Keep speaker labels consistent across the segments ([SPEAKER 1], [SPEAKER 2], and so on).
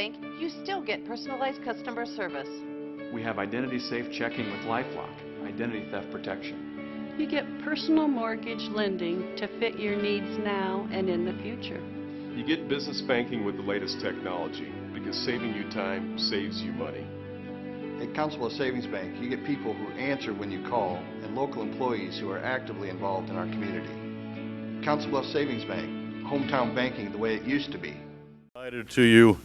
[SPEAKER 1] bank, you still get personalized customer service.
[SPEAKER 2] We have identity-safe checking with LifeLock, identity theft protection.
[SPEAKER 3] You get personal mortgage lending to fit your needs now and in the future.
[SPEAKER 4] You get business banking with the latest technology because saving you time saves you money.
[SPEAKER 5] At Council Bluffs Savings Bank, you get people who answer when you call and local employees who are actively involved in our community. Council Bluffs Savings Bank, hometown banking the way it used to be.
[SPEAKER 6] Provided to you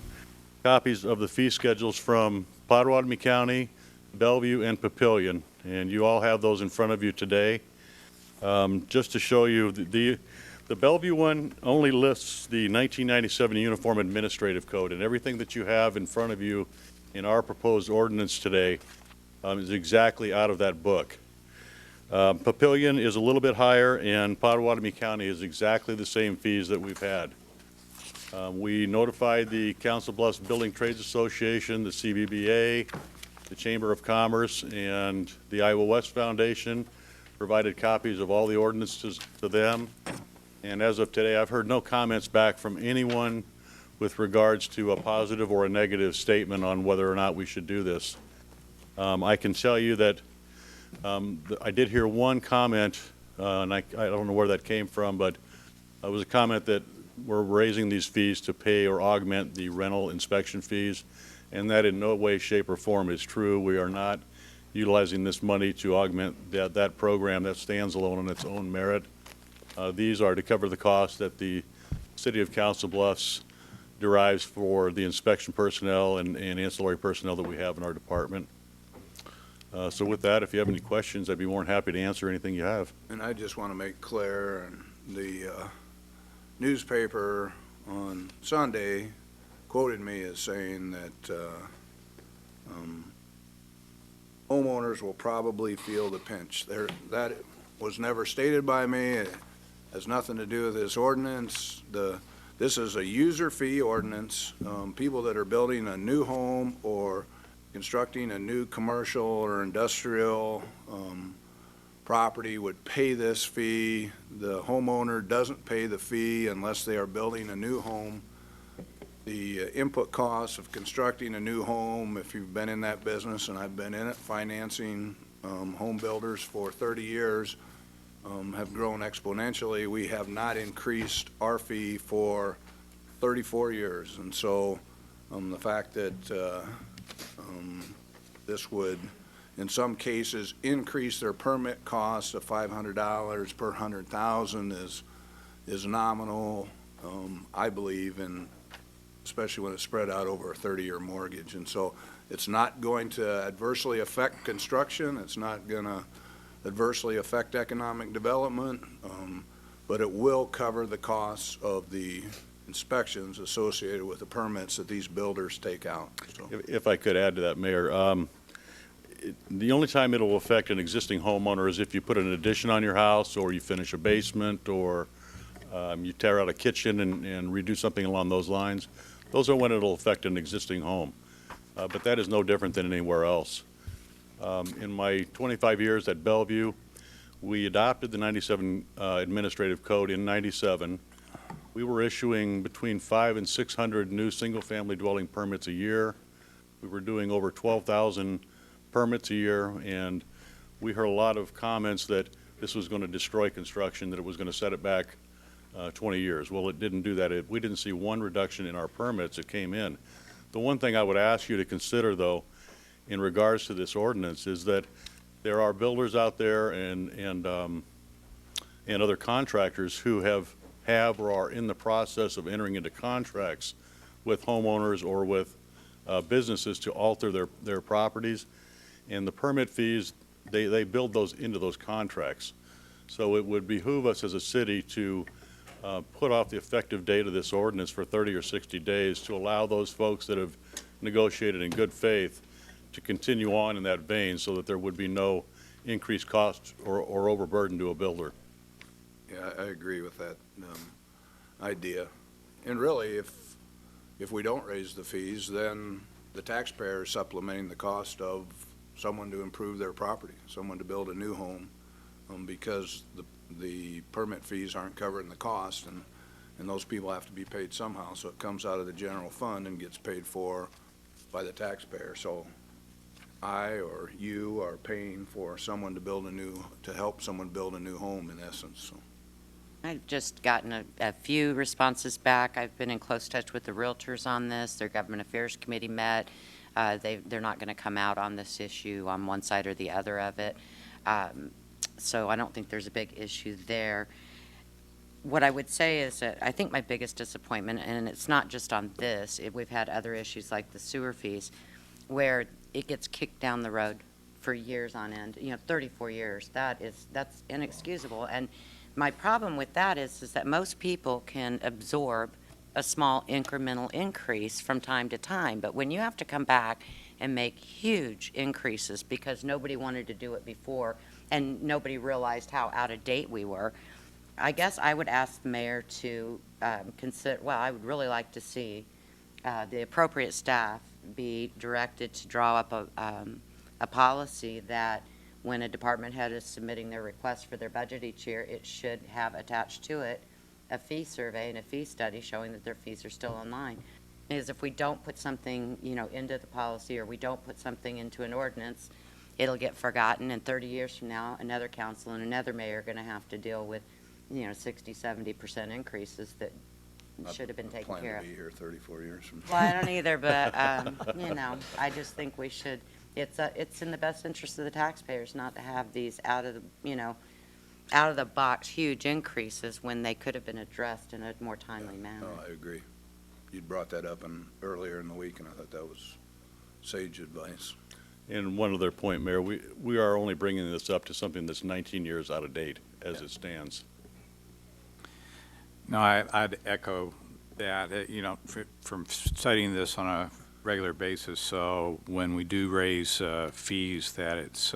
[SPEAKER 6] copies of the fee schedules from Pottawatomie County, Bellevue, and Papillion, and you all have those in front of you today. Just to show you, the Bellevue one only lists the 1997 Uniform Administrative Code, and everything that you have in front of you in our proposed ordinance today is exactly out of that book. Papillion is a little bit higher, and Pottawatomie County is exactly the same fees that we've had. We notified the Council Bluffs Building Trades Association, the CBBA, the Chamber of Commerce, and the Iowa West Foundation, provided copies of all the ordinances to them. And as of today, I've heard no comments back from anyone with regards to a positive or a negative statement on whether or not we should do this. I can tell you that I did hear one comment, and I don't know where that came from, but it was a comment that we're raising these fees to pay or augment the rental inspection fees, and that in no way, shape, or form is true. We are not utilizing this money to augment that program. That stands alone on its own merit. These are to cover the cost that the City of Council Bluffs derives for the inspection personnel and ancillary personnel that we have in our department. So with that, if you have any questions, I'd be more than happy to answer anything you have.
[SPEAKER 7] And I just want to make clear, the newspaper on Sunday quoted me as saying that homeowners will probably feel the pinch. That was never stated by me. It has nothing to do with this ordinance. This is a user fee ordinance. People that are building a new home or constructing a new commercial or industrial property would pay this fee. The homeowner doesn't pay the fee unless they are building a new home. The input costs of constructing a new home, if you've been in that business, and I've been in it, financing home builders for 30 years, have grown exponentially. We have not increased our fee for 34 years. And so the fact that this would, in some cases, increase their permit costs of $500 per 100,000 is nominal, I believe, and especially when it's spread out over a 30-year mortgage. And so it's not going to adversely affect construction. It's not going to adversely affect economic development, but it will cover the costs of the inspections associated with the permits that these builders take out. So.
[SPEAKER 6] If I could add to that, Mayor, the only time it will affect an existing homeowner is if you put an addition on your house, or you finish a basement, or you tear out a kitchen and redo something along those lines. Those are when it will affect an existing home. But that is no different than anywhere else. In my 25 years at Bellevue, we adopted the 97 Administrative Code in 97. We were issuing between 500 and 600 new single-family dwelling permits a year. We were doing over 12,000 permits a year, and we heard a lot of comments that this was going to destroy construction, that it was going to set it back 20 years. Well, it didn't do that. We didn't see one reduction in our permits that came in. The one thing I would ask you to consider, though, in regards to this ordinance, is that there are builders out there and other contractors who have or are in the process of entering into contracts with homeowners or with businesses to alter their properties, and the permit fees, they build those into those contracts. So it would behoove us as a city to put off the effective date of this ordinance for 30 or 60 days to allow those folks that have negotiated in good faith to continue on in that vein, so that there would be no increased cost or overburden to a builder.
[SPEAKER 7] Yeah, I agree with that idea. And really, if we don't raise the fees, then the taxpayer is supplementing the cost of someone to improve their property, someone to build a new home, because the permit fees aren't covering the cost. And and those people have to be paid somehow, so it comes out of the general fund and gets paid for by the taxpayer. So I or you are paying for someone to help someone build a new home in essence, so.
[SPEAKER 8] I've just gotten a few responses back. I've been in close touch with the realtors on this. Their government affairs committee met. They're not going to come out on this issue on one side or the other of it. So I don't think there's a big issue there. What I would say is that I think my biggest disappointment, and it's not just on this, we've had other issues like the sewer fees, where it gets kicked down the road for years on end, 34 years. That's inexcusable. And my problem with that is that most people can absorb a small incremental increase from time to time. But when you have to come back and make huge increases because nobody wanted to do it before and nobody realized how out of date we were, I guess I would ask the mayor to consider, well, I would really like to see the appropriate staff be directed to draw up a policy that when a department head is submitting their request for their budget each year, it should have attached to it a fee survey and a fee study showing that their fees are still in line. Because if we don't put something, into the policy, or we don't put something into an ordinance, it'll get forgotten, and 30 years from now, another council and another mayor are going to have to deal with, 60, 70% increases that should have been taken care of.
[SPEAKER 7] I plan to be here 34 years from now.
[SPEAKER 8] Well, I don't either, but, I just think we should, it's in the best interest of the taxpayers not to have these out of the box huge increases when they could have been addressed in a more timely manner.
[SPEAKER 7] No, I agree. You'd brought that up earlier in the week, and I thought that was sage advice.
[SPEAKER 6] And one other point, Mayor, we are only bringing this up to something that's 19 years out of date as it stands.
[SPEAKER 9] No, I'd echo that, from studying this on a regular basis, so when we do raise fees, that it's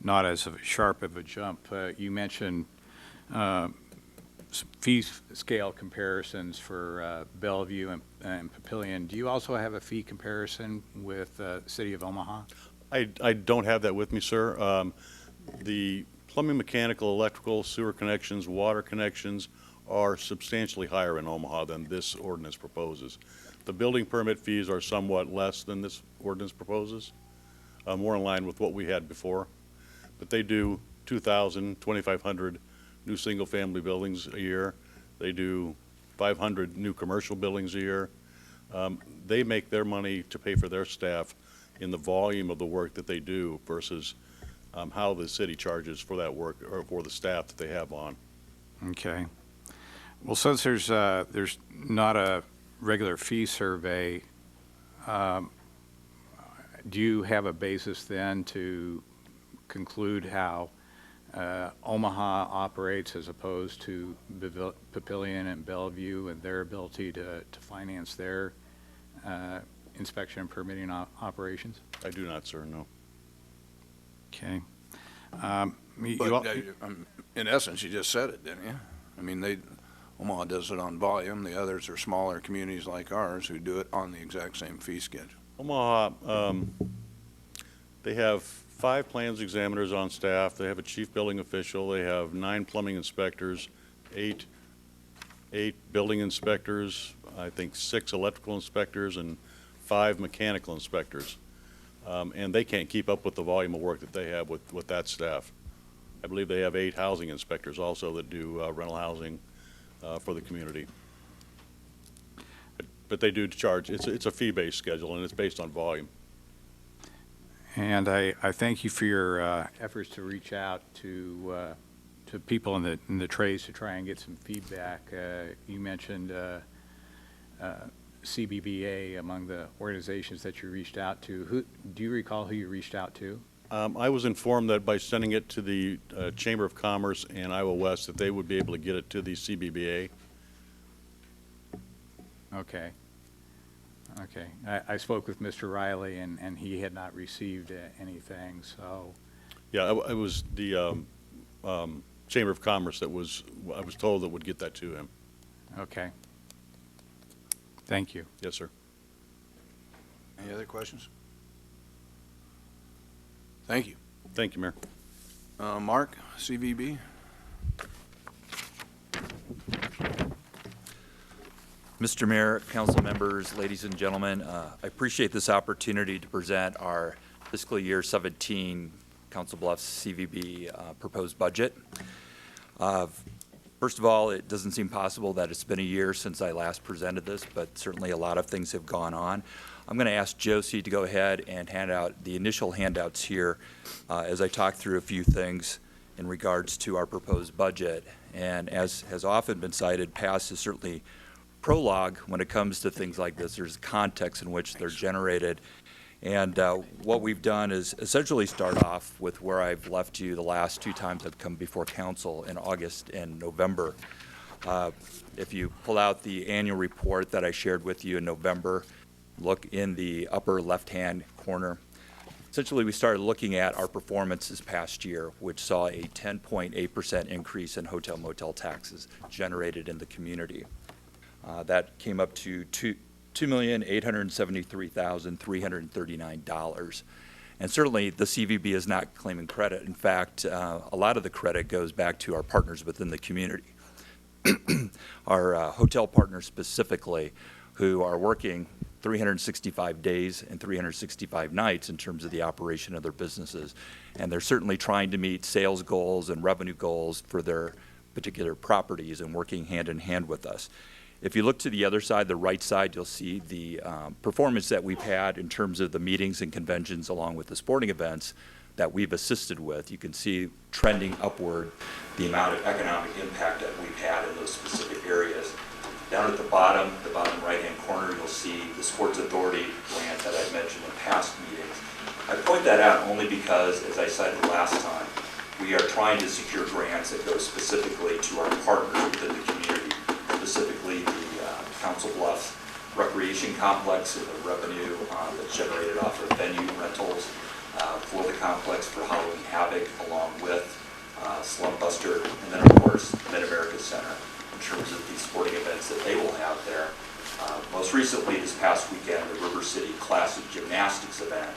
[SPEAKER 9] not as sharp of a jump. You mentioned fee scale comparisons for Bellevue and Papillion. Do you also have a fee comparison with the City of Omaha?
[SPEAKER 6] I don't have that with me, sir. The plumbing, mechanical, electrical, sewer connections, water connections are substantially higher in Omaha than this ordinance proposes. The building permit fees are somewhat less than this ordinance proposes, more in line with what we had before. But they do 2,000, 2,500 new single-family buildings a year. They do 500 new commercial buildings a year. They make their money to pay for their staff in the volume of the work that they do versus how the city charges for that work or for the staff that they have on.
[SPEAKER 9] Okay. Well, since there's not a regular fee survey, do you have a basis then to conclude how Omaha operates as opposed to Papillion and Bellevue and their ability to finance their inspection and permitting operations?
[SPEAKER 6] I do not, sir, no.
[SPEAKER 9] Okay.
[SPEAKER 7] But in essence, you just said it, didn't you? I mean, Omaha does it on volume. The others are smaller communities like ours who do it on the exact same fee schedule.
[SPEAKER 6] Omaha, they have 5 plans examiners on staff. They have a chief building official. They have 9 plumbing inspectors, 8 building inspectors, I think 6 electrical inspectors, and 5 mechanical inspectors. And they can't keep up with the volume of work that they have with that staff. I believe they have 8 housing inspectors also that do rental housing for the community. But they do charge. It's a fee-based schedule, and it's based on volume.
[SPEAKER 9] And I thank you for your efforts to reach out to people in the trades to try and get some feedback. You mentioned CBVA among the organizations that you reached out to. Do you recall who you reached out to?
[SPEAKER 6] I was informed that by sending it to the Chamber of Commerce and Iowa West that they would be able to get it to the CBVA.
[SPEAKER 9] Okay. Okay. I spoke with Mr. Riley, and he had not received anything, so.
[SPEAKER 6] Yeah, it was the Chamber of Commerce that I was told that would get that to him.
[SPEAKER 9] Okay. Thank you.
[SPEAKER 6] Yes, sir.
[SPEAKER 7] Any other questions? Thank you.
[SPEAKER 6] Thank you, Mayor.
[SPEAKER 7] Mark, CVB?
[SPEAKER 10] Mr. Mayor, council members, ladies and gentlemen, I appreciate this opportunity to present our fiscal year 17 Council Bluffs CVB proposed budget. First of all, it doesn't seem possible that it's been a year since I last presented this, but certainly a lot of things have gone on. I'm going to ask Josie to go ahead and hand out the initial handouts here as I talk through a few things in regards to our proposed budget. And as has often been cited, past is certainly prologue when it comes to things like this. There's a context in which they're generated. And what we've done is essentially start off with where I've left you the last two times I've come before council in August and November. If you pull out the annual report that I shared with you in November, look in the upper left-hand corner. Essentially, we started looking at our performance this past year, which saw a 10.8% increase in hotel motel taxes generated in the community. That came up to $2,873,339. And certainly the CVB is not claiming credit. In fact, a lot of the credit goes back to our partners within the community. Our hotel partners specifically, who are working 365 days and 365 nights in terms of the operation of their businesses. And they're certainly trying to meet sales goals and revenue goals for their particular properties and working hand in hand with us. If you look to the other side, the right side, you'll see the performance that we've had in terms of the meetings and conventions along with the sporting events that we've assisted with. You can see trending upward the amount of economic impact that we've had in those specific areas. Down at the bottom right-hand corner, you'll see the Sports Authority grant that I've mentioned in past meetings. I point that out only because, as I cited last time, we are trying to secure grants that go specifically to our partners within the community, specifically the Council Bluffs Recreation Complex and the revenue that's generated off of venue rentals for the complex for Halloween Havoc, along with Slum Buster, and then of course Mid-America Center in terms of the sporting events that they will have there. Most recently this past weekend, the River City Classic Gymnastics event,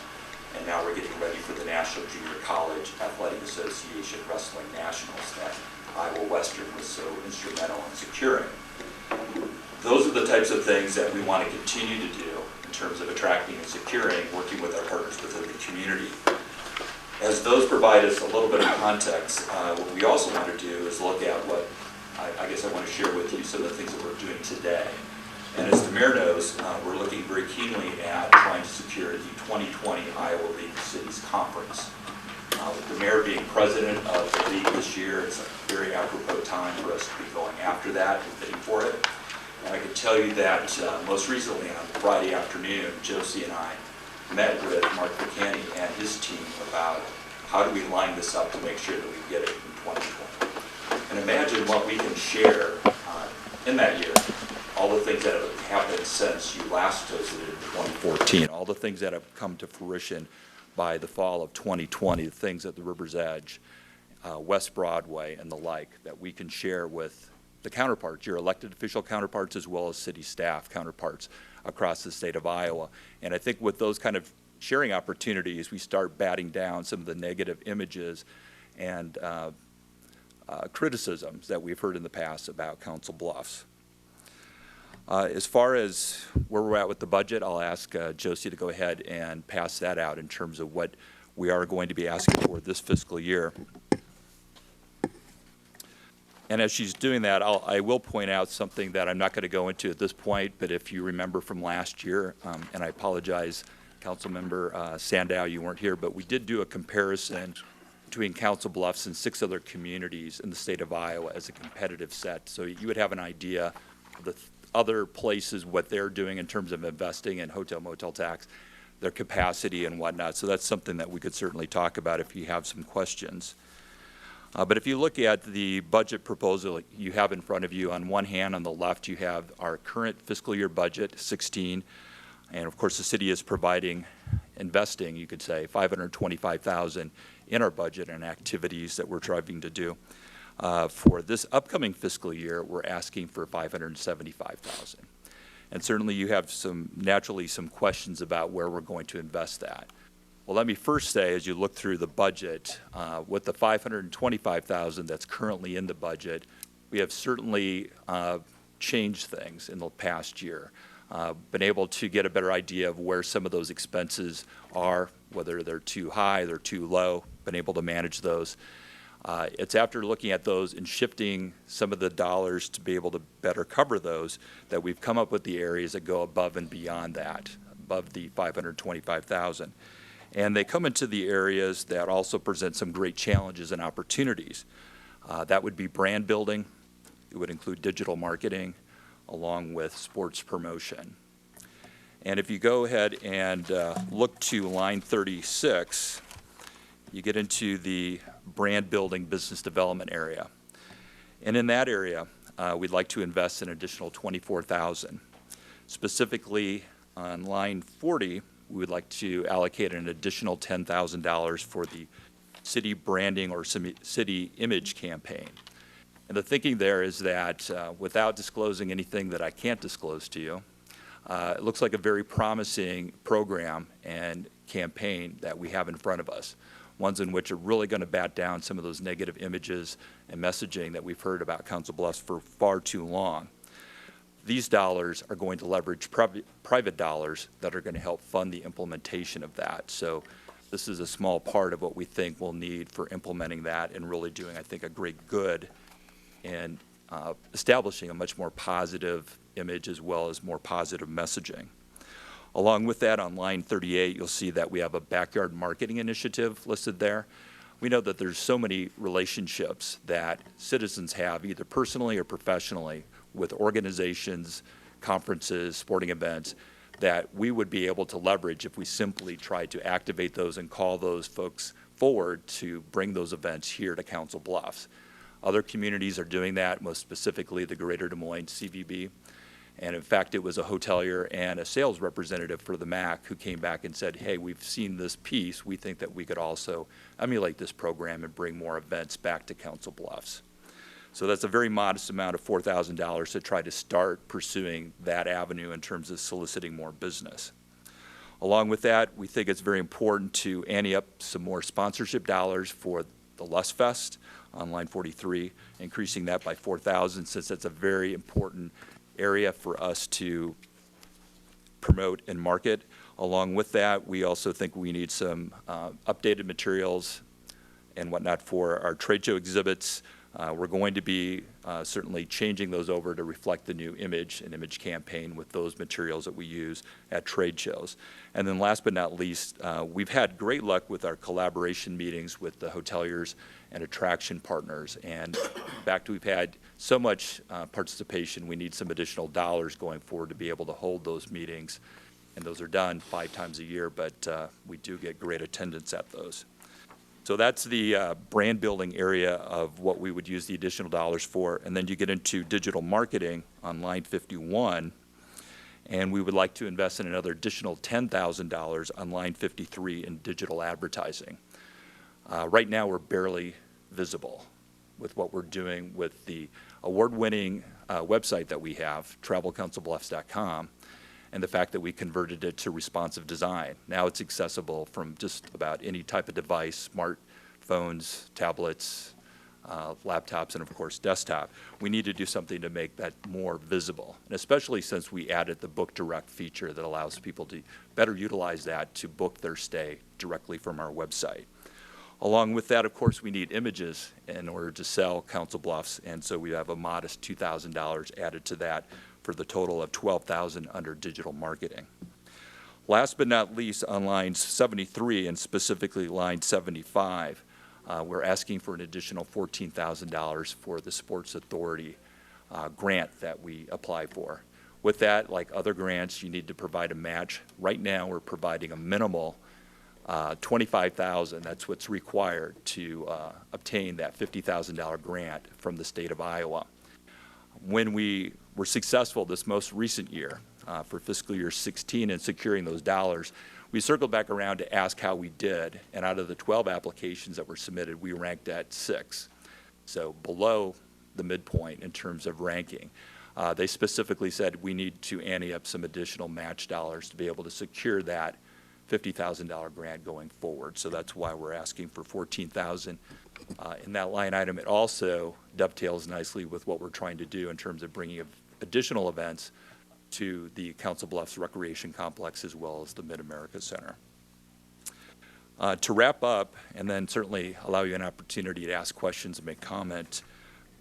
[SPEAKER 10] and now we're getting ready for the National Junior College Athletic Association Wrestling Nationals that Iowa Western was so instrumental in securing. Those are the types of things that we want to continue to do in terms of attracting and securing, working with our partners within the community. As those provide us a little bit of context, what we also want to do is look at what, I guess I want to share with you some of the things that we're doing today. And as the mayor knows, we're looking very keenly at trying to secure the 2020 Iowa League of Cities Conference. With the mayor being president of the league this year, it's a very apropos time for us to be going after that and bidding for it. And I can tell you that most recently on Friday afternoon, Josie and I met with Mark McCanny and his team about how do we line this up to make sure that we get it in 2020. And imagine what we can share in that year. All the things that have happened since you last visited in 2014, all the things that have come to fruition by the fall of 2020, the things at the River's Edge, West Broadway, and the like, that we can share with the counterparts, your elected official counterparts, as well as city staff counterparts across the state of Iowa. And I think with those kind of sharing opportunities, we start batting down some of the negative images and criticisms that we've heard in the past about Council Bluffs. As far as where we're at with the budget, I'll ask Josie to go ahead and pass that out in terms of what we are going to be asking for this fiscal year. And as she's doing that, I will point out something that I'm not going to go into at this point, but if you remember from last year, and I apologize, Councilmember Sandow, you weren't here, but we did do a comparison between Council Bluffs and 6 other communities in the state of Iowa as a competitive set. So you would have an idea of the other places, what they're doing in terms of investing in hotel motel tax, their capacity and whatnot. So that's something that we could certainly talk about if you have some questions. But if you look at the budget proposal you have in front of you, on one hand, on the left, you have our current fiscal year budget, 16, and of course the city is providing, investing, you could say, $525,000 in our budget and activities that we're striving to do. For this upcoming fiscal year, we're asking for $575,000. And certainly you have naturally some questions about where we're going to invest that. Well, let me first say, as you look through the budget, with the $525,000 that's currently in the budget, we have certainly changed things in the past year. Been able to get a better idea of where some of those expenses are, whether they're too high, they're too low, been able to manage those. It's after looking at those and shifting some of the dollars to be able to better cover those that we've come up with the areas that go above and beyond that, above the $525,000. And they come into the areas that also present some great challenges and opportunities. That would be brand building. It would include digital marketing, along with sports promotion. And if you go ahead and look to line 36, you get into the brand building business development area. And in that area, we'd like to invest an additional $24,000. Specifically on line 40, we would like to allocate an additional $10,000 for the city branding or city image campaign. And the thinking there is that without disclosing anything that I can't disclose to you, it looks like a very promising program and campaign that we have in front of us, ones in which are really going to bat down some of those negative images and messaging that we've heard about Council Bluffs for far too long. These dollars are going to leverage private dollars that are going to help fund the implementation of that. So this is a small part of what we think we'll need for implementing that and really doing, I think, a great good in establishing a much more positive image as well as more positive messaging. Along with that, on line 38, you'll see that we have a backyard marketing initiative listed there. We know that there's so many relationships that citizens have, either personally or professionally, with organizations, conferences, sporting events, that we would be able to leverage if we simply tried to activate those and call those folks forward to bring those events here to Council Bluffs. Other communities are doing that, most specifically the Greater Des Moines CVB. And in fact, it was a hotelier and a sales representative for the MAC who came back and said, hey, we've seen this piece. We think that we could also emulate this program and bring more events back to Council Bluffs. So that's a very modest amount of $4,000 to try to start pursuing that avenue in terms of soliciting more business. Along with that, we think it's very important to ante up some more sponsorship dollars for the Lust Fest on line 43, increasing that by $4,000 since that's a very important area for us to promote and market. Along with that, we also think we need some updated materials and whatnot for our trade show exhibits. We're going to be certainly changing those over to reflect the new image and image campaign with those materials that we use at trade shows. And then last but not least, we've had great luck with our collaboration meetings with the hoteliers and attraction partners. And in fact, we've had so much participation, we need some additional dollars going forward to be able to hold those meetings. And those are done 5 times a year, but we do get great attendance at those. So that's the brand building area of what we would use the additional dollars for. And then you get into digital marketing on line 51. And we would like to invest in another additional $10,000 on line 53 in digital advertising. Right now, we're barely visible with what we're doing with the award-winning website that we have, travelcouncilbluffs.com. And the fact that we converted it to responsive design. Now it's accessible from just about any type of device, smartphones, tablets, laptops, and of course desktop. We need to do something to make that more visible, and especially since we added the Book Direct feature that allows people to better utilize that to book their stay directly from our website. Along with that, of course, we need images in order to sell Council Bluffs, and so we have a modest $2,000 added to that for the total of $12,000 under digital marketing. Last but not least, on line 73 and specifically line 75, we're asking for an additional $14,000 for the Sports Authority grant that we apply for. With that, like other grants, you need to provide a match. Right now, we're providing a minimal $25,000. That's what's required to obtain that $50,000 grant from the state of Iowa. When we were successful this most recent year for fiscal year 16 in securing those dollars, we circled back around to ask how we did, and out of the 12 applications that were submitted, we ranked at 6, so below the midpoint in terms of ranking. They specifically said we need to ante up some additional match dollars to be able to secure that $50,000 grant going forward. So that's why we're asking for $14,000 in that line item. It also dovetails nicely with what we're trying to do in terms of bringing additional events to the Council Bluffs Recreation Complex as well as the Mid-America Center. To wrap up, and then certainly allow you an opportunity to ask questions and make comment,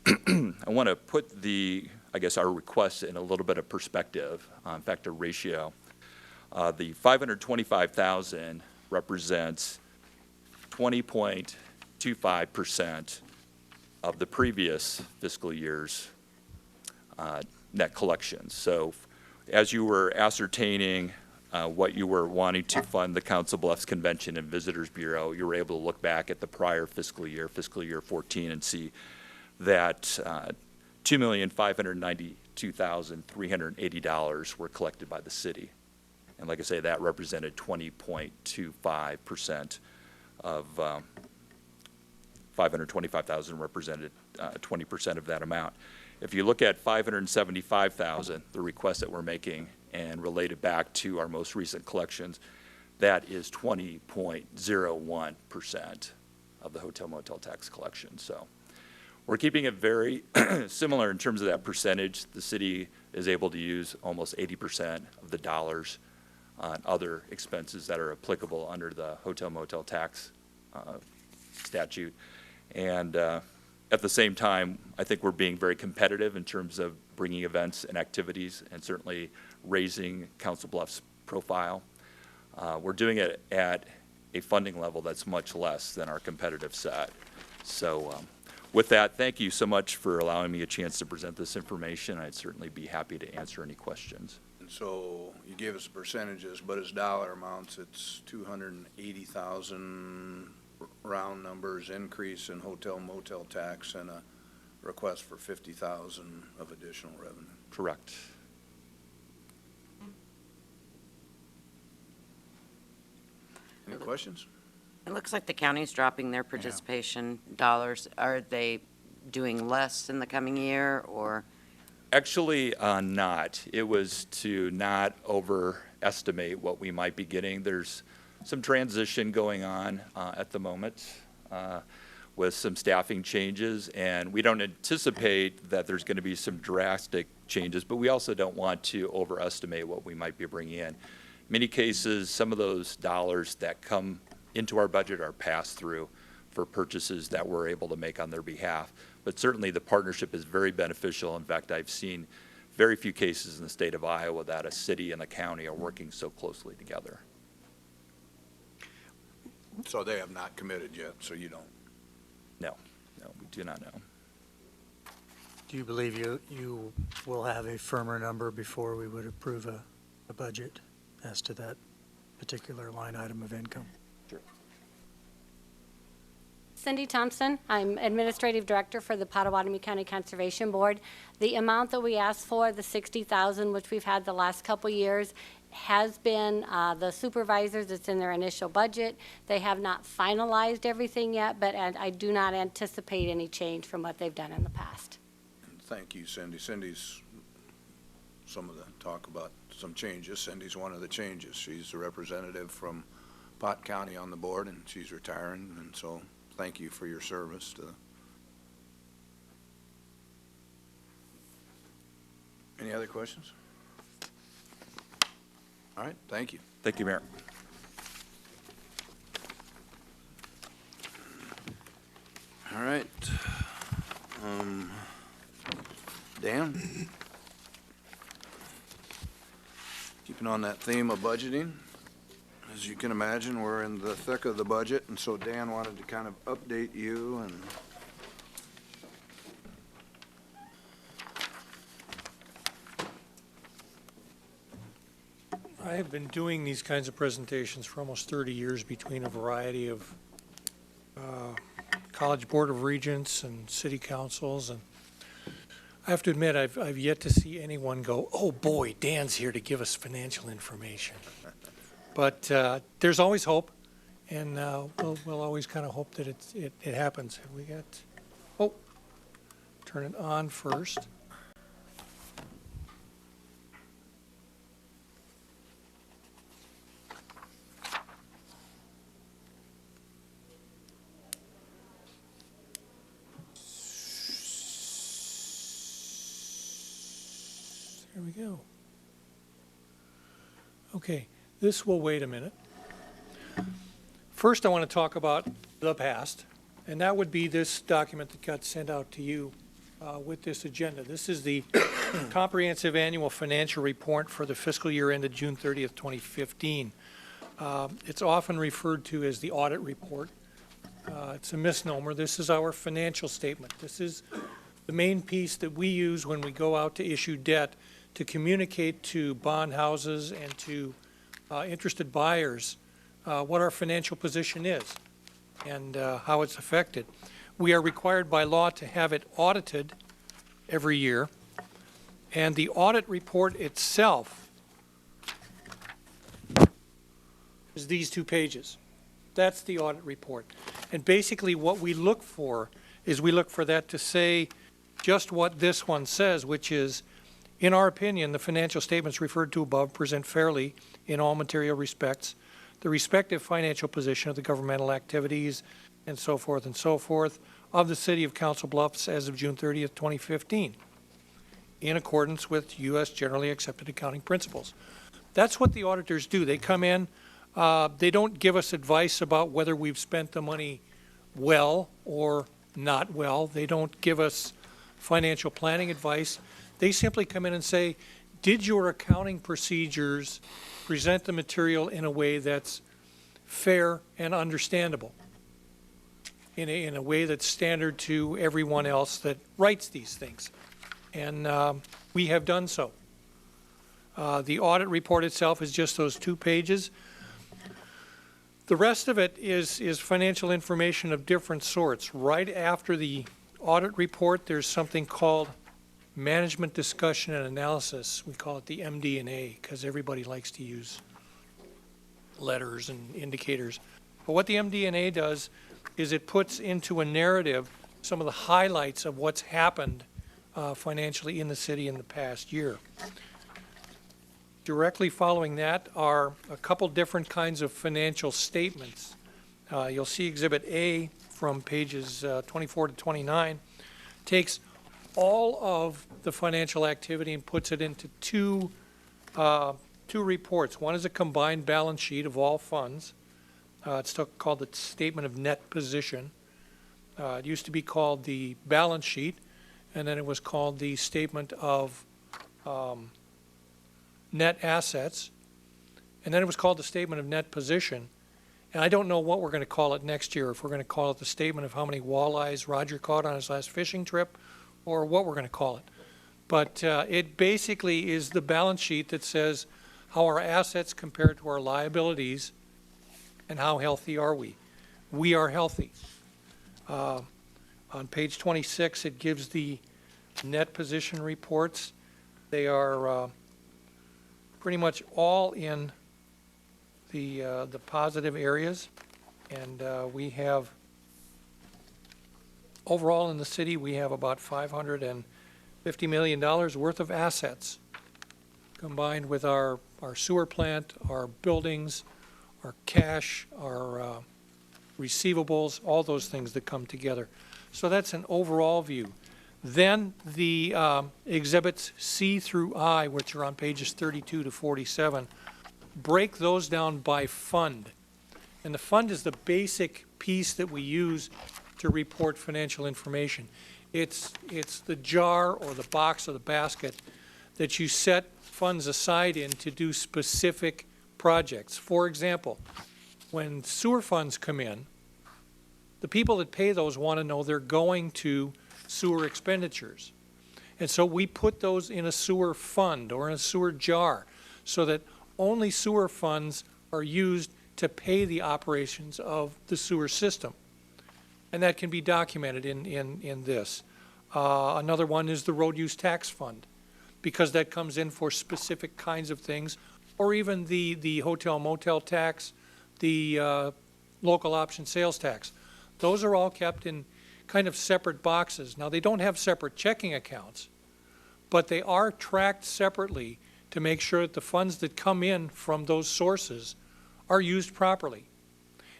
[SPEAKER 10] I want to put our requests in a little bit of perspective, in fact, a ratio. The $525,000 represents 20.25% of the previous fiscal year's net collections. So as you were ascertaining what you were wanting to fund the Council Bluffs Convention and Visitors Bureau, you were able to look back at the prior fiscal year 14, and see that $2,592,380 were collected by the city. And like I say, that represented 20.25% of 525,000 represented 20% of that amount. If you look at 575,000, the request that we're making, and relate it back to our most recent collections, that is 20.01% of the hotel motel tax collection. So we're keeping it very similar in terms of that percentage. The city is able to use almost 80% of the dollars on other expenses that are applicable under the hotel motel tax statute. And at the same time, I think we're being very competitive in terms of bringing events and activities, and certainly raising Council Bluffs' profile. We're doing it at a funding level that's much less than our competitive set. So with that, thank you so much for allowing me a chance to present this information. I'd certainly be happy to answer any questions.
[SPEAKER 7] And so you gave us the percentages, but as dollar amounts, it's 280,000 round numbers increase in hotel motel tax and a request for 50,000 of additional revenue.
[SPEAKER 10] Correct.
[SPEAKER 7] Any questions?
[SPEAKER 8] It looks like the county's dropping their participation dollars. Are they doing less in the coming year, or?
[SPEAKER 10] Actually, not. It was to not overestimate what we might be getting. There's some transition going on at the moment with some staffing changes, and we don't anticipate that there's going to be some drastic changes, but we also don't want to overestimate what we might be bringing in. In many cases, some of those dollars that come into our budget are passed through for purchases that we're able to make on their behalf. But certainly the partnership is very beneficial. In fact, I've seen very few cases in the state of Iowa that a city and a county are working so closely together.
[SPEAKER 7] So they have not committed yet, so you don't?
[SPEAKER 10] No, we do not know.
[SPEAKER 11] Do you believe you will have a firmer number before we would approve a budget as to that particular line item of income?
[SPEAKER 10] Sure.
[SPEAKER 12] Cindy Thompson. I'm Administrative Director for the Pottawatomie County Conservation Board. The amount that we asked for, the $60,000, which we've had the last couple years, has been the supervisors. It's in their initial budget. They have not finalized everything yet, but I do not anticipate any change from what they've done in the past.
[SPEAKER 7] Thank you, Cindy. Cindy's some of the talk about some changes. Cindy's one of the changes. She's the representative from Pot County on the board, and she's retiring, and so thank you for your service to. Any other questions? All right, thank you.
[SPEAKER 10] Thank you, Mayor.
[SPEAKER 7] All right. Dan? Keeping on that theme of budgeting, as you can imagine, we're in the thick of the budget, and so Dan wanted to kind of update you and
[SPEAKER 13] I have been doing these kinds of presentations for almost 30 years between a variety of College Board of Regents and city councils, and I have to admit I've yet to see anyone go, oh boy, Dan's here to give us financial information. But there's always hope, and we'll always kind of hope that it happens. Have we got, turn it on first. we go. Okay, this will wait a minute. First, I want to talk about the past, and that would be this document that got sent out to you with this agenda. This is the comprehensive annual financial report for the fiscal year ended June 30th, 2015. It's often referred to as the audit report. It's a misnomer. This is our financial statement. This is the main piece that we use when we go out to issue debt to communicate to bond houses and to interested buyers what our financial position is and how it's affected. We are required by law to have it audited every year, and the audit report itself is these 2 pages. That's the audit report. And basically what we look for is we look for that to say just what this one says, which is, in our opinion, the financial statements referred to above present fairly in all material respects the respective financial position of the governmental activities and so forth of the City of Council Bluffs as of June 30th, 2015, in accordance with U.S. generally accepted accounting principles. That's what the auditors do. They come in, they don't give us advice about whether we've spent the money well or not well. They don't give us financial planning advice. They simply come in and say, did your accounting procedures present the material in a way that's fair and understandable, in a way that's standard to everyone else that writes these things? And we have done so. The audit report itself is just those 2 pages. The rest of it is financial information of different sorts. Right after the audit report, there's something called management discussion and analysis. We call it the MD&A because everybody likes to use letters and indicators. But what the MD&A does is it puts into a narrative some of the highlights of what's happened financially in the city in the past year. Directly following that are a couple different kinds of financial statements. You'll see Exhibit A from pages 24 to 29 takes all of the financial activity and puts it into two reports. One is a combined balance sheet of all funds. It's still called the Statement of Net Position. It used to be called the balance sheet, and then it was called the Statement of Net Assets, and then it was called the Statement of Net Position. And I don't know what we're going to call it next year, if we're going to call it the statement of how many walleyes Roger caught on his last fishing trip, or what we're going to call it. But it basically is the balance sheet that says how our assets compare to our liabilities and how healthy are we. We are healthy. On page 26, it gives the net position reports. They are pretty much all in the positive areas, and we have overall in the city we have about $550 million worth of assets combined with our sewer plant, our buildings, our cash, our receivables, all those things that come together. So that's an overall view. Then the exhibits C through I, which are on pages 32 to 47, break those down by fund. And the fund is the basic piece that we use to report financial information. It's the jar or the box or the basket that you set funds aside in to do specific projects. For example, when sewer funds come in, the people that pay those want to know they're going to sewer expenditures. And so we put those in a sewer fund or in a sewer jar so that only sewer funds are used to pay the operations of the sewer system. And that can be documented in this. Another one is the road use tax fund, because that comes in for specific kinds of things, or even the hotel motel tax, the local option sales tax. Those are all kept in kind of separate boxes. Now, they don't have separate checking accounts, but they are tracked separately to make sure that the funds that come in from those sources are used properly.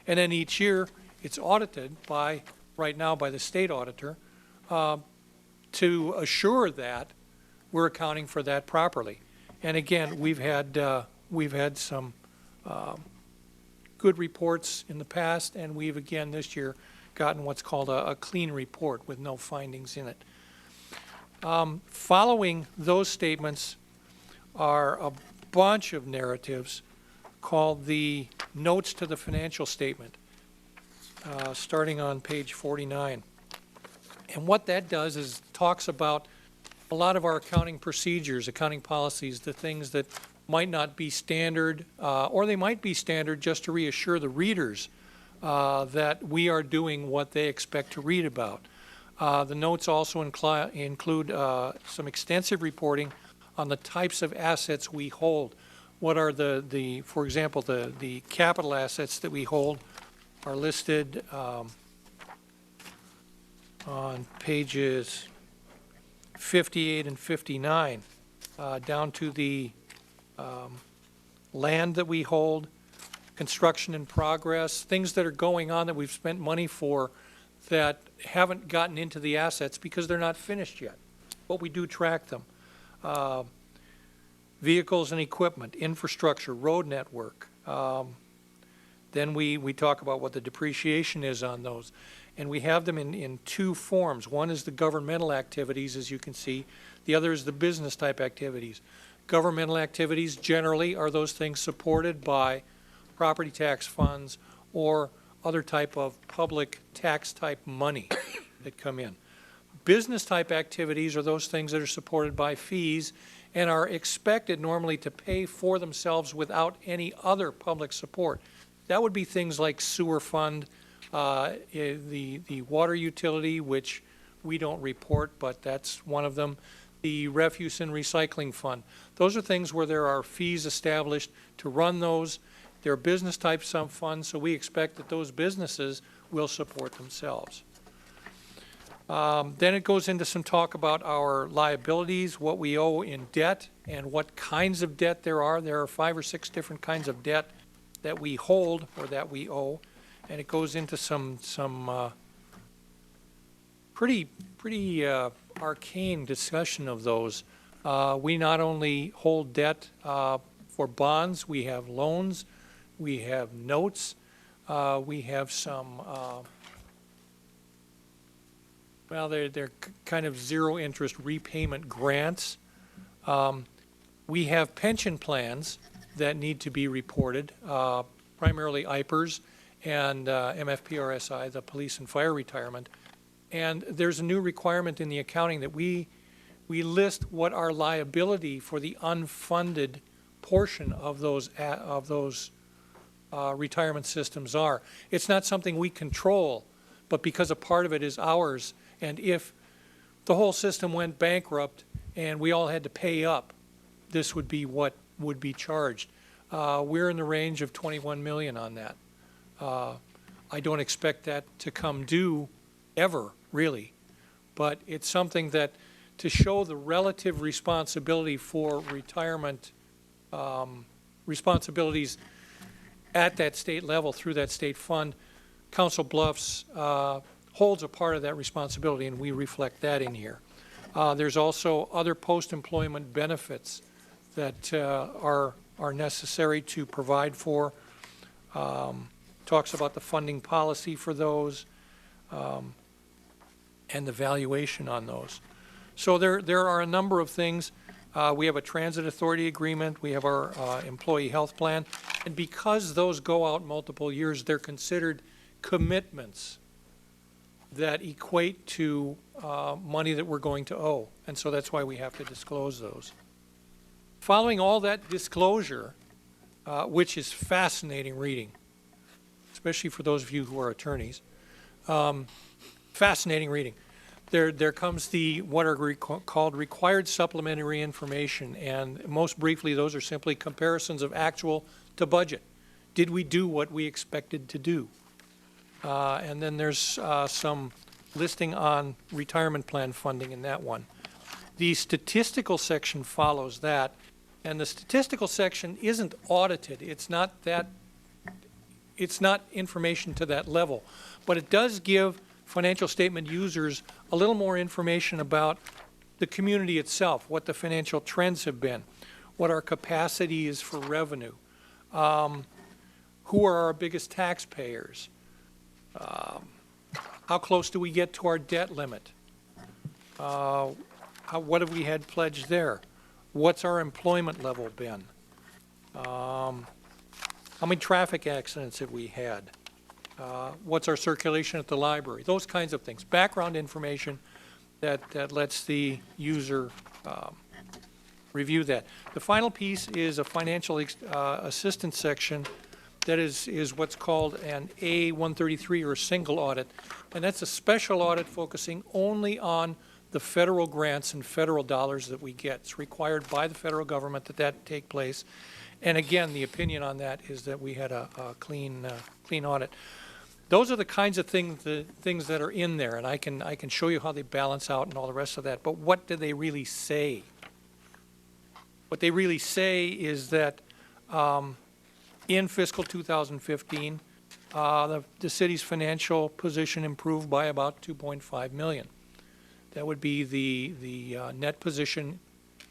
[SPEAKER 13] And then each year, it's audited right now by the state auditor to assure that we're accounting for that properly. And again, we've had some good reports in the past, and we've again this year gotten what's called a clean report with no findings in it. Following those statements are a bunch of narratives called the notes to the financial statement, starting on page 49. And what that does is talks about a lot of our accounting procedures, accounting policies, the things that might not be standard, or they might be standard just to reassure the readers that we are doing what they expect to read about. The notes also include some extensive reporting on the types of assets we hold. What are for example, the capital assets that we hold are listed on pages 58 and 59, down to the land that we hold, construction in progress, things that are going on that we've spent money for that haven't gotten into the assets because they're not finished yet. But we do track them. Vehicles and equipment, infrastructure, road network. Then we talk about what the depreciation is on those. And we have them in two forms. One is the governmental activities, as you can see. The other is the business type activities. Governmental activities generally are those things supported by property tax funds or other type of public tax type money that come in. Business type activities are those things that are supported by fees and are expected normally to pay for themselves without any other public support. That would be things like sewer fund, the water utility, which we don't report, but that's one of them. The refuse and recycling fund. Those are things where there are fees established to run those. They're business type sub funds, so we expect that those businesses will support themselves. Then it goes into some talk about our liabilities, what we owe in debt, and what kinds of debt there are. There are 5 or 6 different kinds of debt that we hold or that we owe, and it goes into some pretty arcane discussion of those. We not only hold debt for bonds, we have loans, we have notes, we have some, well, they're kind of zero interest repayment grants. We have pension plans that need to be reported, primarily IPERS and MFPRSI, the police and fire retirement. And there's a new requirement in the accounting that we list what our liability for the unfunded portion of those retirement systems are. It's not something we control, but because a part of it is ours, and if the whole system went bankrupt and we all had to pay up, this would be what would be charged. We're in the range of 21 million on that. I don't expect that to come due ever, really, but it's something that to show the relative responsibility for retirement responsibilities at that state level through that state fund, Council Bluffs holds a part of that responsibility, and we reflect that in here. There's also other post-employment benefits that are necessary to provide for. Talks about the funding policy for those and the valuation on those. So there are a number of things. We have a transit authority agreement. We have our employee health plan. And because those go out multiple years, they're considered commitments that equate to money that we're going to owe. And so that's why we have to disclose those. Following all that disclosure, which is fascinating reading, especially for those of you who are attorneys, fascinating reading. There comes what are called required supplementary information, and most briefly, those are simply comparisons of actual to budget. Did we do what we expected to do? And then there's some listing on retirement plan funding in that one. The statistical section follows that, and the statistical section isn't audited. It's not information to that level, but it does give financial statement users a little more information about the community itself, what the financial trends have been, what our capacity is for revenue, who are our biggest taxpayers, how close do we get to our debt limit, what have we had pledged there, what's our employment level been, how many traffic accidents have we had, what's our circulation at the library, those kinds of things, background information that lets the user review that. The final piece is a financial assistance section that is what's called an A-133 or a single audit, and that's a special audit focusing only on the federal grants and federal dollars that we get. It's required by the federal government that take place, and again, the opinion on that is that we had a clean audit. Those are the kinds of things that are in there, and I can show you how they balance out and all the rest of that. But what do they really say? What they really say is that in fiscal 2015, the city's financial position improved by about $2.5 million. That would be the net position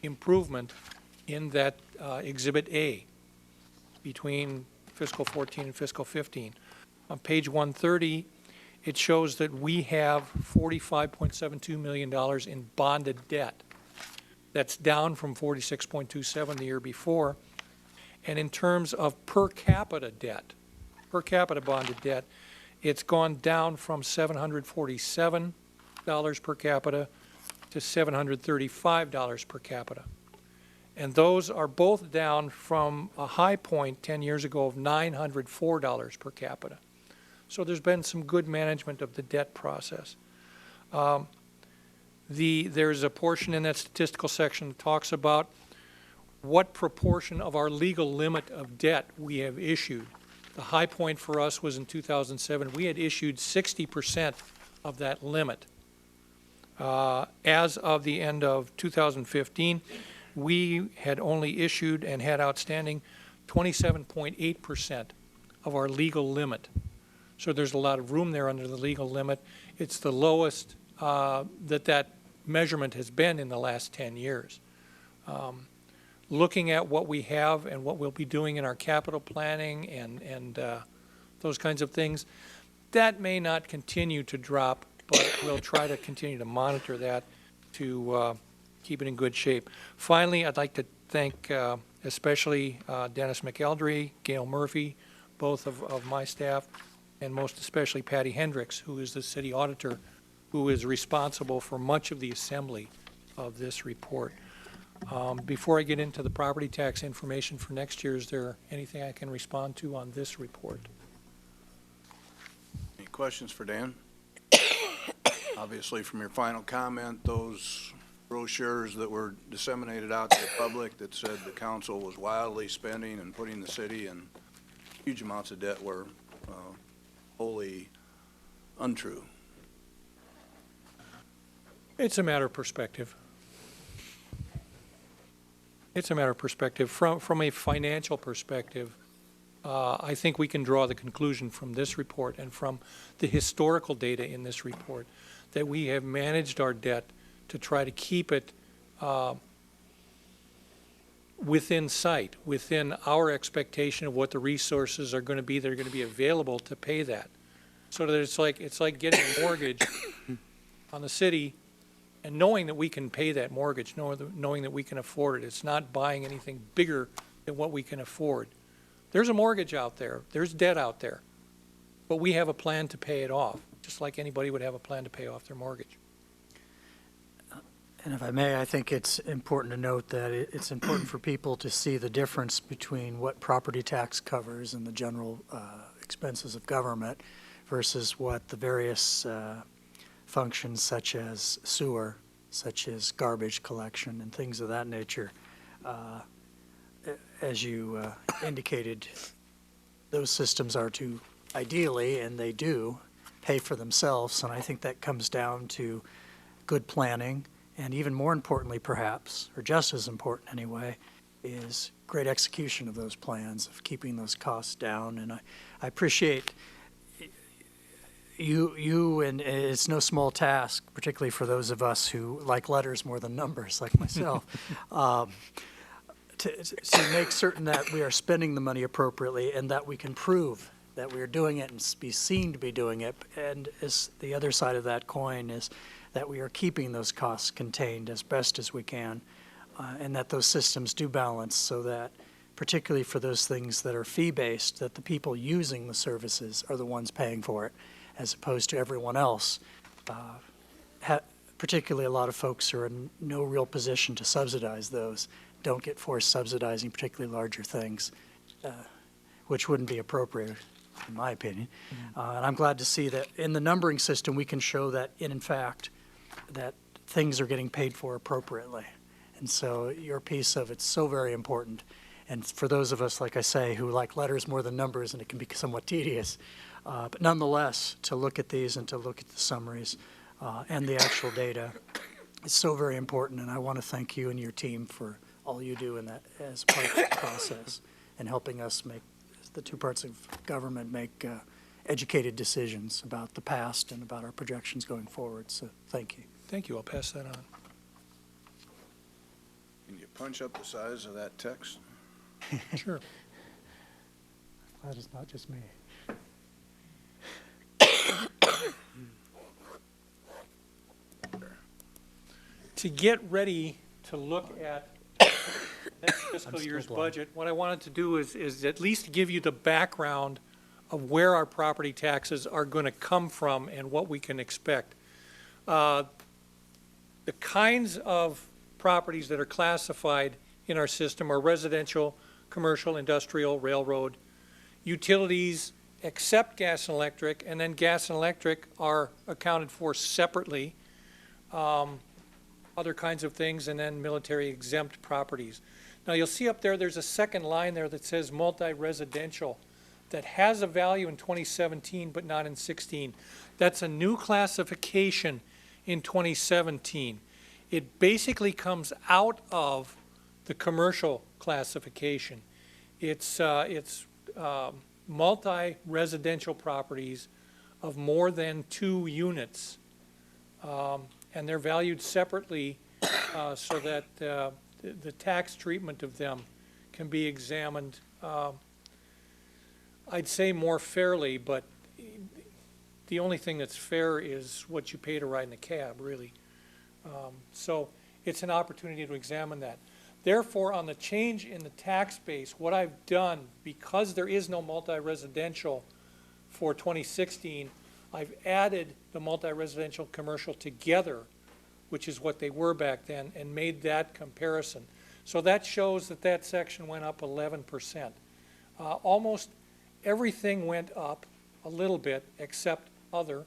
[SPEAKER 13] improvement in that Exhibit A between fiscal 14 and fiscal 15. On page 130, it shows that we have $45.72 million in bonded debt. That's down from 46.27 the year before. And in terms of per capita debt, per capita bonded debt, it's gone down from $747 per capita to $735 per capita. And those are both down from a high point 10 years ago of $904 per capita. So there's been some good management of the debt process. There's a portion in that statistical section that talks about what proportion of our legal limit of debt we have issued. The high point for us was in 2007. We had issued 60% of that limit. As of the end of 2015, we had only issued and had outstanding 27.8% of our legal limit. So there's a lot of room there under the legal limit. It's the lowest that measurement has been in the last 10 years. Looking at what we have and what we'll be doing in our capital planning and those kinds of things, that may not continue to drop, but we'll try to continue to monitor that to keep it in good shape. Finally, I'd like to thank especially Dennis McElderry, Gail Murphy, both of my staff, and most especially Patty Hendricks, who is the city auditor, who is responsible for much of the assembly of this report. Before I get into the property tax information for next year, is there anything I can respond to on this report?
[SPEAKER 7] Any questions for Dan? Obviously, from your final comment, those brochures that were disseminated out to the public that said the council was wildly spending and putting the city in huge amounts of debt were wholly untrue.
[SPEAKER 13] It's a matter of perspective. It's a matter of perspective. From a financial perspective, I think we can draw the conclusion from this report and from the historical data in this report that we have managed our debt to try to keep it within sight, within our expectation of what the resources are going to be that are going to be available to pay that. So that it's like getting a mortgage on the city and knowing that we can pay that mortgage, knowing that we can afford it. It's not buying anything bigger than what we can afford. There's a mortgage out there. There's debt out there. But we have a plan to pay it off, just like anybody would have a plan to pay off their mortgage.
[SPEAKER 11] And if I may, I think it's important to note that it's important for people to see the difference between what property tax covers and the general expenses of government versus what the various functions such as sewer, such as garbage collection and things of that nature. As you indicated, those systems are to ideally, and they do, pay for themselves, and I think that comes down to good planning, and even more importantly perhaps, or just as important anyway, is great execution of those plans, of keeping those costs down. And I appreciate and it's no small task, particularly for those of us who like letters more than numbers, like myself, to make certain that we are spending the money appropriately and that we can prove that we are doing it and be seen to be doing it. And as the other side of that coin is that we are keeping those costs contained as best as we can, and that those systems do balance so that, particularly for those things that are fee-based, that the people using the services are the ones paying for it, as opposed to everyone else. Particularly a lot of folks who are in no real position to subsidize those, don't get forced subsidizing particularly larger things, which wouldn't be appropriate, in my opinion. And I'm glad to see that in the numbering system, we can show that, in fact, that things are getting paid for appropriately. And so your piece of it's so very important. And for those of us, like I say, who like letters more than numbers, and it can be somewhat tedious, but nonetheless, to look at these and to look at the summaries and the actual data is so very important. And I want to thank you and your team for all you do in that as part of the process and helping us make the two parts of government make educated decisions about the past and about our projections going forward. So thank you.
[SPEAKER 13] Thank you. I'll pass that on.
[SPEAKER 7] Can you punch up the size of that text?
[SPEAKER 13] Sure.
[SPEAKER 11] That is not just me.
[SPEAKER 13] To get ready to look at next fiscal year's budget, what I wanted to do is at least give you the background of where our property taxes are going to come from and what we can expect. The kinds of properties that are classified in our system are residential, commercial, industrial, railroad, utilities, except gas and electric, and then gas and electric are accounted for separately, other kinds of things, and then military exempt properties. Now you'll see up there, there's a second line there that says multi-residential that has a value in 2017 but not in 16. That's a new classification in 2017. It basically comes out of the commercial classification. It's multi-residential properties of more than 2 units, and they're valued separately so that the tax treatment of them can be examined, I'd say more fairly, but the only thing that's fair is what you pay to ride in a cab, really. So it's an opportunity to examine that. Therefore, on the change in the tax base, what I've done, because there is no multi-residential for 2016, I've added the multi-residential commercial together, which is what they were back then, and made that comparison. So that shows that that section went up 11%. Almost everything went up a little bit except other,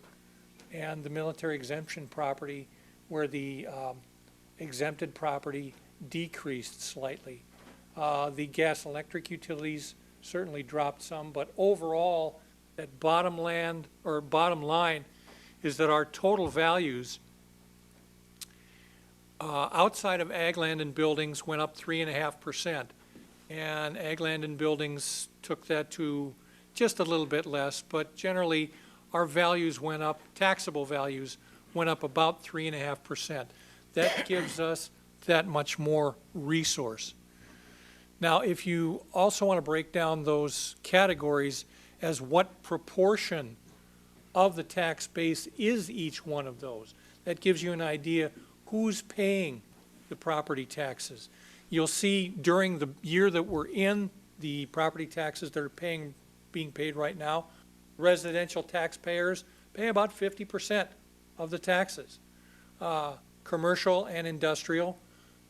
[SPEAKER 13] and the military exemption property, where the exempted property decreased slightly. The gas and electric utilities certainly dropped some, but overall, that bottom line is that our total values outside of ag land and buildings went up 3.5%, and ag land and buildings took that to just a little bit less, but generally our values went up, taxable values went up about 3.5%. That gives us that much more resource. Now, if you also want to break down those categories as what proportion of the tax base is each one of those, that gives you an idea who's paying the property taxes. You'll see during the year that we're in, the property taxes that are being paid right now, residential taxpayers pay about 50% of the taxes. Commercial and industrial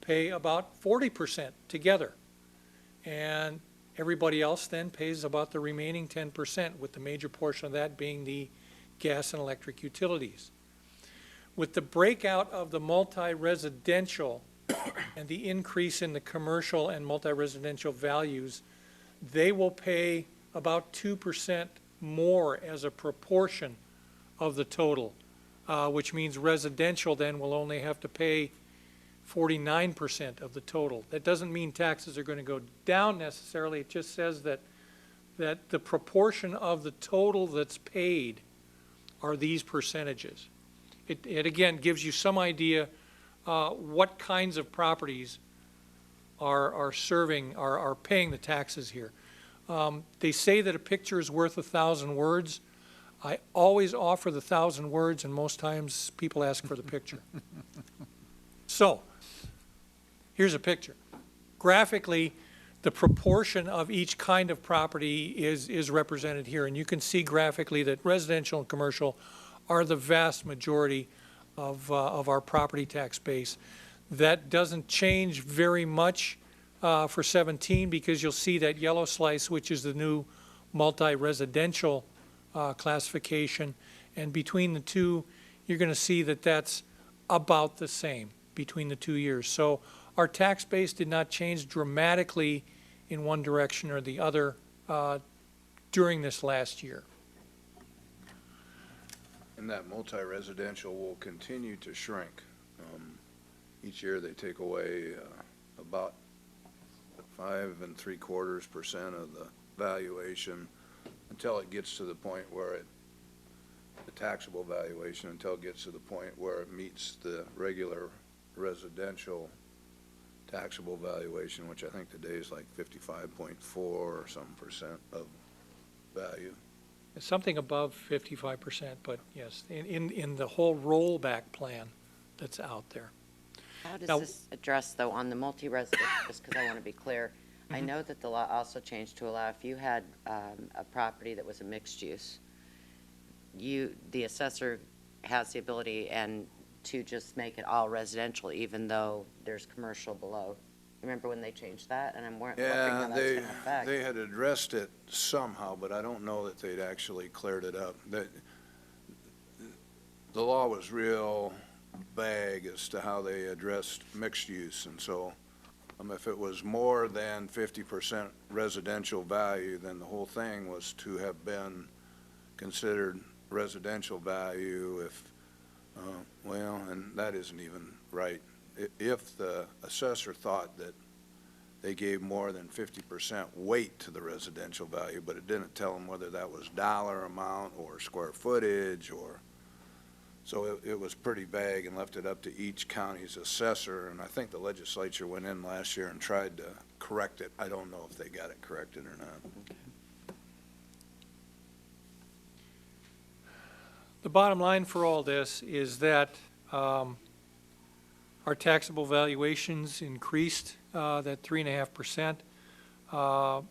[SPEAKER 13] pay about 40% together. And everybody else then pays about the remaining 10%, with the major portion of that being the gas and electric utilities. With the breakout of the multi-residential and the increase in the commercial and multi-residential values, they will pay about 2% more as a proportion of the total, which means residential then will only have to pay 49% of the total. That doesn't mean taxes are going to go down necessarily. It just says that the proportion of the total that's paid are these percentages. It again gives you some idea what kinds of properties are paying the taxes here. They say that a picture is worth 1,000 words. I always offer the 1,000 words, and most times people ask for the picture. So, here's a picture. Graphically, the proportion of each kind of property is represented here, and you can see graphically that residential and commercial are the vast majority of our property tax base. That doesn't change very much for 17, because you'll see that yellow slice, which is the new multi-residential classification, and between the two, you're going to see that that's about the same between the 2 years. So our tax base did not change dramatically in one direction or the other during this last year.
[SPEAKER 7] And that multi-residential will continue to shrink. Each year they take away about 5 3/4% of the valuation until it gets to the point where the taxable valuation, until it gets to the point where it meets the regular residential taxable valuation, which I think today is like 55.4 or some percent of value.
[SPEAKER 13] It's something above 55%, but yes, in the whole rollback plan that's out there.
[SPEAKER 8] How does
[SPEAKER 13] Now,
[SPEAKER 8] this address, though, on the multi-resident, just because I want to be clear, I know that the law also changed to allow if you had a property that was a mixed use, the assessor has the ability to just make it all residential, even though there's commercial below. Remember when they changed that? And I'm wondering how
[SPEAKER 7] Yeah,
[SPEAKER 8] that's going to affect.
[SPEAKER 7] they had addressed it somehow, but I don't know that they'd actually cleared it up. The law was real vague as to how they addressed mixed use, and so if it was more than 50% residential value, then the whole thing was to have been considered residential value if, well, and that isn't even right. If the assessor thought that they gave more than 50% weight to the residential value, but it didn't tell them whether that was dollar amount or square footage or, so it was pretty vague and left it up to each county's assessor, and I think the legislature went in last year and tried to correct it. I don't know if they got it corrected or not.
[SPEAKER 13] The bottom line for all this is that our taxable valuations increased that 3.5%.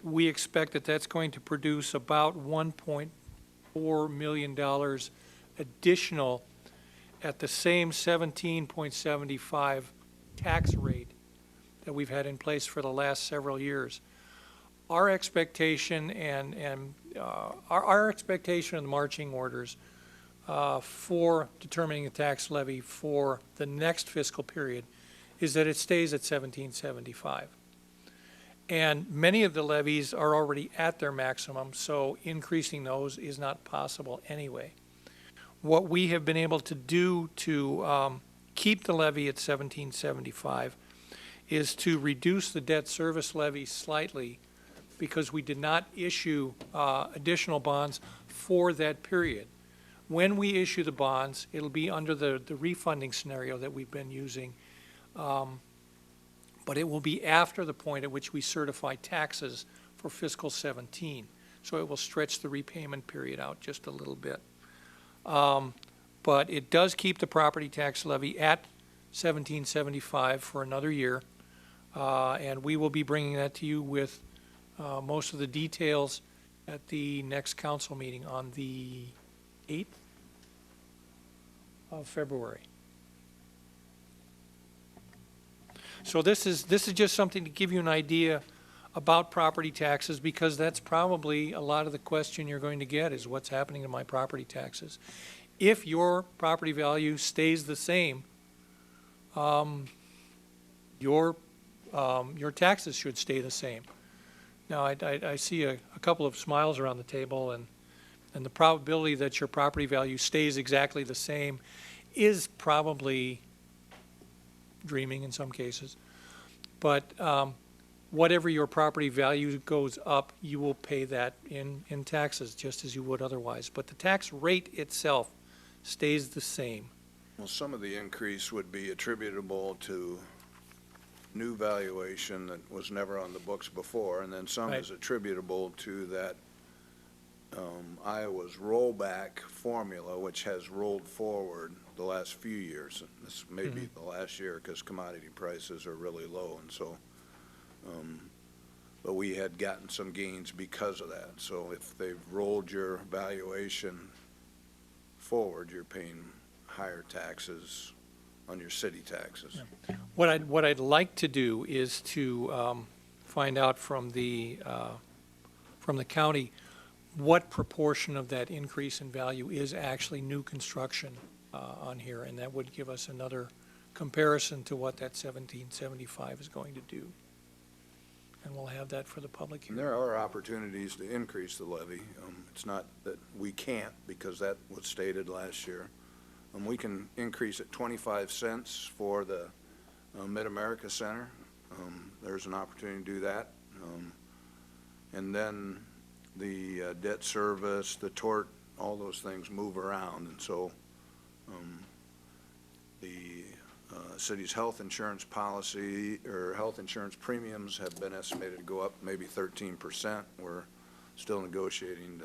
[SPEAKER 13] We expect that that's going to produce about $1.4 million additional at the same 17.75 tax rate that we've had in place for the last several years. Our expectation our expectation of the marching orders for determining the tax levy for the next fiscal period is that it stays at 1775. And many of the levies are already at their maximum, so increasing those is not possible anyway. What we have been able to do to keep the levy at 1775 is to reduce the debt service levy slightly, because we did not issue additional bonds for that period. When we issue the bonds, it'll be under the refunding scenario that we've been using, but it will be after the point at which we certify taxes for fiscal 17. So it will stretch the repayment period out just a little bit. But it does keep the property tax levy at 1775 for another year, and we will be bringing that to you with most of the details at the next council meeting on the 8th of February. So this is just something to give you an idea about property taxes, because that's probably a lot of the question you're going to get is what's happening to my property taxes. If your property value stays the same, your taxes should stay the same. Now, I see a couple of smiles around the table, and the probability that your property value stays exactly the same is probably dreaming in some cases. But whatever your property value goes up, you will pay that in taxes, just as you would otherwise. But the tax rate itself stays the same.
[SPEAKER 7] Well, some of the increase would be attributable to new valuation that was never on the books before, and then some
[SPEAKER 13] Right.
[SPEAKER 7] is attributable to that Iowa's rollback formula, which has rolled forward the last few years. And this may be the last year because commodity prices are really low, and so, but we had gotten some gains because of that. So if they've rolled your valuation forward, you're paying higher taxes on your city taxes.
[SPEAKER 13] What I'd like to do is to find out from the county what proportion of that increase in value is actually new construction on here, and that would give us another comparison to what that 1775 is going to do. And we'll have that for the public
[SPEAKER 7] And
[SPEAKER 13] hearing.
[SPEAKER 7] there are opportunities to increase the levy. It's not that we can't, because that was stated last year. We can increase it 25 cents for the Mid-America Center. There's an opportunity to do that. And then the debt service, the tort, all those things move around. And so the city's health insurance policy, or health insurance premiums, have been estimated to go up maybe 13%. We're still negotiating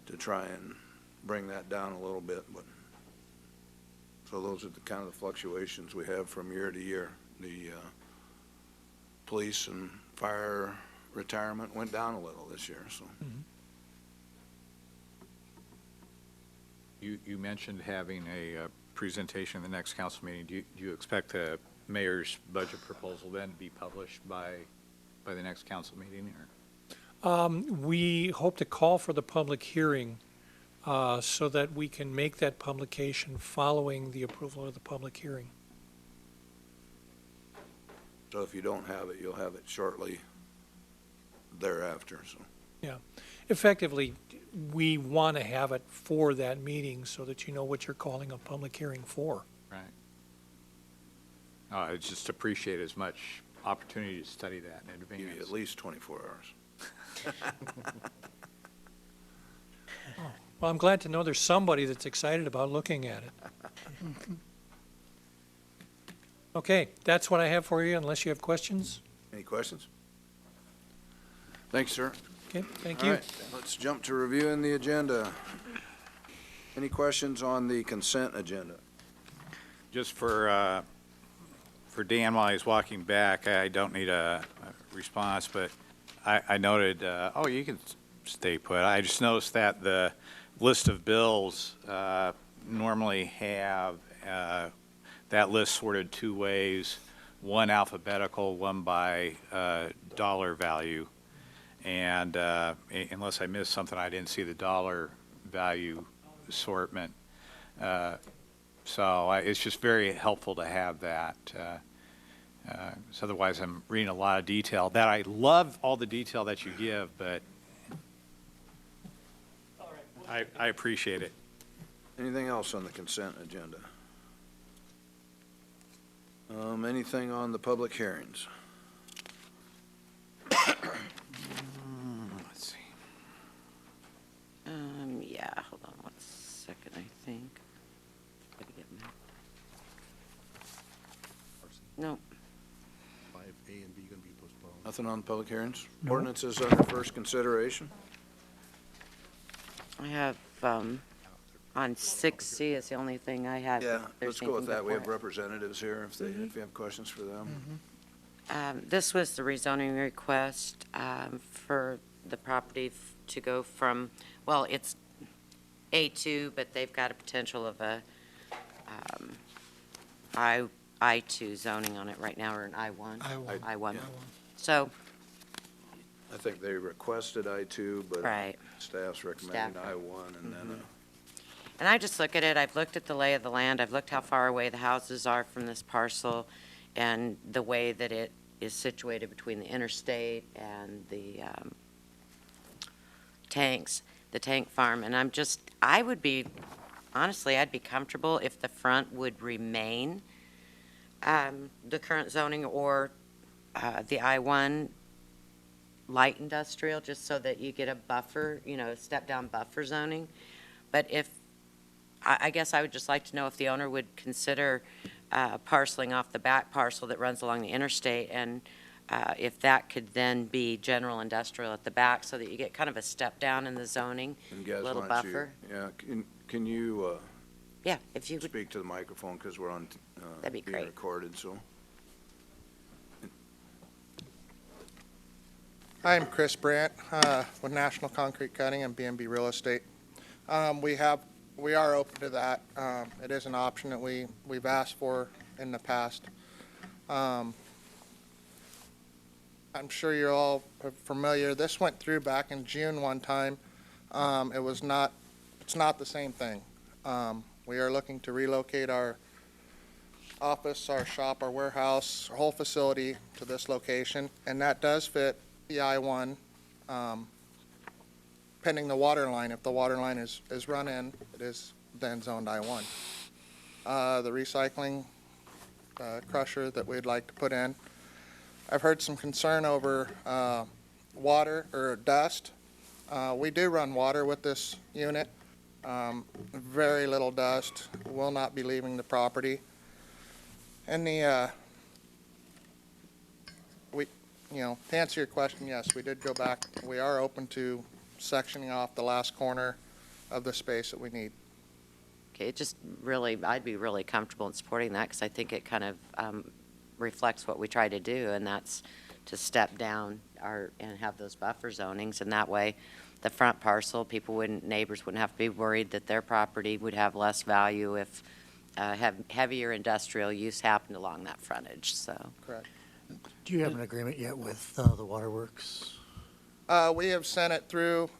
[SPEAKER 7] to try and bring that down a little bit, but so those are the kind of fluctuations we have from year to year. The police and fire retirement went down a little this year, so.
[SPEAKER 9] You mentioned having a presentation in the next council meeting. Do you expect the mayor's budget proposal then to be published by the next council meeting? Or?
[SPEAKER 13] We hope to call for the public hearing so that we can make that publication following the approval of the public hearing.
[SPEAKER 7] So if you don't have it, you'll have it shortly thereafter, so.
[SPEAKER 13] Yeah. Effectively, we want to have it for that meeting so that you know what you're calling a public hearing for.
[SPEAKER 9] Right. I just appreciate as much opportunity to study that in advance.
[SPEAKER 7] Give you at least 24 hours.
[SPEAKER 13] Well, I'm glad to know there's somebody that's excited about looking at it. Okay, that's what I have for you, unless you have questions.
[SPEAKER 7] Any questions? Thanks, sir.
[SPEAKER 13] Okay, thank
[SPEAKER 7] All
[SPEAKER 13] you.
[SPEAKER 7] right, let's jump to reviewing the agenda. Any questions on the consent agenda?
[SPEAKER 9] Just for Dan, while he's walking back, I don't need a response, but I noted, oh, you can stay put. I just noticed that the list of bills normally have that list sorted two ways, one alphabetical, one by dollar value. And unless I missed something, I didn't see the dollar value assortment. So it's just very helpful to have that. So otherwise, I'm reading a lot of detail. That I love all the detail that you give, but I appreciate it.
[SPEAKER 7] Anything else on the consent agenda? Anything on the public hearings?
[SPEAKER 9] Let's see.
[SPEAKER 8] Yeah, hold on one second, I think. Gotta get my- No,
[SPEAKER 5] 5A and B going to be postponed.
[SPEAKER 7] Nothing on the public hearings?
[SPEAKER 13] No.
[SPEAKER 7] Ordinances under first consideration?
[SPEAKER 8] I have, on 6C is the only thing I have.
[SPEAKER 7] Yeah,
[SPEAKER 8] If there's
[SPEAKER 7] let's go with
[SPEAKER 8] anything
[SPEAKER 7] that. We have
[SPEAKER 8] before it.
[SPEAKER 7] representatives here if you have questions for them.
[SPEAKER 8] This was the rezoning request for the property to go from, well, it's A2, but they've got a potential of a I2 zoning on it right now, or an I1. I1.
[SPEAKER 7] Yeah.
[SPEAKER 8] So,
[SPEAKER 7] I think they requested I2, but
[SPEAKER 8] right.
[SPEAKER 7] staff's recommending
[SPEAKER 8] Staff.
[SPEAKER 7] I1, and then
[SPEAKER 8] And I just look at it, I've looked at the lay of the land, I've looked how far away the houses are from this parcel, and the way that it is situated between the interstate and the tanks, the tank farm, and I would be, honestly, I'd be comfortable if the front would remain the current zoning, or the I-1 light industrial, just so that you get a buffer, step-down buffer zoning. But I guess I would just like to know if the owner would consider parceling off the back parcel that runs along the interstate, and if that could then be general industrial at the back, so that you get kind of a step down in the zoning,
[SPEAKER 7] And guys,
[SPEAKER 8] little
[SPEAKER 7] why don't
[SPEAKER 8] buffer.
[SPEAKER 7] Can you
[SPEAKER 8] Yeah, if you would,
[SPEAKER 7] speak to the microphone, because we're on,
[SPEAKER 8] that'd be
[SPEAKER 7] being
[SPEAKER 8] great.
[SPEAKER 7] recorded, so.
[SPEAKER 14] I'm Chris Brandt with National Concrete Cutting and B&B Real Estate. We are open to that. It is an option that we've asked for in the past. I'm sure you're all familiar. This went through back in June one time. It's not the same thing. We are looking to relocate our office, our shop, our warehouse, our whole facility to this location, and that does fit the I-1, pending the water line. If the water line is run in, it is then zoned I-1. The recycling crusher that we'd like to put in, I've heard some concern over water or dust. We do run water with this unit. Very little dust, will not be leaving the property. And to answer your question, yes, we did go back. We are open to sectioning off the last corner of the space that we need.
[SPEAKER 8] Okay, it just really, I'd be really comfortable in supporting that, because I think it kind of reflects what we try to do, and that's to step down and have those buffer zonings, and that way the front parcel, neighbors wouldn't have to be worried that their property would have less value if heavier industrial use happened along that frontage, so.
[SPEAKER 14] Correct.
[SPEAKER 11] Do you have an agreement yet with the waterworks?
[SPEAKER 14] We have sent it through.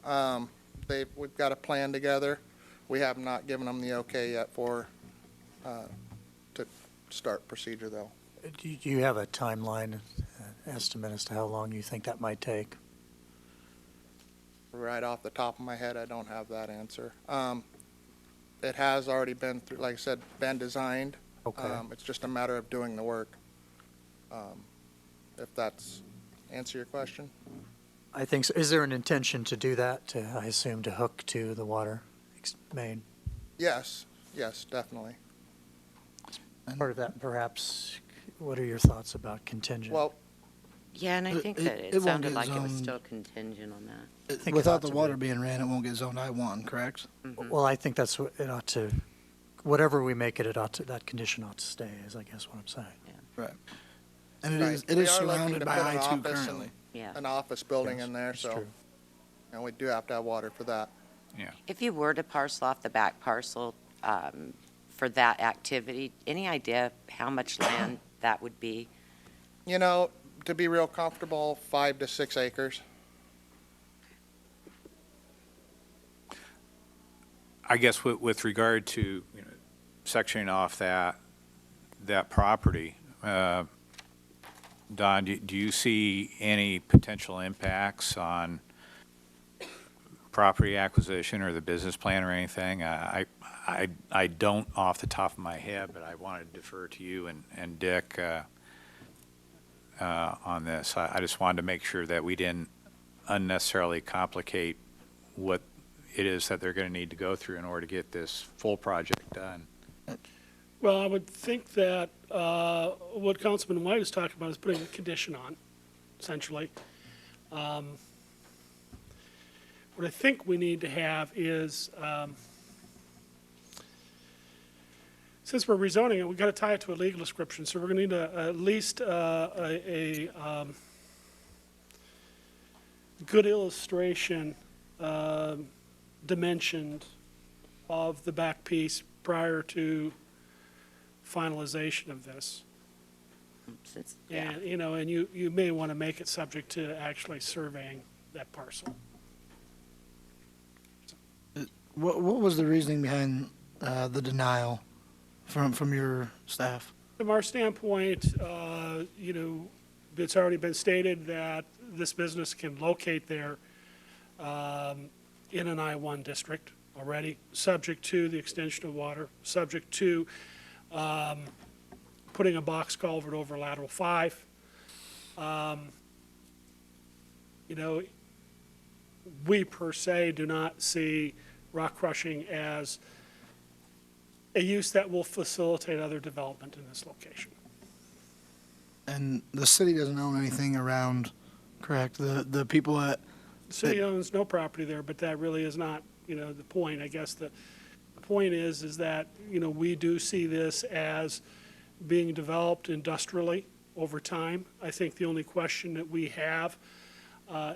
[SPEAKER 14] We've got a plan together. We have not given them the okay yet to start procedure, though.
[SPEAKER 11] Do you have a timeline estimate as to how long you think that might take?
[SPEAKER 14] Right off the top of my head, I don't have that answer. It has already been, like I said, been designed.
[SPEAKER 11] Okay.
[SPEAKER 14] It's just a matter of doing the work. If that's answer your question.
[SPEAKER 11] I think so. Is there an intention to do that, I assume, to hook to the water main?
[SPEAKER 14] Yes, definitely.
[SPEAKER 11] Part of that, perhaps, what are your thoughts about contingent?
[SPEAKER 14] Well,
[SPEAKER 8] Yeah, and I think that it
[SPEAKER 15] won't
[SPEAKER 8] sounded
[SPEAKER 15] get
[SPEAKER 8] like it was
[SPEAKER 15] zoned.
[SPEAKER 8] still contingent on that.
[SPEAKER 11] I think it
[SPEAKER 15] Without
[SPEAKER 11] ought
[SPEAKER 15] the
[SPEAKER 11] to
[SPEAKER 15] water
[SPEAKER 11] be.
[SPEAKER 15] being ran, it won't get zoned I-1, correct?
[SPEAKER 11] Well, I think that's what it ought to, whatever we make it, that condition ought to stay, is I guess what I'm saying.
[SPEAKER 15] Right. And
[SPEAKER 14] right.
[SPEAKER 15] it
[SPEAKER 14] We
[SPEAKER 15] is
[SPEAKER 14] are looking
[SPEAKER 15] surrounded
[SPEAKER 14] to
[SPEAKER 15] by
[SPEAKER 14] put an
[SPEAKER 15] I-2
[SPEAKER 14] office and
[SPEAKER 15] currently.
[SPEAKER 8] Yeah.
[SPEAKER 14] an office building
[SPEAKER 11] Yes,
[SPEAKER 14] in there,
[SPEAKER 11] that's
[SPEAKER 14] so,
[SPEAKER 11] true.
[SPEAKER 14] and we do have to have water for that.
[SPEAKER 8] If you were to parcel off the back parcel for that activity, any idea how much land that would be?
[SPEAKER 14] To be real comfortable, 5 to 6 acres.
[SPEAKER 9] I guess with regard to sectioning off that property, Don, do you see any potential impacts on property acquisition or the business plan or anything? I don't off the top of my head, but I want to defer to you and Dick on this. I just wanted to make sure that we didn't unnecessarily complicate what it is that they're going to need to go through in order to get this full project done.
[SPEAKER 16] Well, I would think that what Councilman White is talking about is putting a condition on, essentially. What I think we need to have is, since we're rezoning it, we've got to tie it to a legal description, so we're going to need at least a good illustration dimensioned of the back piece prior to finalization of this. And, and you may want to make it subject to actually surveying that parcel.
[SPEAKER 15] What was the reasoning behind the denial from your staff?
[SPEAKER 16] From our standpoint, it's already been stated that this business can locate there in an I-1 district already, subject to the extension of water, subject to putting a box culvert over lateral 5. You know, we per se do not see rock crushing as a use that will facilitate other development in this location.
[SPEAKER 15] And the city doesn't own anything around, correct? The people that,
[SPEAKER 16] The city owns no property there, but that really is not, you know, the point. I guess the point is that, you know, we do see this as being developed industrially over time. I think the only question that we have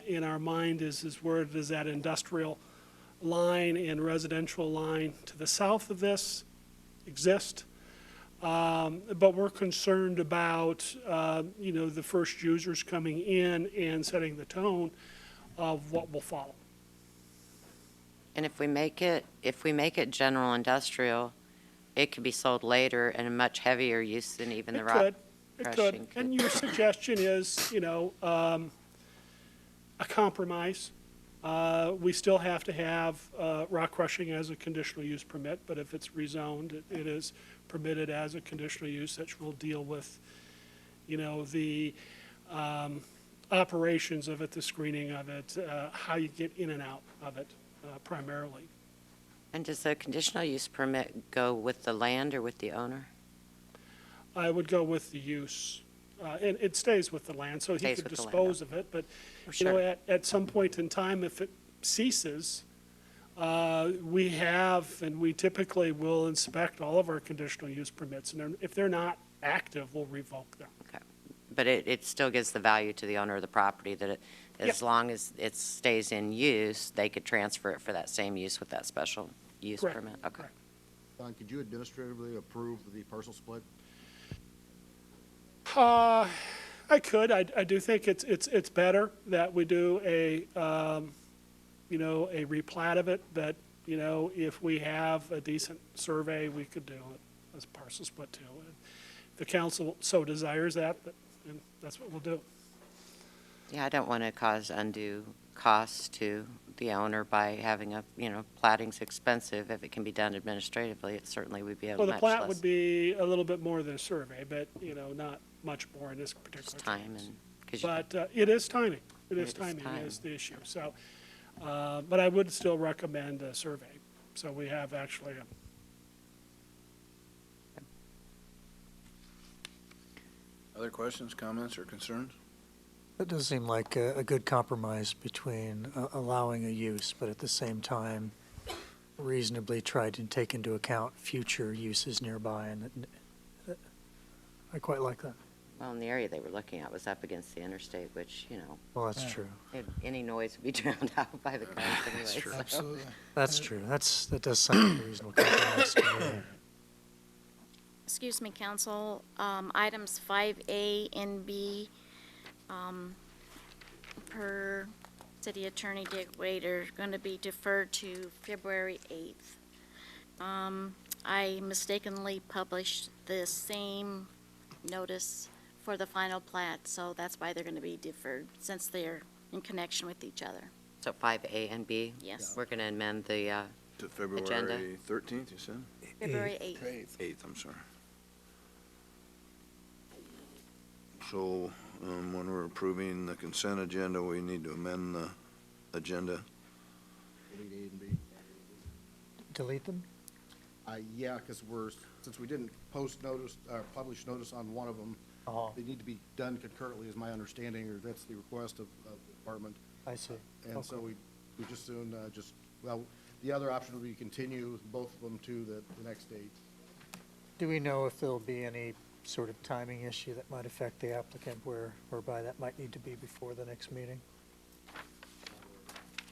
[SPEAKER 16] in our mind is where does that industrial line and residential line to the south of this exist? But we're concerned about, you know, the first users coming in and setting the tone of what will follow.
[SPEAKER 8] And if we make it general industrial, it could be sold later in a much heavier use than even the rock crushing
[SPEAKER 16] It could. And your suggestion is, you know, a compromise. We still have to have rock crushing as a conditional use permit, but if it's rezoned, it is permitted as a conditional use, which will deal with, you know, the operations of it, the screening of it, how you get in and out of it primarily.
[SPEAKER 8] And does the conditional use permit go with the land or with the owner?
[SPEAKER 16] I would go with the use. And it stays with the land, so he could dispose of it, but, you know, at some point in time, if it ceases, we have, and we typically will inspect all of our conditional use permits, and if they're not active, we'll revoke them.
[SPEAKER 8] Okay. But it still gives the value to the owner of the property that as long as it stays in use, they could transfer it for that same use with that special use permit? Okay.
[SPEAKER 17] Don, could you administratively approve the parcel split?
[SPEAKER 16] I could. I do think it's better that we do a, you know, a replat of it, but, you know, if we have a decent survey, we could do it as a parcel split too. If the council so desires that, then that's what we'll do.
[SPEAKER 8] Yeah, I don't want to cause undue costs to the owner by having a, you know, platting's expensive. If it can be done administratively, it certainly would be able to
[SPEAKER 16] Well, the
[SPEAKER 8] much
[SPEAKER 16] plat
[SPEAKER 8] less
[SPEAKER 16] would be a little bit more than a survey, but, you know, not much more in this particular
[SPEAKER 8] time.
[SPEAKER 16] case. But it is timing. It is timing is the issue. So, but I would still recommend a survey. So we have actually
[SPEAKER 7] Other questions, comments, or concerns?
[SPEAKER 11] That does seem like a good compromise between allowing a use, but at the same time reasonably try to take into account future uses nearby, and I quite like that.
[SPEAKER 8] Well, in the area they were looking at was up against the interstate, which, you know.
[SPEAKER 11] Well, that's true.
[SPEAKER 8] Any noise would be drowned out by the cars anyway.
[SPEAKER 11] That's true.
[SPEAKER 8] So.
[SPEAKER 11] Absolutely. That's true. That does sound like a reasonable compromise to me.
[SPEAKER 18] Excuse me, Council. Items 5A and B, per City Attorney Dick Wade, are going to be deferred to February 8th. I mistakenly published the same notice for the final plat, so that's why they're going to be deferred, since they're in connection with each other.
[SPEAKER 8] So 5A and B?
[SPEAKER 18] Yes.
[SPEAKER 8] We're going to amend the
[SPEAKER 7] To February
[SPEAKER 8] agenda.
[SPEAKER 7] 13th, you said?
[SPEAKER 18] February 8th.
[SPEAKER 7] 8th, I'm sorry. So, when we're approving the consent agenda, we need to amend the agenda.
[SPEAKER 17] Delete A and B?
[SPEAKER 11] Delete them?
[SPEAKER 17] Yeah, because since we didn't post notice, publish notice on one of them, they need to be done concurrently, is my understanding, or that's the request of the department.
[SPEAKER 11] I see.
[SPEAKER 17] And so we just soon, well, the other option would be continue both of them to the next date.
[SPEAKER 11] Do we know if there'll be any sort of timing issue that might affect the applicant whereby that might need to be before the next meeting?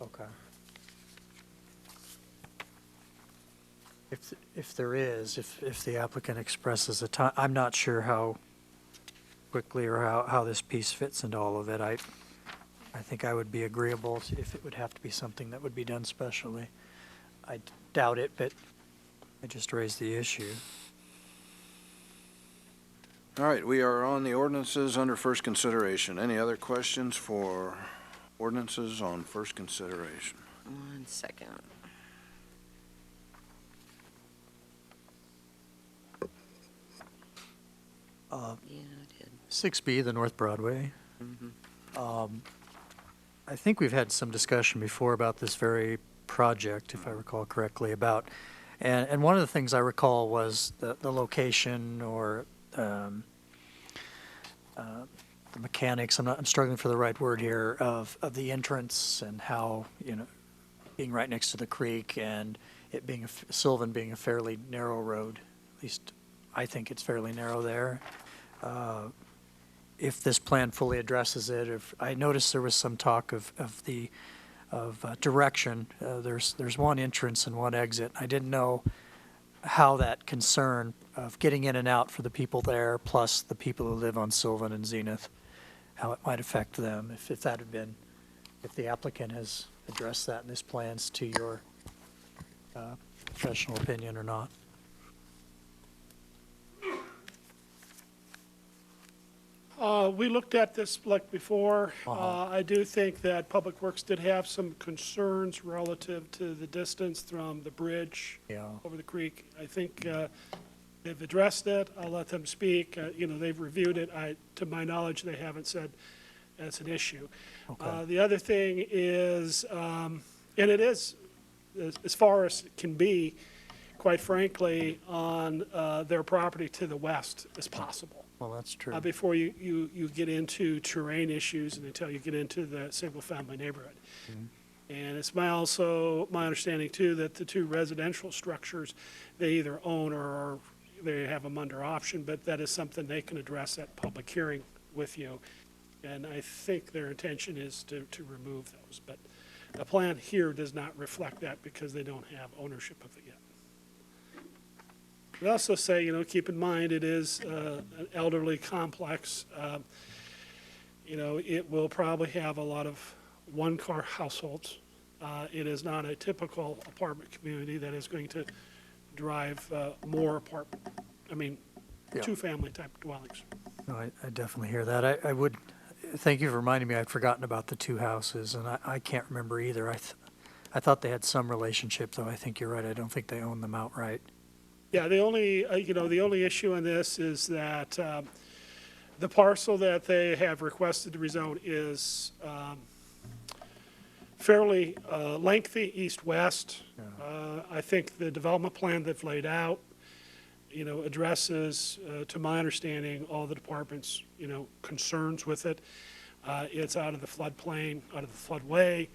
[SPEAKER 11] Okay. If there is, if the applicant expresses a time, I'm not sure how quickly or how this piece fits into all of it. I think I would be agreeable if it would have to be something that would be done specially. I doubt it, but I just raised the issue.
[SPEAKER 7] All right, we are on the ordinances under first consideration. Any other questions for ordinances on first consideration?
[SPEAKER 8] 1 second.
[SPEAKER 11] Yeah, I did. 6B, the North Broadway. I think we've had some discussion before about this very project, if I recall correctly, and one of the things I recall was the location or the mechanics. I'm struggling for the right word here of the entrance and how, being right next to the creek and it being Sylvan being a fairly narrow road. At least I think it's fairly narrow there. If this plan fully addresses it, if I noticed there was some talk of direction. There's one entrance and one exit. I didn't know how that concern of getting in and out for the people there, plus the people who live on Sylvan and Zenith, how it might affect them. If that had been, if the applicant has addressed that in his plans to your professional opinion or not.
[SPEAKER 16] We looked at this like before. I do think that Public Works did have some concerns relative to the distance from the bridge over the creek. I think they've addressed it. I'll let them speak. They've reviewed it. To my knowledge, they haven't said that's an issue.
[SPEAKER 11] Okay.
[SPEAKER 16] The other thing is, and it is as far as it can be, quite frankly, on their property to the west as possible.
[SPEAKER 11] Well, that's true.
[SPEAKER 16] Before you get into terrain issues and until you get into the single-family neighborhood. And it's my understanding, too, that the two residential structures, they either own or they have them under option, but that is something they can address at public hearing with you. And I think their intention is to remove those. But the plan here does not reflect that because they don't have ownership of it yet. We also say, keep in mind it is an elderly complex. It will probably have a lot of one-car households. It is not a typical apartment community that is going to drive more two-family type dwellings.
[SPEAKER 11] No, I definitely hear that. I would thank you for reminding me. I'd forgotten about the two houses, and I can't remember either. I thought they had some relationship, though. I think you're right. I don't think they own them outright.
[SPEAKER 16] Yeah, the only issue in this is that the parcel that they have requested to rezone is fairly lengthy east-west. I think the development plan they've laid out, addresses, to my understanding, all the department's, concerns with it. It's out of the floodplain, out of the floodway.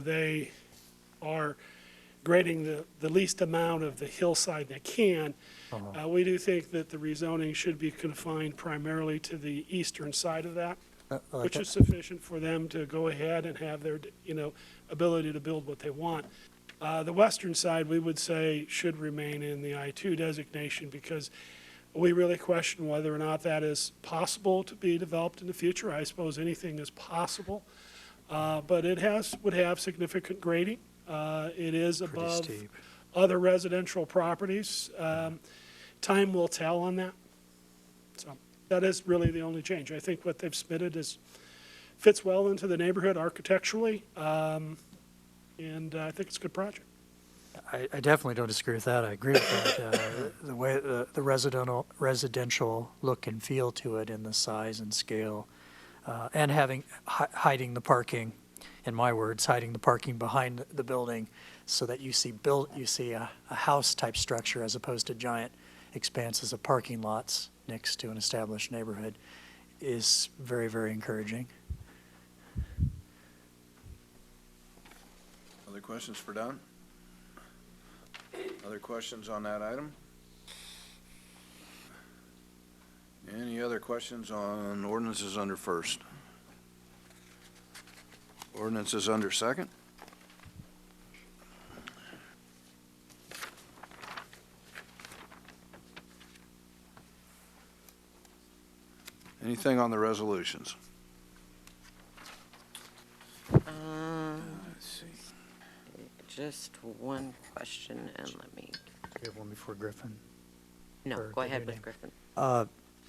[SPEAKER 16] They are grading the least amount of the hillside they can. We do think that the rezoning should be confined primarily to the eastern side of that, which is sufficient for them to go ahead and have their, ability to build what they want. The western side, we would say, should remain in the I-2 designation because we really question whether or not that is possible to be developed in the future. I suppose anything is possible, but it would have significant grading. It is above other residential properties. Time will tell on that. So that is really the only change. I think what they've submitted fits well into the neighborhood architecturally, and I think it's a good project.
[SPEAKER 11] I definitely don't disagree with that. I agree with that. The way the residential look and feel to it, and the size and scale, and hiding the parking. In my words, hiding the parking behind the building so that you see a house type structure as opposed to giant expanses of parking lots next to an established neighborhood is very, very encouraging.
[SPEAKER 7] Other questions for Don? Other questions on that item? Any other questions on ordinances under first? Ordinances under second? Anything on the resolutions?
[SPEAKER 8] Let's see. Just one question, and let me.
[SPEAKER 11] We have one before Griffin.
[SPEAKER 8] No, go ahead with Griffin.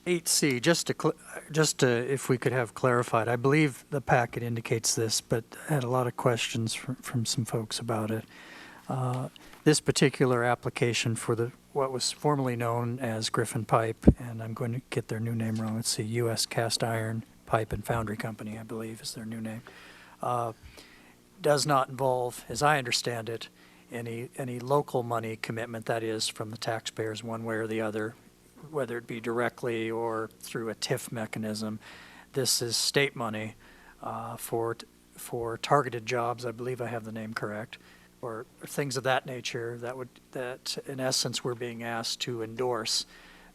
[SPEAKER 11] 8C, just to, if we could have clarified, I believe the packet indicates this, but I had a lot of questions from some folks about it. This particular application for what was formerly known as Griffin Pipe, and I'm going to get their new name wrong. Let's see, U.S. Cast Iron Pipe and Foundry Company, I believe, is their new name. Does not involve, as I understand it, any local money commitment, that is, from the taxpayers one way or the other, whether it be directly or through a TIF mechanism. This is state money for targeted jobs, I believe I have the name correct, or things of that nature that in essence we're being asked to endorse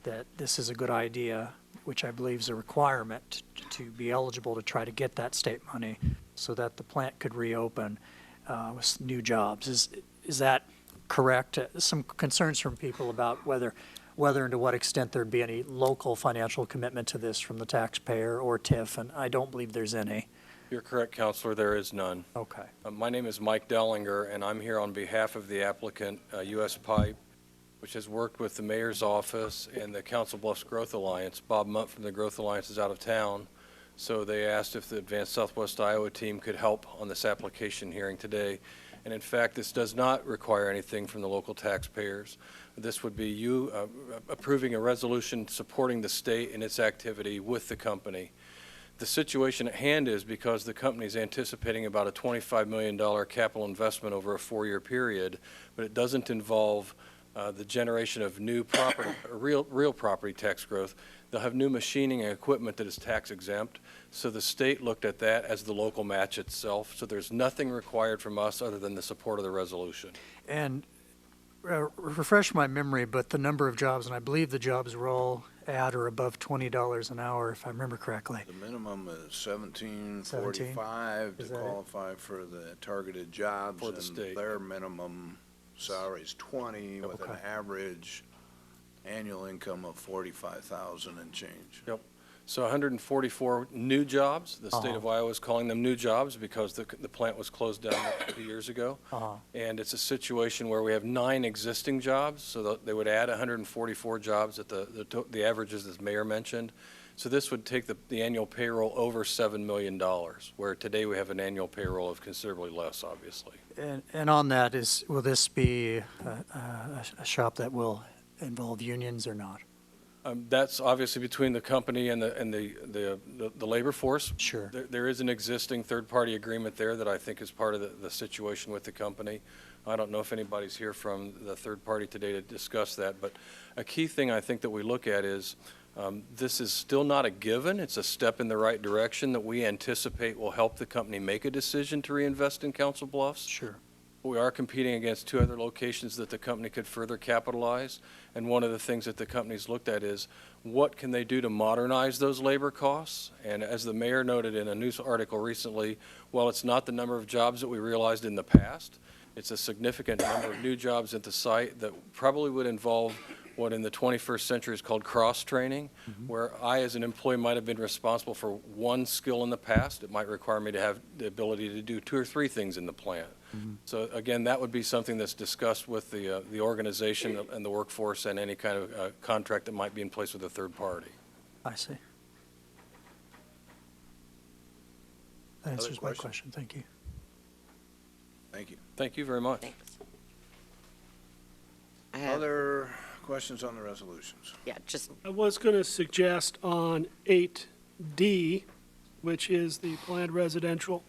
[SPEAKER 11] that this is a good idea, which I believe is a requirement to be eligible to try to get that state money so that the plant could reopen with new jobs. Is that correct? Some concerns from people about whether and to what extent there'd be any local financial commitment to this from the taxpayer or TIF, and I don't believe there's any.
[SPEAKER 19] You're correct, Counselor. There is none.
[SPEAKER 11] Okay.
[SPEAKER 19] My name is Mike Dellinger, and I'm here on behalf of the applicant, U.S. Pipe, which has worked with the mayor's office and the Council Bluffs Growth Alliance. Bob Munt from the Growth Alliance is out of town, so they asked if the Advanced Southwest Iowa team could help on this application hearing today. And in fact, this does not require anything from the local taxpayers. This would be you approving a resolution supporting the state in its activity with the company. The situation at hand is because the company is anticipating about a $25 million capital investment over a 4-year period, but it doesn't involve the generation of new property, real property tax growth. They'll have new machining and equipment that is tax exempt. So the state looked at that as the local match itself. So there's nothing required from us other than the support of the resolution.
[SPEAKER 11] And refresh my memory, but the number of jobs, and I believe the jobs were all at or above $20 an hour, if I remember correctly.
[SPEAKER 7] The minimum is $17.45 to qualify for the targeted jobs.
[SPEAKER 19] For the state.
[SPEAKER 7] Their minimum salary is $20 with an average annual income of $45,000 and change.
[SPEAKER 19] Yep. So 144 new jobs. The state of Iowa is calling them new jobs because the plant was closed down 2 years ago. And it's a situation where we have 9 existing jobs, so they would add 144 jobs at the averages as Mayor mentioned. So this would take the annual payroll over $7 million, where today we have an annual payroll of considerably less, obviously.
[SPEAKER 11] And on that, will this be a shop that will involve unions or not?
[SPEAKER 19] That's obviously between the company and the labor force.
[SPEAKER 11] Sure.
[SPEAKER 19] There is an existing third-party agreement there that I think is part of the situation with the company. I don't know if anybody's here from the third party today to discuss that, but a key thing I think that we look at is this is still not a given. It's a step in the right direction that we anticipate will help the company make a decision to reinvest in Council Bluffs.
[SPEAKER 11] Sure.
[SPEAKER 19] We are competing against 2 other locations that the company could further capitalize. And one of the things that the company's looked at is what can they do to modernize those labor costs? And as the mayor noted in a news article recently, while it's not the number of jobs that we realized in the past, it's a significant number of new jobs at the site that probably would involve what in the 21st century is called cross-training, where I as an employee might have been responsible for one skill in the past. It might require me to have the ability to do 2 or 3 things in the plant. So again, that would be something that's discussed with the organization and the workforce and any kind of contract that might be in place with a third party.
[SPEAKER 11] I see. That answers my question. Thank you.
[SPEAKER 7] Thank you.
[SPEAKER 19] Thank you very much.
[SPEAKER 7] Other questions on the resolutions?
[SPEAKER 8] Yeah, just.
[SPEAKER 16] I was going to suggest on 8D, which is the planned residential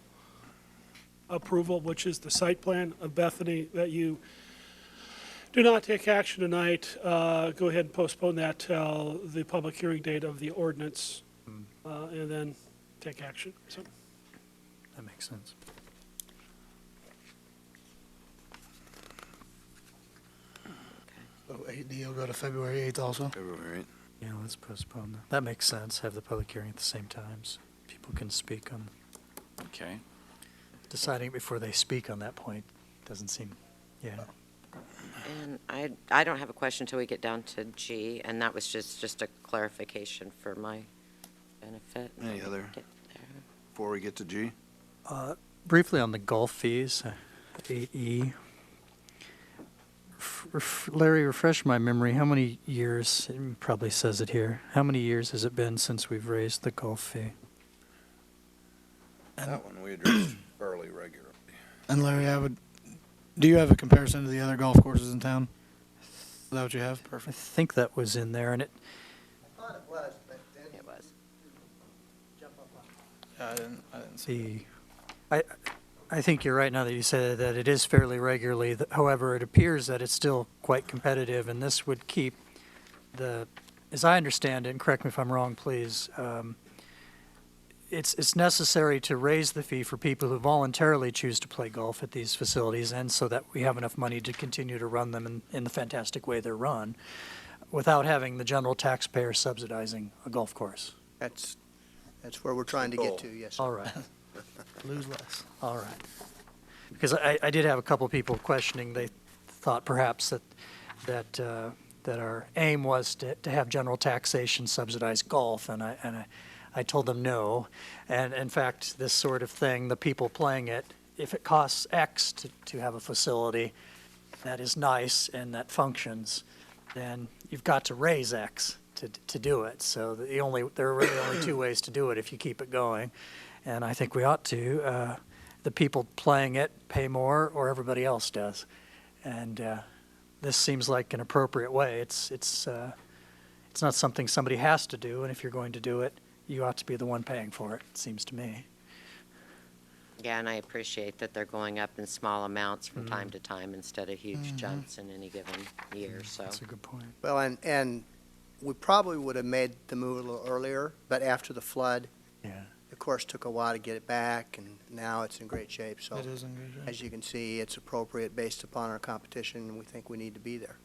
[SPEAKER 16] approval, which is the site plan of Bethany, that you do not take action tonight. Go ahead and postpone that till the public hearing date of the ordinance, and then take action. So
[SPEAKER 11] that makes sense.
[SPEAKER 15] So 8D will go to February 8th also?
[SPEAKER 7] February 8th.
[SPEAKER 11] Yeah, let's postpone that. That makes sense. Have the public hearing at the same time so people can speak on.
[SPEAKER 9] Okay.
[SPEAKER 11] Deciding before they speak on that point doesn't seem, yeah.
[SPEAKER 8] And I don't have a question until we get down to G, and that was just a clarification for my benefit.
[SPEAKER 7] Any other, before we get to G?
[SPEAKER 11] Briefly on the golf fees, 8E. Larry, refresh my memory. How many years, it probably says it here, how many years has it been since we've raised the golf fee?
[SPEAKER 7] That one we addressed fairly regularly.
[SPEAKER 15] And Larry, do you have a comparison to the other golf courses in town? that what you have?
[SPEAKER 11] I
[SPEAKER 15] Perfect.
[SPEAKER 11] think that was in there, and it,
[SPEAKER 8] I thought it was, but then it was.
[SPEAKER 15] Yeah, I didn't see.
[SPEAKER 11] I think you're right now that you said that it is fairly regularly. However, it appears that it's still quite competitive, and this would keep as I understand it, and correct me if I'm wrong, please, it's necessary to raise the fee for people who voluntarily choose to play golf at these facilities, and so that we have enough money to continue to run them in the fantastic way they're run, without having the general taxpayer subsidizing a golf course.
[SPEAKER 20] That's where we're trying to get to, yes, sir.
[SPEAKER 11] All right.
[SPEAKER 15] Lose less.
[SPEAKER 11] All right. Because I did have a couple people questioning. They thought perhaps that our aim was to have general taxation subsidize golf, and I told them no. And in fact, this sort of thing, the people playing it, if it costs X to have a facility that is nice and that functions, then you've got to raise X to do it. So there are really only two ways to do it if you keep it going. And I think we ought to. The people playing it pay more, or everybody else does. And this seems like an appropriate way. It's not something somebody has to do, and if you're going to do it, you ought to be the one paying for it, it seems to me.
[SPEAKER 8] Yeah, and I appreciate that they're going up in small amounts from time to time instead of huge jumps in any given year, so.
[SPEAKER 11] That's a good point.
[SPEAKER 20] Well, and we probably would have made the move a little earlier, but after the flood, the course took a while to get it back, and now it's in great shape. So
[SPEAKER 15] It is in good shape.
[SPEAKER 20] as you can see, it's appropriate based upon our competition, and we think we need to be there.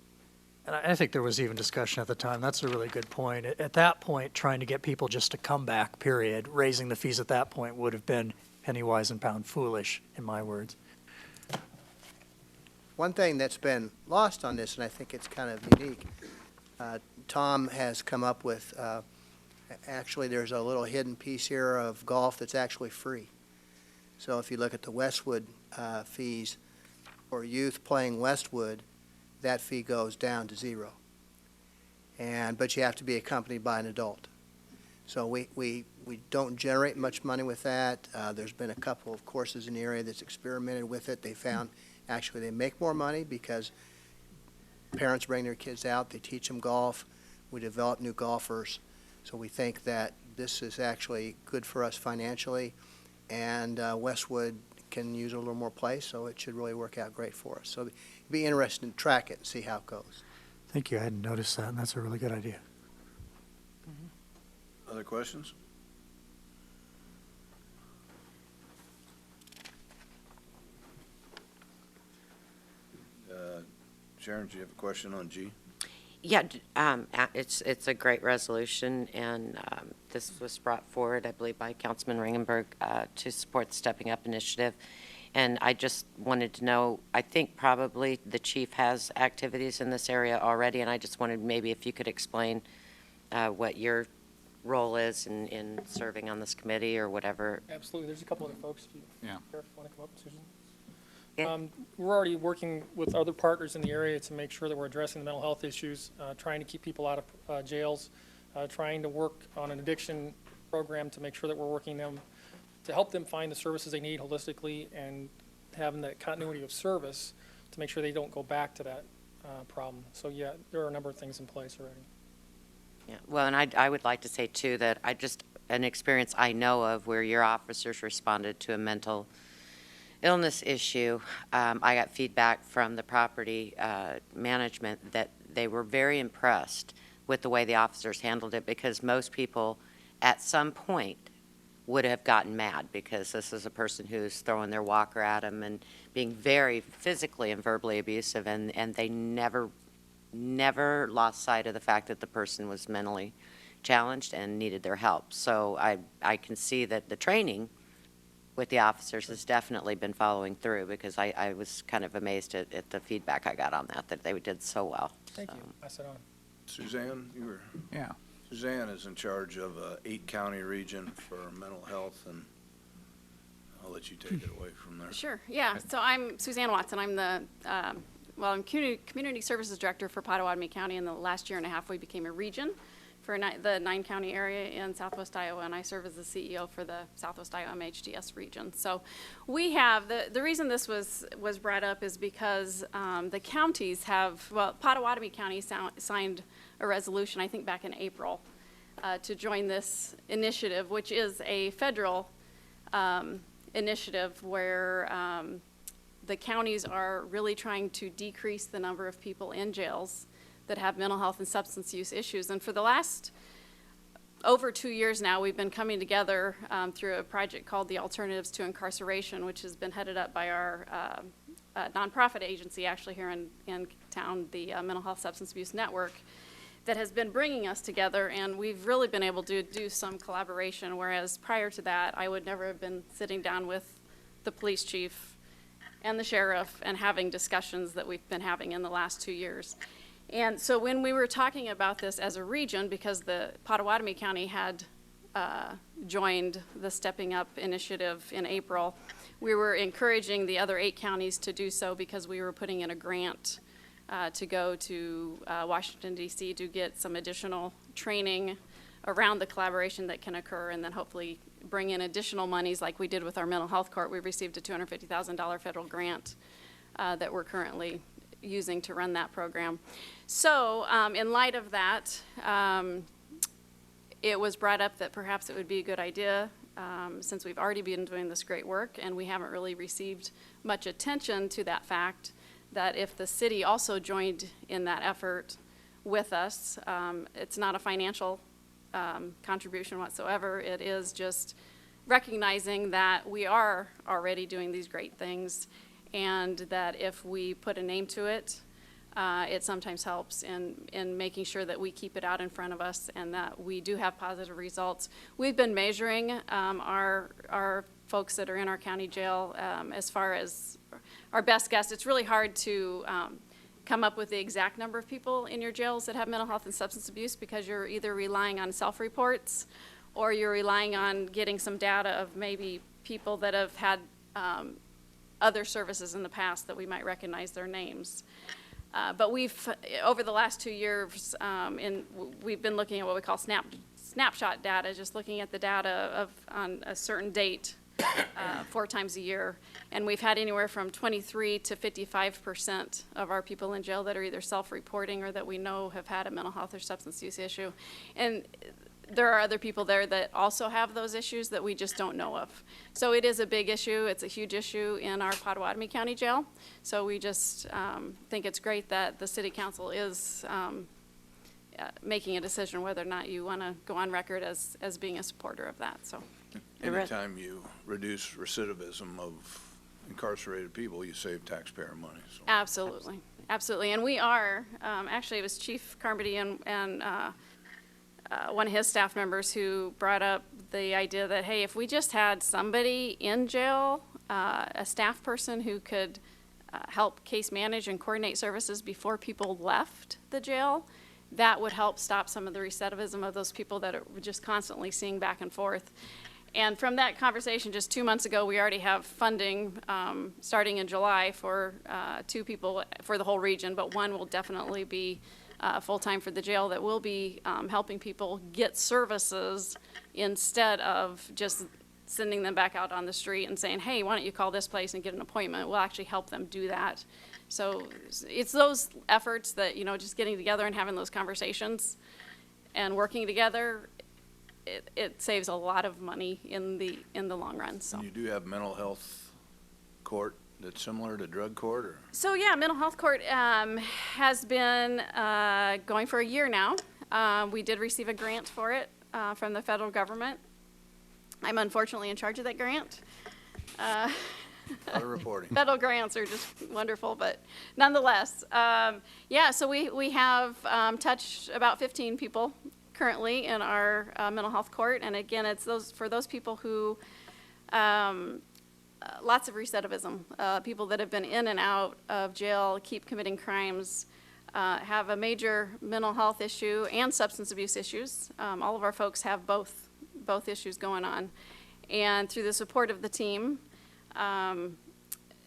[SPEAKER 11] And I think there was even discussion at the time. That's a really good point. At that point, trying to get people just to come back, period, raising the fees at that point would have been penny wise and pound foolish, in my words.
[SPEAKER 20] One thing that's been lost on this, and I think it's kind of unique, Tom has come up with, actually there's a little hidden piece here of golf that's actually free. So if you look at the Westwood fees for youth playing Westwood, that fee goes down to zero. But you have to be accompanied by an adult. So we don't generate much money with that. There's been a couple of courses in the area that's experimented with it. They found actually they make more money because parents bring their kids out, they teach them golf, we develop new golfers. So we think that this is actually good for us financially, and Westwood can use a little more play, so it should really work out great for us. So it'd be interesting to track it and see how it goes.
[SPEAKER 11] Thank you. I hadn't noticed that, and that's a really good idea.
[SPEAKER 7] Other questions? Sharon, do you have a question on G?
[SPEAKER 8] Yeah, it's a great resolution, and this was brought forward, I believe, by Councilman Ringenberg to support the Stepping Up initiative. And I just wanted to know, I think probably the chief has activities in this area already, and I just wanted maybe if you could explain what your role is in serving on this committee or whatever.
[SPEAKER 21] Absolutely. There's a couple other folks. If you want to come up, Susan.
[SPEAKER 8] Yeah.
[SPEAKER 21] We're already working with other partners in the area to make sure that we're addressing the mental health issues, trying to keep people out of jails, trying to work on an addiction program to make sure that we're working them to help them find the services they need holistically and having that continuity of service to make sure they don't go back to that problem. So yeah, there are a number of things in place already.
[SPEAKER 8] Yeah, well, and I would like to say too that an experience I know of where your officers responded to a mental illness issue, I got feedback from the property management that they were very impressed with the way the officers handled it, because most people at some point would have gotten mad because this is a person who's throwing their walker at them and being very physically and verbally abusive, and they never lost sight of the fact that the person was mentally challenged and needed their help. So I can see that the training with the officers has definitely been following through, because I was kind of amazed at the feedback I got on that they did so well.
[SPEAKER 21] Thank you. Pass it on.
[SPEAKER 7] Suzanne, you were?
[SPEAKER 9] Yeah.
[SPEAKER 7] Suzanne is in charge of a 8-county region for mental health, and I'll let you take it away from there.
[SPEAKER 22] Sure, yeah. So I'm Suzanne Watson. I'm the, I'm community services director for Pottawatomie County. In the last year and a half, we became a region for for the 9-county area in Southwest Iowa, and I serve as the CEO for the Southwest Iowa MHDS region. So we have, the reason this was brought up is because the counties have, well, Pottawatomie County signed a resolution, I think back in April, to join this initiative, which is a federal initiative where the counties are really trying to decrease the number of people in jails that have mental health and substance use issues. And for the last over 2 years now, we've been coming together through a project called the Alternatives to Incarceration, which has been headed up by our nonprofit agency actually here in town, the Mental Health Substance Abuse Network, that has been bringing us together, and we've really been able to do some collaboration, whereas prior to that, I would never have been sitting down with the police chief and the sheriff and having discussions that we've been having in the last 2 years. And so when we were talking about this as a region, because the Pottawatomie County had joined the Stepping Up initiative in April, we were encouraging the other 8 counties to do so because we were putting in a grant to go to Washington, D.C. to get some additional training around the collaboration that can occur, and then hopefully bring in additional monies like we did with our mental health court. We received a $250,000 federal grant that we're currently using to run that program. So in light of that, it was brought up that perhaps it would be a good idea, since we've already been doing this great work and we haven't really received much attention to that fact, that if the city also joined in that effort with us, it's not a financial contribution whatsoever. It is just recognizing that we are already doing these great things, and that if we put a name to it, it sometimes helps in making sure that we keep it out in front of us and that we do have positive results. We've been measuring our folks that are in our county jail as far as our best guess. It's really hard to come up with the exact number of people in your jails that have mental health and substance abuse, because you're either relying on self-reports or you're relying on getting some data of maybe people that have had other services in the past that we might recognize their names. But we've, over the last 2 years, we've been looking at what we call snapshot data, just looking at the data on a certain date 4 times a year. And we've had anywhere from 23 to 55% of our people in jail that are either self-reporting or that we know have had a mental health or substance use issue. And there are other people there that also have those issues that we just don't know of. So it is a big issue. It's a huge issue in our Pottawatomie County Jail. So we just think it's great that the City Council is making a decision whether or not you want to go on record as being a supporter of that. So
[SPEAKER 7] Anytime you reduce recidivism of incarcerated people, you save taxpayer money. So.
[SPEAKER 22] Absolutely. Absolutely. And we are, actually it was Chief Carmody and one of his staff members who brought up the idea that, hey, if we just had somebody in jail, a staff person who could help case manage and coordinate services before people left the jail, that would help stop some of the recidivism of those people that are just constantly seeing back and forth. And from that conversation just 2 months ago, we already have funding starting in July for 2 people for the whole region, but one will definitely be full-time for the jail that will be helping people get services instead of just sending them back out on the street and saying, hey, why don't you call this place and get an appointment? We'll actually help them do that. So it's those efforts that, you know, just getting together and having those conversations and working together, it saves a lot of money in the long run. So.
[SPEAKER 7] And you do have mental health court that's similar to drug court? Or?
[SPEAKER 22] So yeah, mental health court has been going for a year now. We did receive a grant for it from the federal government. I'm unfortunately in charge of that grant.
[SPEAKER 7] A lot of reporting.
[SPEAKER 22] Federal grants are just wonderful, but nonetheless, yeah, so we have touched about 15 people currently in our mental health court. And again, it's for those people who, lots of recidivism, people that have been in and out of jail, keep committing crimes, have a major mental health issue and substance abuse issues. All of our folks have both issues going on. And through the support of the team,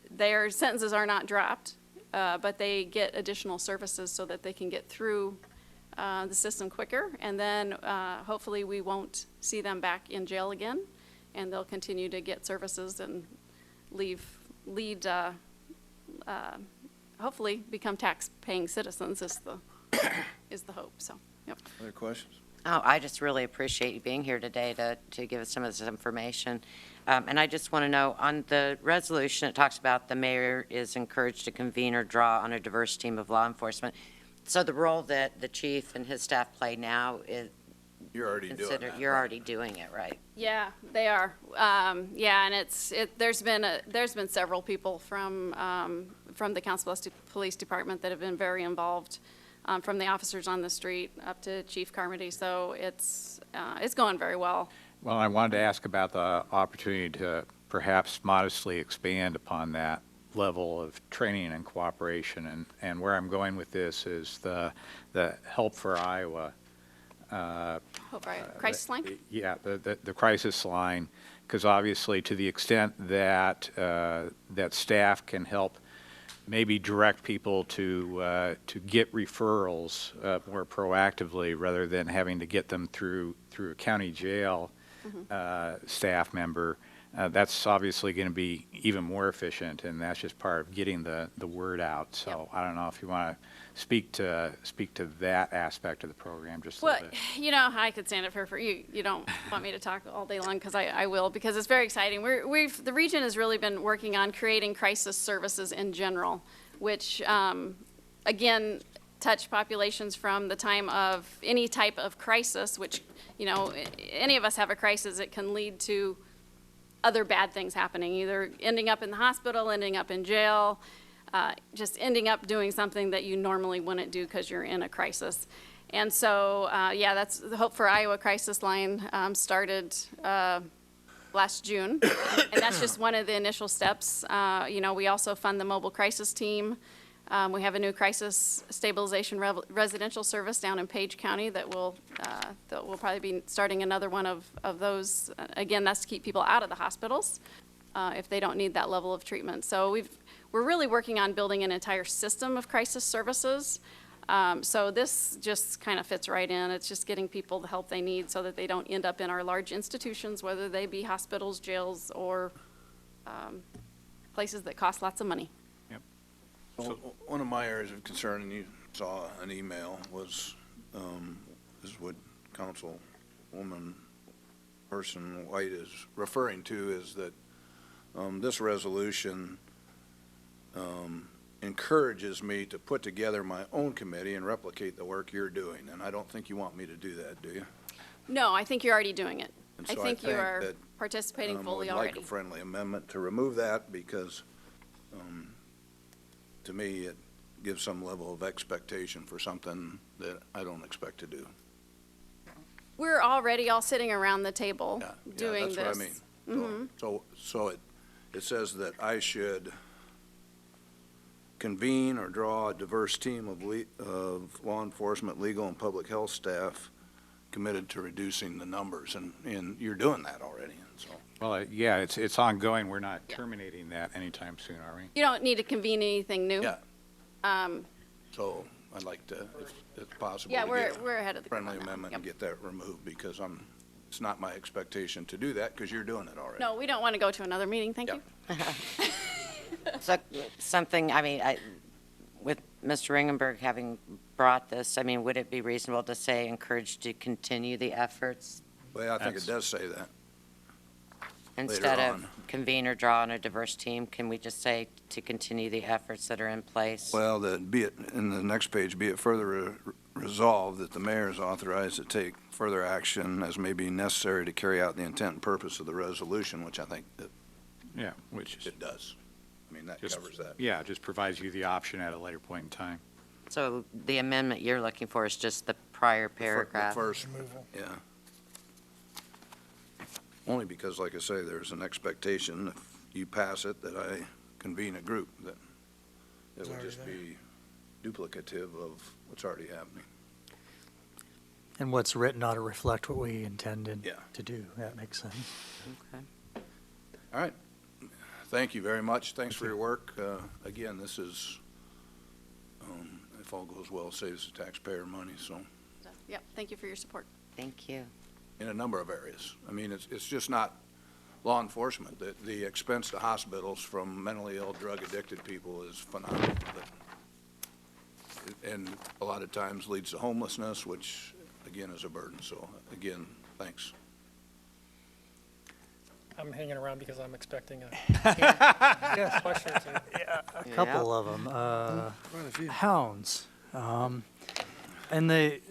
[SPEAKER 22] their sentences are not dropped, but they get additional services so that they can get through the system quicker, and then hopefully we won't see them back in jail again, and they'll continue to get services and hopefully become tax-paying citizens is the hope. So, yep.
[SPEAKER 7] Other questions?
[SPEAKER 8] Oh, I just really appreciate you being here today to give us some of this information. And I just want to know, on the resolution, it talks about the mayor is encouraged to convene or draw on a diverse team of law enforcement. So the role that the chief and his staff play now is
[SPEAKER 7] You're already doing that.
[SPEAKER 8] You're already doing it, right?
[SPEAKER 22] Yeah, they are. Yeah, and there's been several people from the Council Bluffs Police Department that have been very involved, from the officers on the street up to Chief Carmody. So it's going very well.
[SPEAKER 9] Well, I wanted to ask about the opportunity to perhaps modestly expand upon that level of training and cooperation. And where I'm going with this is the Help for Iowa.
[SPEAKER 22] Crisis line?
[SPEAKER 9] Yeah, the crisis line, because obviously to the extent that that staff can help maybe direct people to get referrals more proactively rather than having to get them through a county jail staff member, that's obviously going to be even more efficient, and that's just part of getting the word out. So I don't know if you want to speak to that aspect of the program just a little bit.
[SPEAKER 22] You know, I could stand up here for you. You don't want me to talk all day long, because I will, because it's very exciting. The region has really been working on creating crisis services in general, which again touch populations from the time of any type of crisis, which, you know, any of us have a crisis, it can lead to other bad things happening, either ending up in the hospital, ending up in jail, just ending up doing something that you normally wouldn't do because you're in a crisis. And so, yeah, that's the Hope for Iowa Crisis Line started last June, and that's just one of the initial steps. You know, we also fund the mobile crisis team. We have a new crisis stabilization residential service down in Page County that will probably be starting another one of those. Again, that's to keep people out of the hospitals if they don't need that level of treatment. So we're really working on building an entire system of crisis services. So this just kind of fits right in. It's just getting people the help they need so that they don't end up in our large institutions, whether they be hospitals, jails, or places that cost lots of money.
[SPEAKER 7] Well, one of my areas of concern, and you saw an email, was is what Councilwoman Person White is referring to, is that this resolution encourages me to put together my own committee and replicate the work you're doing. And I don't think you want me to do that, do you?
[SPEAKER 22] No, I think you're already doing it.
[SPEAKER 7] And so
[SPEAKER 22] I think you are
[SPEAKER 7] that,
[SPEAKER 22] participating fully
[SPEAKER 7] I would
[SPEAKER 22] already.
[SPEAKER 7] like a friendly amendment to remove that, because to me, it gives some level of expectation for something that I don't expect to do.
[SPEAKER 22] We're already all sitting around the table doing
[SPEAKER 7] that's
[SPEAKER 22] this.
[SPEAKER 7] what I mean. So it says that I should convene or draw a diverse team of law enforcement, legal, and public health staff committed to reducing the numbers, and you're doing that already. So.
[SPEAKER 9] Well, yeah, it's ongoing. We're not terminating that anytime soon, are we?
[SPEAKER 22] You don't need to convene anything new.
[SPEAKER 7] Yeah. So I'd like to, if possible,
[SPEAKER 22] Yeah,
[SPEAKER 7] to
[SPEAKER 22] we're
[SPEAKER 7] get
[SPEAKER 22] ahead of the
[SPEAKER 7] friendly
[SPEAKER 22] game on that.
[SPEAKER 7] amendment and
[SPEAKER 22] Yep.
[SPEAKER 7] get that removed, because it's not my expectation to do that, because you're doing it already.
[SPEAKER 22] No, we don't want to go to another meeting, thank you.
[SPEAKER 8] So something, I mean, with Mr. Ringenberg having brought this, I mean, would it be reasonable to say encouraged to continue the efforts?
[SPEAKER 7] Well, I think it does say that.
[SPEAKER 8] Instead of convene or draw on a diverse team, can we just say to continue the efforts that are in place?
[SPEAKER 7] Well, be it, in the next page, be it further resolved that the mayor is authorized to take further action as may be necessary to carry out the intent and purpose of the resolution, which I think that it does. I mean, that covers that.
[SPEAKER 9] Yeah, it just provides you the option at a later point in time.
[SPEAKER 8] So the amendment you're looking for is just the prior paragraph?
[SPEAKER 7] The first, yeah. Only because, like I say, there's an expectation, if you pass it, that I convene a group, that it would just be duplicative of what's already happening.
[SPEAKER 11] And what's written ought to reflect what we intended
[SPEAKER 7] Yeah.
[SPEAKER 11] to do. That makes sense.
[SPEAKER 8] Okay.
[SPEAKER 7] All right. Thank you very much. Thanks for your work. Again, this is, if all goes well, saves the taxpayer money, so
[SPEAKER 22] Yep, thank you for your support.
[SPEAKER 8] Thank you.
[SPEAKER 7] in a number of areas. I mean, it's just not law enforcement. The expense to hospitals from mentally ill, drug-addicted people is phenomenal. And a lot of times leads to homelessness, which, again, is a burden. So, again, thanks.
[SPEAKER 21] I'm hanging around because I'm expecting a
[SPEAKER 11] Yeah.
[SPEAKER 21] question or two.
[SPEAKER 11] Yeah, a couple of them. Hounds. And the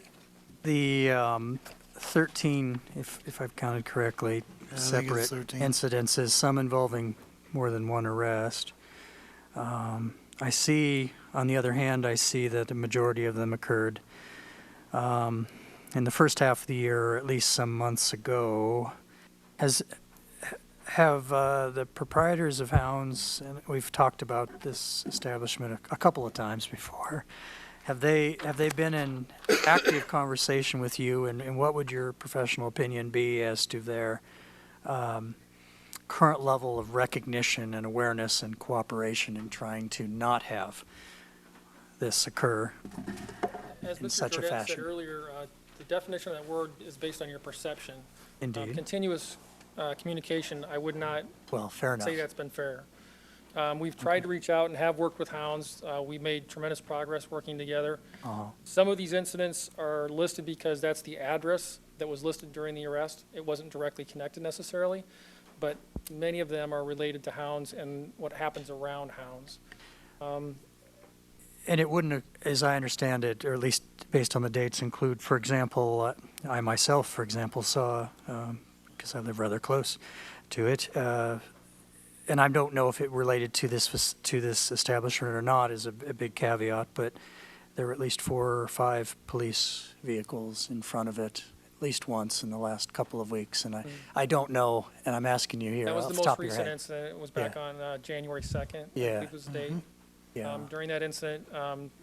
[SPEAKER 11] 13, if I've counted correctly,
[SPEAKER 15] I think it's
[SPEAKER 11] separate
[SPEAKER 15] 13.
[SPEAKER 11] incidences, some involving more than one arrest. I see, on the other hand, I see that the majority of them occurred in the first half of the year, or at least some months ago. Have the proprietors of hounds, and we've talked about this establishment a couple of times before, have they been in active conversation with you, and what would your professional opinion be as to their current level of recognition and awareness and cooperation in trying to not have this occur
[SPEAKER 21] As
[SPEAKER 11] in
[SPEAKER 21] Mr.
[SPEAKER 11] such a
[SPEAKER 21] Jordan said
[SPEAKER 11] fashion?
[SPEAKER 21] earlier, the definition of that word is based on your perception.
[SPEAKER 11] Indeed.
[SPEAKER 21] Continuous communication, I would not
[SPEAKER 11] Well, fair enough.
[SPEAKER 21] say that's been fair. We've tried to reach out and have worked with hounds. We made tremendous progress working together.
[SPEAKER 11] Uh-huh.
[SPEAKER 21] Some of these incidents are listed because that's the address that was listed during the arrest. It wasn't directly connected necessarily, but many of them are related to hounds and what happens around hounds.
[SPEAKER 11] And it wouldn't, as I understand it, or at least based on the dates, include, for example, I myself, for example, saw, because I live rather close to it, and I don't know if it related to this establishment or not, is a big caveat, but there were at least 4 or 5 police vehicles in front of it at least once in the last couple of weeks, and I don't know, and I'm asking you here
[SPEAKER 21] That was
[SPEAKER 11] off
[SPEAKER 21] the
[SPEAKER 11] the top
[SPEAKER 21] most
[SPEAKER 11] of your
[SPEAKER 21] recent
[SPEAKER 11] head.
[SPEAKER 21] incident. It was back on January 2nd.
[SPEAKER 11] Yeah.
[SPEAKER 21] I believe it was the date.
[SPEAKER 11] Yeah.
[SPEAKER 21] During that incident,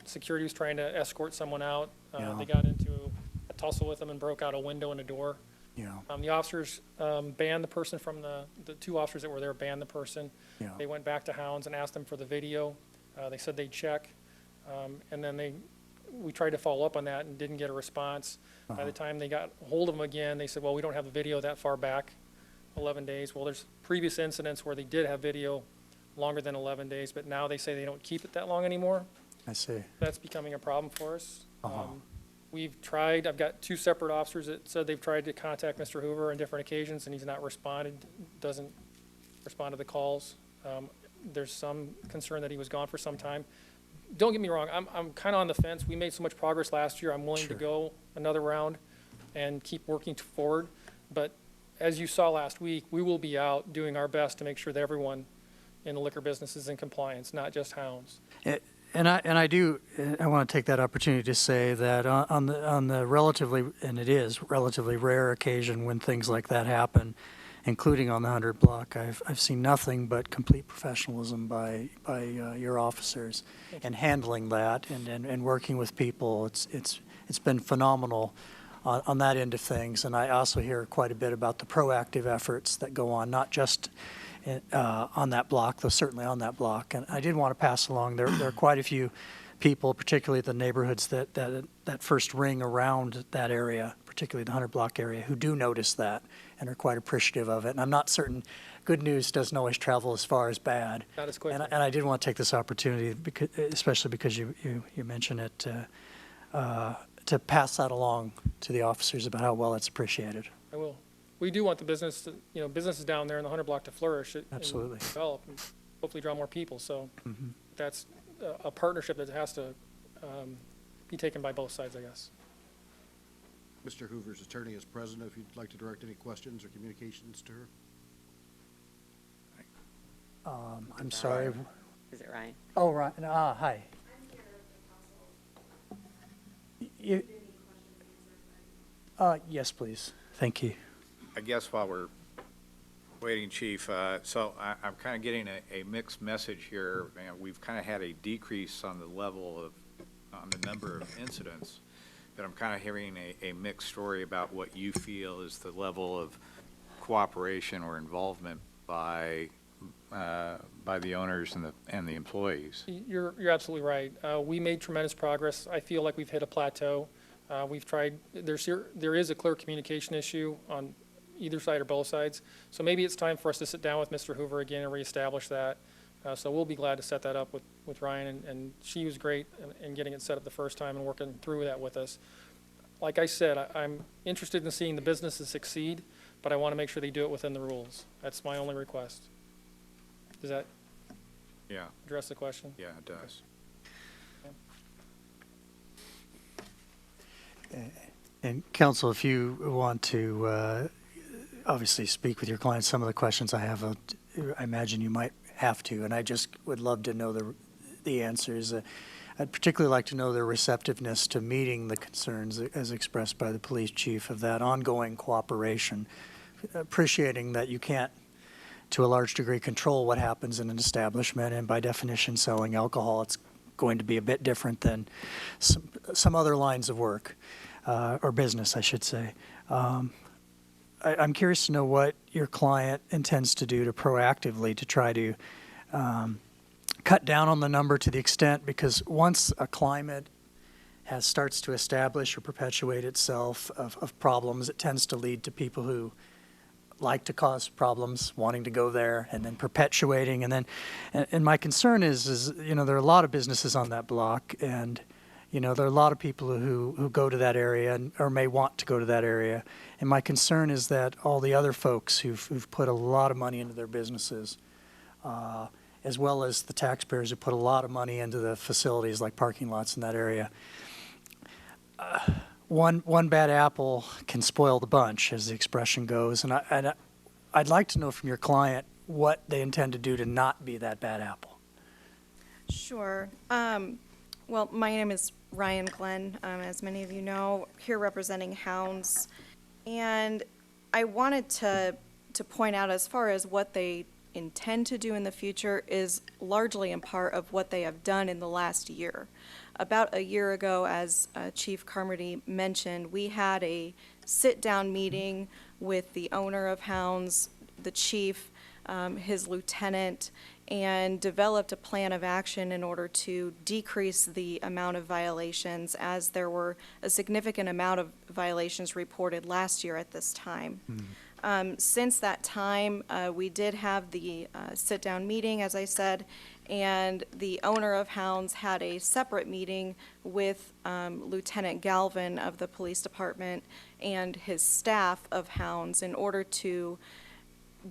[SPEAKER 21] security was trying to escort someone out.
[SPEAKER 11] Yeah.
[SPEAKER 21] They got into a tussle with them and broke out a window and a door.
[SPEAKER 11] Yeah.
[SPEAKER 21] The officers banned the person from the 2 officers that were there banned the person.
[SPEAKER 11] Yeah.
[SPEAKER 21] They went back to hounds and asked them for the video. They said they'd check. And then we tried to follow up on that and didn't get a response. By the time they got hold of them again, they said, well, we don't have the video that far back, 11 days. Well, there's previous incidents where they did have video longer than 11 days, but now they say they don't keep it that long anymore.
[SPEAKER 11] I see.
[SPEAKER 21] That's becoming a problem for us.
[SPEAKER 11] Uh-huh.
[SPEAKER 21] We've tried, I've got 2 separate officers that said they've tried to contact Mr. Hoover on different occasions, and he's not responded, doesn't respond to the calls. There's some concern that he was gone for some time. Don't get me wrong, I'm kind of on the fence. We made so much progress last year. I'm willing to go another round and keep working forward. But as you saw last week, we will be out doing our best to make sure that everyone in the liquor business is in compliance, not just hounds.
[SPEAKER 11] And I want to take that opportunity to say that on the relatively, and it is relatively rare occasion when things like that happen, including on the 100 block, I've seen nothing but complete professionalism by your officers in handling that and working with people. It's been phenomenal on that end of things. And I also hear quite a bit about the proactive efforts that go on, not just on that block, though certainly on that block. And I did want to pass along, there are quite a few people, particularly the neighborhoods that first ring around that area, particularly the 100 block area, who do notice that and are quite appreciative of it. And I'm not certain, good news doesn't always travel as far as bad.
[SPEAKER 21] Not as quickly.
[SPEAKER 11] And I did want to take this opportunity, especially because you mentioned it, to pass that along to the officers about how well it's appreciated.
[SPEAKER 21] I will. We do want the business to, businesses down there in the 100 block to flourish.
[SPEAKER 11] Absolutely.
[SPEAKER 21] And develop and hopefully draw more people. So that's a partnership that has to be taken by both sides, I guess.
[SPEAKER 17] Mr. Hoover's attorney is present if you'd like to direct any questions or communications to her.
[SPEAKER 11] I'm sorry.
[SPEAKER 8] Is it Ryan?
[SPEAKER 11] Oh, right. Hi. Yes, please. Thank you.
[SPEAKER 9] I guess while we're waiting, Chief, so I'm kind of getting a mixed message here. We've kind of had a decrease on the level of, on the number of incidents, but I'm kind of hearing a mixed story about what you feel is the level of cooperation or involvement by the owners and the employees.
[SPEAKER 21] You're absolutely right. We made tremendous progress. I feel like we've hit a plateau. We've tried, there is a clear communication issue on either side or both sides. So maybe it's time for us to sit down with Mr. Hoover again and reestablish that. So we'll be glad to set that up with Ryan, and she was great in getting it set up the first time and working through that with us. Like I said, I'm interested in seeing the businesses succeed, but I want to make sure they do it within the rules. That's my only request. Does that address the question?
[SPEAKER 9] Yeah, it does.
[SPEAKER 11] And counsel, if you want to obviously speak with your clients, some of the questions I have, I imagine you might have to, and I just would love to know the answers. I'd particularly like to know their receptiveness to meeting the concerns as expressed by the police chief of that ongoing cooperation, appreciating that you can't, to a large degree, control what happens in an establishment, and by definition, selling alcohol, it's going to be a bit different than some other lines of work, or business, I should say. I'm curious to know what your client intends to do to proactively to try to cut down on the number to the extent, because once a climate starts to establish or perpetuate itself of problems, it tends to lead to people who like to cause problems, wanting to go there, and then perpetuating. And my concern is, you know, there are a lot of businesses on that block, and, you know, there are a lot of people who go to that area or may want to go to that area. And my concern is that all the other folks who've put a lot of money into their businesses, as well as the taxpayers who put a lot of money into the facilities like parking lots in that area, one bad apple can spoil the bunch, as the expression goes. And I'd like to know from your client what they intend to do to not be that bad apple.
[SPEAKER 1] Sure. Well, my name is Ryan Glenn, as many of you know, here representing Hounds. And I wanted to point out, as far as what they intend to do in the future, is largely in part of what they have done in the last year. About a year ago, as Chief Carmody mentioned, we had a sit-down meeting with the owner of Hounds, the chief, his lieutenant, and developed a plan of action in order to decrease the amount of violations, as there were a significant amount of violations reported last year at this time. Since that time, we did have the sit-down meeting, as I said, and the owner of Hounds had a separate meeting with Lieutenant Galvin of the police department and his staff of Hounds in order to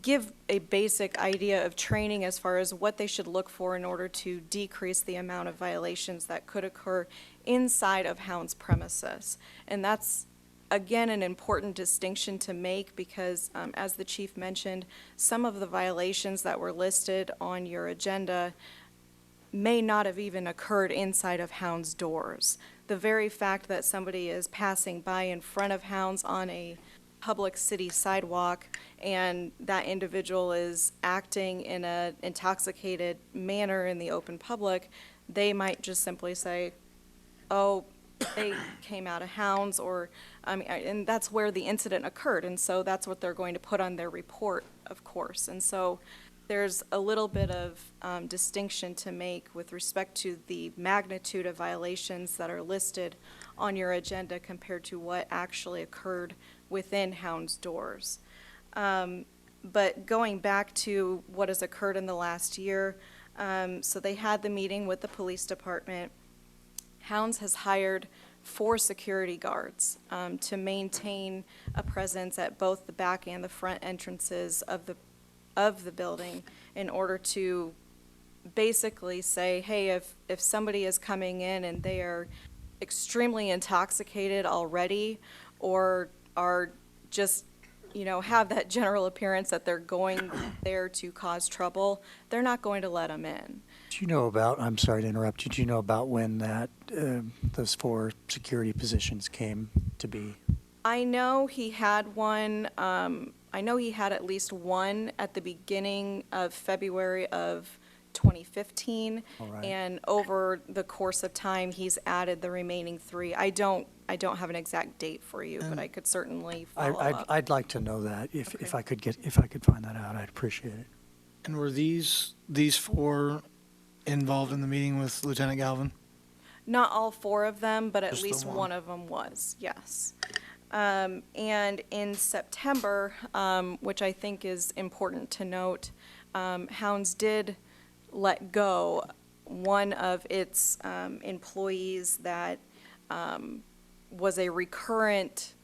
[SPEAKER 1] give a basic idea of training as far as what they should look for in order to decrease the amount of violations that could occur inside of Hounds premises. And that's, again, an important distinction to make, because as the chief mentioned, some of the violations that were listed on your agenda may not have even occurred inside of Hounds doors. The very fact that somebody is passing by in front of Hounds on a public city sidewalk and that individual is acting in an intoxicated manner in the open public, they might just simply say, oh, they came out of Hounds, or, and that's where the incident occurred, and so that's what they're going to put on their report, of course. And so there's a little bit of distinction to make with respect to the magnitude of violations that are listed on your agenda compared to what actually occurred within Hounds doors. But going back to what has occurred in the last year, so they had the meeting with the police department. Hounds has hired 4 security guards to maintain a presence at both the back and the front entrances of the building, in order to basically say, hey, if somebody is coming in and they are extremely intoxicated already, or are just, you know, have that general appearance that they're going there to cause trouble, they're not going to let them in.
[SPEAKER 11] Do you know about, I'm sorry to interrupt you, do you know about when that those 4 security positions came to be?
[SPEAKER 1] I know he had one, I know he had at least one at the beginning of February of 2015.
[SPEAKER 11] Right.
[SPEAKER 1] And over the course of time, he's added the remaining 3. I don't have an exact date for you, but I could certainly follow up.
[SPEAKER 11] I'd like to know that. If I could find that out, I'd appreciate it.
[SPEAKER 15] And were these 4 involved in the meeting with Lieutenant Galvin?
[SPEAKER 1] Not all 4 of them, but at
[SPEAKER 15] Just the
[SPEAKER 1] least
[SPEAKER 15] one.
[SPEAKER 1] one of them was, yes. And in September, which I think is important to note, Hounds did let go one of its employees that was a recurrent,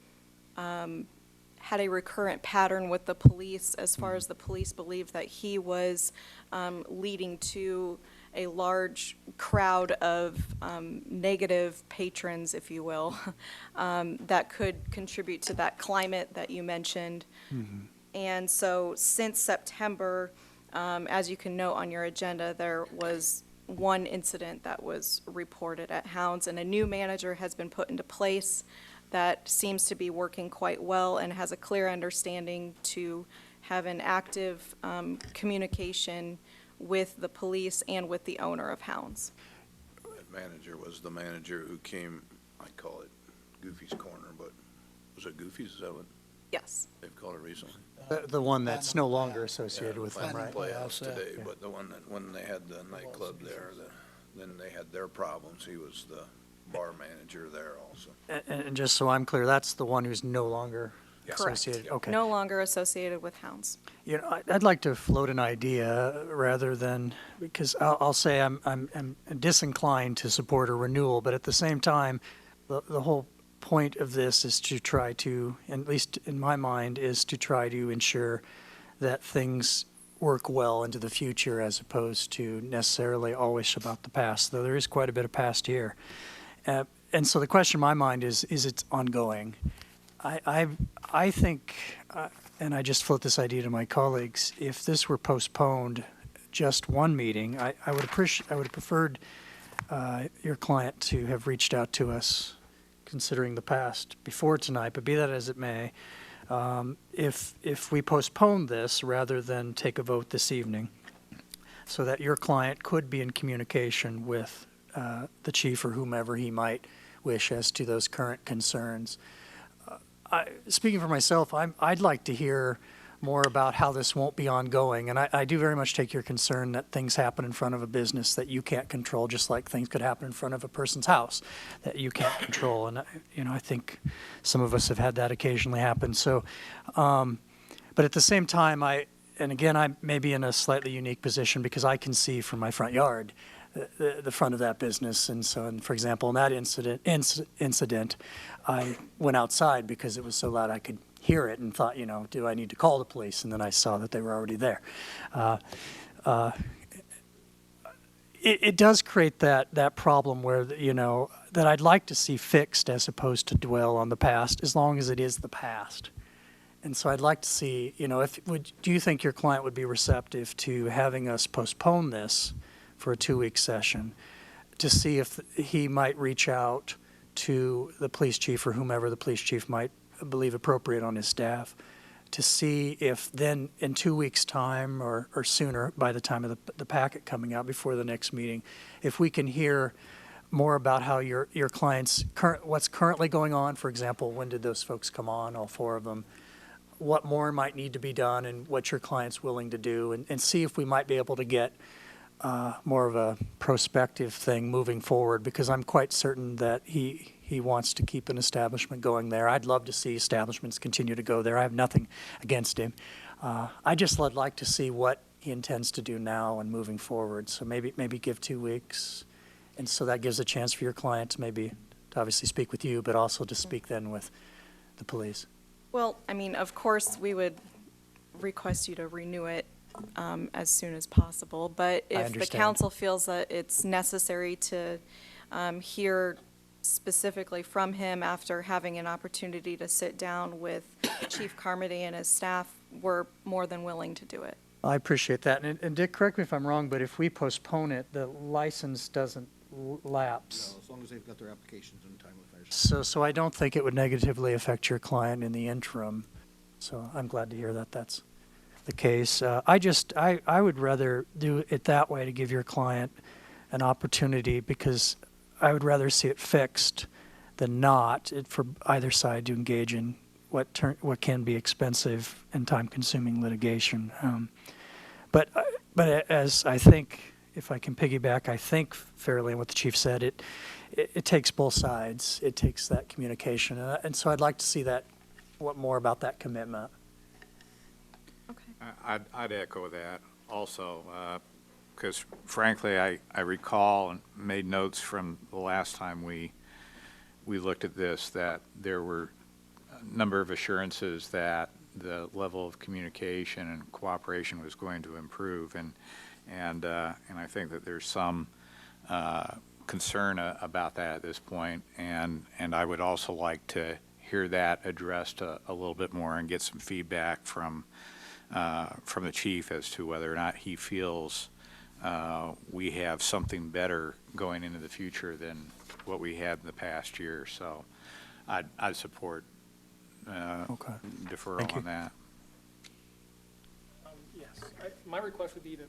[SPEAKER 1] had a recurrent pattern with the police as far as the police believed that he was leading to a large crowd of negative patrons, if you will, that could contribute to that climate that you mentioned. And so since September, as you can note on your agenda, there was one incident that was reported at Hounds, and a new manager has been put into place that seems to be working quite well and has a clear understanding to have an active communication with the police and with the owner of Hounds.
[SPEAKER 7] That manager was the manager who came, I call it Goofy's Corner, but was it Goofy's? Is that what
[SPEAKER 1] Yes.
[SPEAKER 7] they've called it recently?
[SPEAKER 11] The one that's no longer associated with them,
[SPEAKER 7] Platinum
[SPEAKER 11] right?
[SPEAKER 7] Playhouse today,
[SPEAKER 11] Yeah.
[SPEAKER 7] but the one that, when they had the nightclub there, then they had their problems. He was the bar manager there also.
[SPEAKER 11] And just so I'm clear, that's the one who's no longer
[SPEAKER 1] Correct.
[SPEAKER 11] associated? Okay.
[SPEAKER 1] No longer associated with Hounds.
[SPEAKER 11] You know, I'd like to float an idea rather than, because I'll say I'm disinclined to support a renewal, but at the same time, the whole point of this is to try to, at least in my mind, is to try to ensure that things work well into the future as opposed to necessarily always about the past, though there is quite a bit of past here. And so the question in my mind is it's ongoing? I think, and I just float this idea to my colleagues, if this were postponed just one meeting, I would have preferred your client to have reached out to us considering the past before tonight, but be that as it may, if we postpone this rather than take a vote this evening, so that your client could be in communication with the chief or whomever he might wish as to those current concerns. Speaking for myself, I'd like to hear more about how this won't be ongoing, and I do very much take your concern that things happen in front of a business that you can't control, just like things could happen in front of a person's house that you can't control. And I think some of us have had that occasionally happen. So, but at the same time, and again, I may be in a slightly unique position because I can see from my front yard the front of that business. And so, for example, in that incident, I went outside because it was so loud I could hear it and thought, do I need to call the police? And then I saw that they were already there. It does create that problem where, that I'd like to see fixed as opposed to dwell on the past, as long as it is the past. And so I'd like to see, do you think your client would be receptive to having us postpone this for a 2-week session to see if he might reach out to the police chief or whomever the police chief might believe appropriate on his staff to see if then in 2 weeks' time or sooner, by the time of the packet coming out before the next meeting, if we can hear more about how your clients, what's currently going on. For example, when did those folks come on, all 4 of them? What more might need to be done and what your client's willing to do, and see if we might be able to get more of a prospective thing moving forward, because I'm quite certain that he wants to keep an establishment going there. I'd love to see establishments continue to go there. I have nothing against him. I just would like to see what he intends to do now and moving forward. So maybe give 2 weeks, and so that gives a chance for your client to obviously speak with you, but also to speak then with the police.
[SPEAKER 1] Well, of course, we would request you to renew it as soon as possible, but if the council feels that it's necessary to hear specifically from him after having an opportunity to sit down with Chief Carmody and his staff, we're more than willing to do it.
[SPEAKER 11] I appreciate that. And Dick, correct me if I'm wrong, but if we postpone it, the license doesn't lapse.
[SPEAKER 17] No, as long as they've got their applications in timely fashion.
[SPEAKER 11] So I don't think it would negatively affect your client in the interim. So I'm glad to hear that that's the case. I would rather do it that way to give your client an opportunity, because I would rather see it fixed than not for either side to engage in what can be expensive and time-consuming litigation. But as I think if I can piggyback, I think fairly on what the chief said, it takes both sides. It takes that communication. And so I'd like to see that, what more about that commitment.
[SPEAKER 9] I'd echo that also, because frankly, I recall and made notes from the last time we looked at this, that there were a number of assurances that the level of communication and cooperation was going to improve, and I think that there's some concern about that at this point, and I would also like to hear that addressed a little bit more and get some feedback from the chief as to whether or not he feels we have something better going into the future than what we had in the past year. So I'd support deferral on that.
[SPEAKER 21] Yes, my request would be that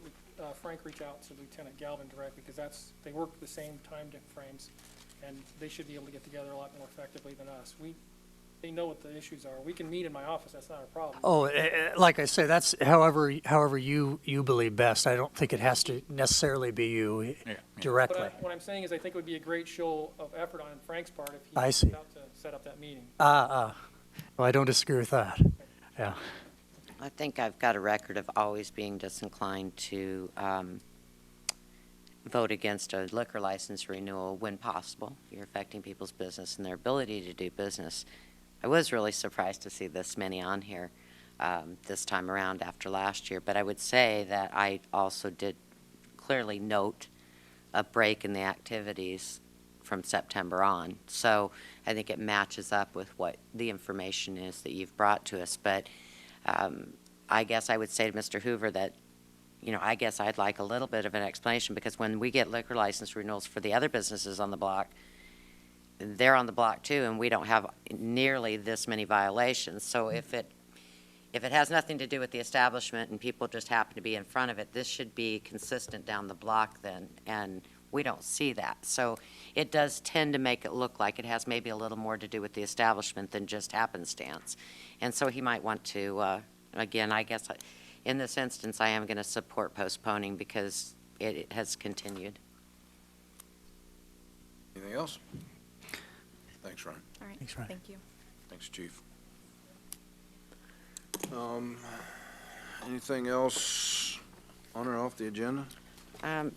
[SPEAKER 21] Frank reach out to Lieutenant Galvin directly, because they work the same time frames, and they should be able to get together a lot more effectively than us. They know what the issues are. We can meet in my office. That's not a problem.
[SPEAKER 11] Oh, like I say, that's however you believe best. I don't think it has to necessarily be you directly.
[SPEAKER 21] But what I'm saying is I think it would be a great show of effort on Frank's part if he
[SPEAKER 11] I see.
[SPEAKER 21] out to set up that meeting.
[SPEAKER 11] Well, I don't disagree with that. Yeah.
[SPEAKER 8] I think I've got a record of always being disinclined to vote against a liquor license renewal when possible. You're affecting people's business and their ability to do business. I was really surprised to see this many on here this time around after last year, but I would say that I also did clearly note a break in the activities from September on. So I think it matches up with what the information is that you've brought to us. But I guess I would say to Mr. Hoover that, I guess I'd like a little bit of an explanation, because when we get liquor license renewals for the other businesses on the block, they're on the block too, and we don't have nearly this many violations. So if it has nothing to do with the establishment and people just happen to be in front of it, this should be consistent down the block then, and we don't see that. So it does tend to make it look like it has maybe a little more to do with the establishment than just happenstance. And so he might want to, again, I guess in this instance, I am going to support postponing because it has continued.
[SPEAKER 7] Anything else? Thanks, Ryan.
[SPEAKER 1] All right.
[SPEAKER 11] Thanks, Ryan.
[SPEAKER 1] Thank you.
[SPEAKER 7] Thanks, Chief. Anything else on or off the agenda?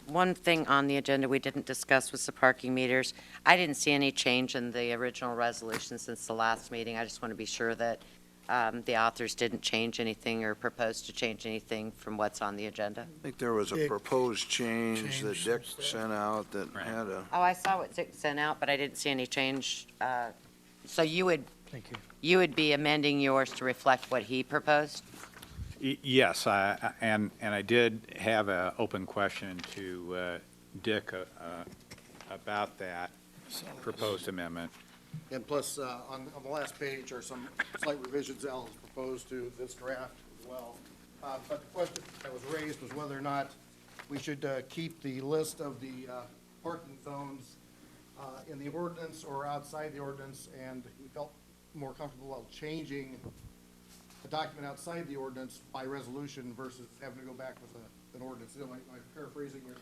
[SPEAKER 8] One thing on the agenda we didn't discuss was the parking meters. I didn't see any change in the original resolution since the last meeting. I just want to be sure that the authors didn't change anything or propose to change anything from what's on the agenda.
[SPEAKER 7] I think there was a proposed change that Dick sent out that had a,
[SPEAKER 8] Oh, I saw what Dick sent out, but I didn't see any change. So you would
[SPEAKER 11] Thank you.
[SPEAKER 8] You would be amending yours to reflect what he proposed?
[SPEAKER 9] Yes, and I did have an open question to Dick about that proposed amendment.
[SPEAKER 17] And plus, on the last page are some slight revisions Al has proposed to this draft as well. But the question that was raised was whether or not we should keep the list of the parking zones in the ordinance or outside the ordinance, and we felt more comfortable about changing a document outside the ordinance by resolution versus having to go back with an ordinance. Am I paraphrasing your?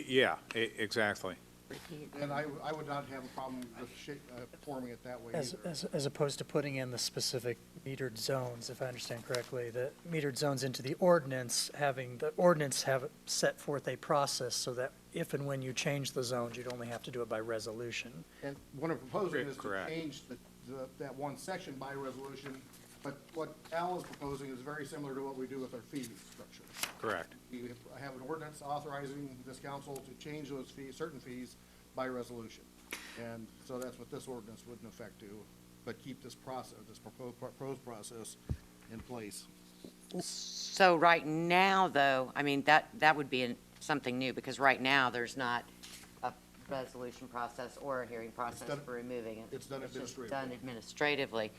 [SPEAKER 9] Yeah, exactly.
[SPEAKER 17] And I would not have a problem with forming it that way either.
[SPEAKER 11] As opposed to putting in the specific metered zones, if I understand correctly, the metered zones into the ordinance, having the ordinance have set forth a process so that if and when you change the zones, you'd only have to do it by resolution.
[SPEAKER 17] And what I'm proposing is to
[SPEAKER 9] Correct.
[SPEAKER 17] change that one section by resolution, but what Al is proposing is very similar to what we do with our fee structure.
[SPEAKER 9] Correct.
[SPEAKER 17] We have an ordinance authorizing this council to change those fees, certain fees, by resolution. And so that's what this ordinance would in effect do, but keep this process, this proposed process in place.
[SPEAKER 8] So right now, though, I mean, that would be something new, because right now, there's not a resolution process or a hearing process for removing it.
[SPEAKER 17] It's done
[SPEAKER 8] administratively. Done administratively.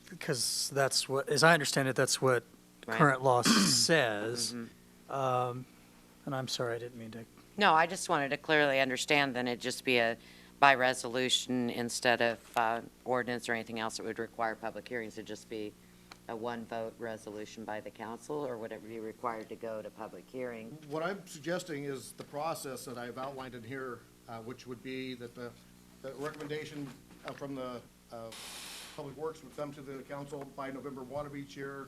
[SPEAKER 11] Because that's what, as I understand it, that's what
[SPEAKER 8] Right.
[SPEAKER 11] current law says. And I'm sorry, I didn't mean to.
[SPEAKER 8] No, I just wanted to clearly understand, then it'd just be a by resolution instead of ordinance or anything else that would require public hearings. It'd just be a one-vote resolution by the council, or would it be required to go to public hearing?
[SPEAKER 17] What I'm suggesting is the process that I've outlined in here, which would be that the recommendation from the Public Works would come to the council by November 1 of each year.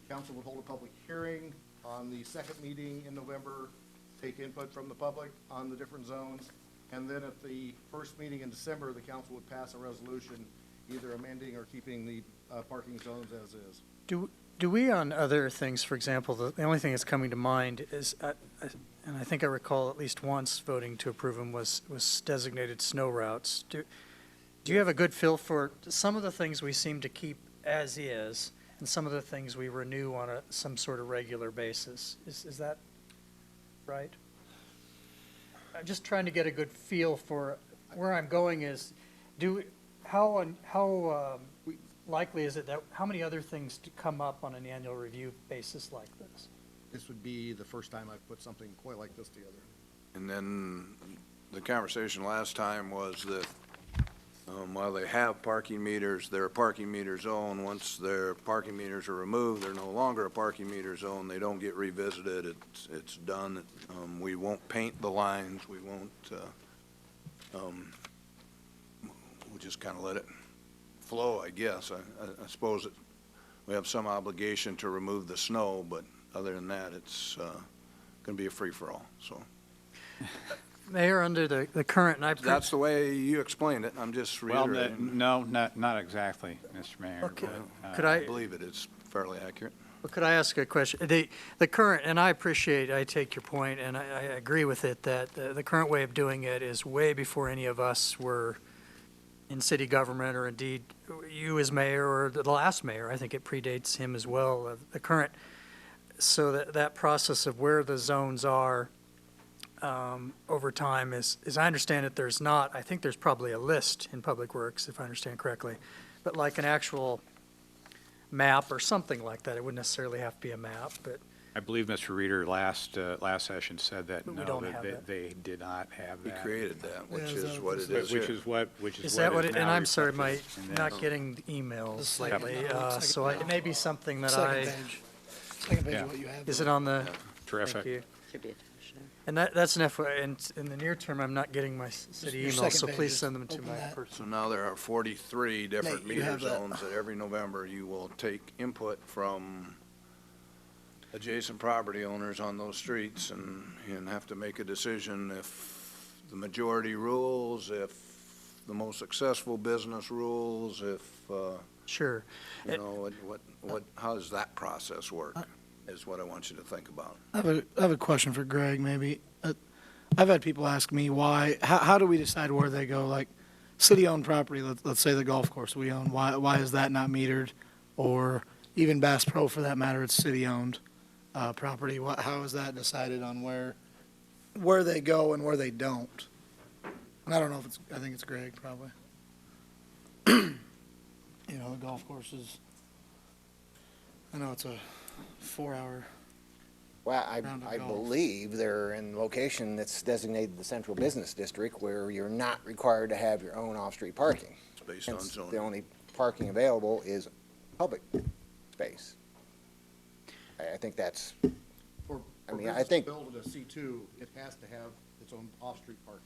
[SPEAKER 17] Council would hold a public hearing on the second meeting in November, take input from the public on the different zones, and then at the first meeting in December, the council would pass a resolution either amending or keeping the parking zones as is.
[SPEAKER 11] Do we on other things, for example, the only thing that's coming to mind is, and I think I recall at least once voting to approve them, was designated snow routes. Do you have a good feel for some of the things we seem to keep as is, and some of the things we renew on some sort of regular basis? Is that right? I'm just trying to get a good feel for where I'm going is, how likely is it that, how many other things to come up on an annual review basis like this?
[SPEAKER 17] This would be the first time I've put something quite like this together.
[SPEAKER 7] And then the conversation last time was that while they have parking meters, they're a parking meter zone. Once their parking meters are removed, they're no longer a parking meter zone. They don't get revisited. It's done. We won't paint the lines. We won't, we'll just kind of let it flow, I guess. I suppose we have some obligation to remove the snow, but other than that, it's going to be a free-for-all, so.
[SPEAKER 11] Mayor, under the current, and
[SPEAKER 7] That's the way you explained it. I'm just reiterating.
[SPEAKER 9] Well, no, not exactly, Mr. Mayor.
[SPEAKER 11] Okay.
[SPEAKER 9] But,
[SPEAKER 7] I believe it is fairly accurate.
[SPEAKER 11] Well, could I ask a question? The current, and I take your point, and I agree with it, that the current way of doing it is way before any of us were in city government, or indeed you as mayor, or the last mayor. I think it predates him as well. The current, so that process of where the zones are over time is, as I understand it, there's not, I think there's probably a list in Public Works, if I understand correctly, but like an actual map or something like that. It wouldn't necessarily have to be a map, but.
[SPEAKER 9] I believe Mr. Reeder last session said that
[SPEAKER 11] We
[SPEAKER 9] no,
[SPEAKER 11] don't
[SPEAKER 9] that
[SPEAKER 11] have that.
[SPEAKER 9] they did not have
[SPEAKER 7] He
[SPEAKER 9] that.
[SPEAKER 7] created that, which
[SPEAKER 15] Yeah,
[SPEAKER 7] is what it is
[SPEAKER 9] Which
[SPEAKER 7] here.
[SPEAKER 9] is what
[SPEAKER 11] Is that what it, and
[SPEAKER 9] now
[SPEAKER 11] I'm sorry,
[SPEAKER 9] reflected in this.
[SPEAKER 11] not getting emails
[SPEAKER 15] The second-
[SPEAKER 11] lately,
[SPEAKER 15] second-
[SPEAKER 11] so it may be something that
[SPEAKER 15] Second page. Second page
[SPEAKER 9] Yeah.
[SPEAKER 15] of what you have.
[SPEAKER 11] is it on the?
[SPEAKER 9] Terrific.
[SPEAKER 11] Thank you.
[SPEAKER 8] Should be attached there.
[SPEAKER 11] And that's an FYI, and in the near term, I'm not getting my city
[SPEAKER 15] Your
[SPEAKER 11] emails,
[SPEAKER 15] second
[SPEAKER 11] so
[SPEAKER 15] page,
[SPEAKER 11] please
[SPEAKER 15] just
[SPEAKER 11] send them to
[SPEAKER 15] open
[SPEAKER 11] my
[SPEAKER 15] that.
[SPEAKER 11] personal.
[SPEAKER 7] So now there are 43 different
[SPEAKER 15] Nate, you
[SPEAKER 7] meter
[SPEAKER 15] have that.
[SPEAKER 7] zones that every November you will take input from adjacent property owners on those streets and have to make a decision if the majority rules, if the most successful business rules, if,
[SPEAKER 11] Sure.
[SPEAKER 7] you know, how does that process work, is what I want you to think about.
[SPEAKER 15] I have a question for Greg, maybe. I've had people ask me how do we decide where they go? Like, city-owned property, let's say the golf course we own, why is that not metered? Or even Bass Pro, for that matter, it's city-owned property. How is that decided on where they go and where they don't? And I don't know if I think it's Greg, probably. You know, the golf courses, I know it's a 4-hour.
[SPEAKER 2] Well,
[SPEAKER 15] round of
[SPEAKER 2] I
[SPEAKER 15] golf.
[SPEAKER 2] believe they're in location that's designated the central business district where you're not required to have your own off-street parking.
[SPEAKER 7] It's based on
[SPEAKER 2] Hence,
[SPEAKER 7] zoning.
[SPEAKER 2] the only parking available is public space. I think that's,
[SPEAKER 17] For
[SPEAKER 2] I mean, I
[SPEAKER 17] business
[SPEAKER 2] think-
[SPEAKER 17] built at a C2, it has to have its own off-street parking.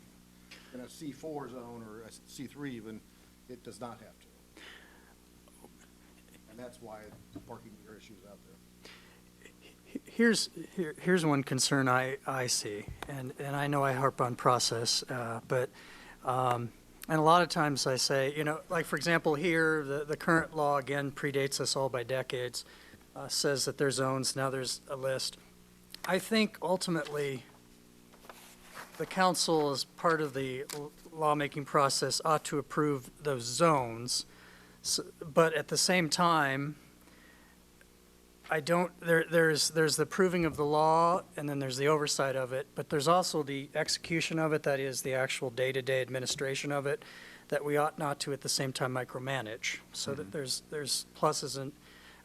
[SPEAKER 17] In a C4 zone or a C3 even, it does not have to. And that's why the parking meter issue is out there.
[SPEAKER 11] Here's one concern I see, and I know I harp on process, but, and a lot of times I say, you know, like, for example, here, the current law, again, predates us all by decades, says that there's zones, now there's a list. I think ultimately, the council, as part of the lawmaking process, ought to approve those zones, but at the same time, I don't, there's the proving of the law, and then there's the oversight of it, but there's also the execution of it, that is the actual day-to-day administration of it, that we ought not to at the same time micromanage. So that there's pluses and,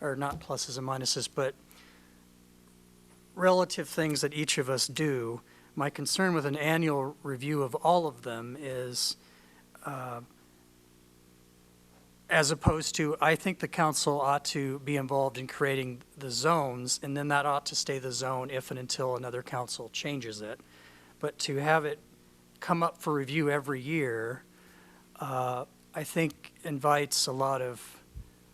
[SPEAKER 11] or not pluses and minuses, but relative things that each of us do. My concern with an annual review of all of them is, as opposed to, I think the council ought to be involved in creating the zones, and then that ought to stay the zone if and until another council changes it. But to have it come up for review every year, I think invites a lot of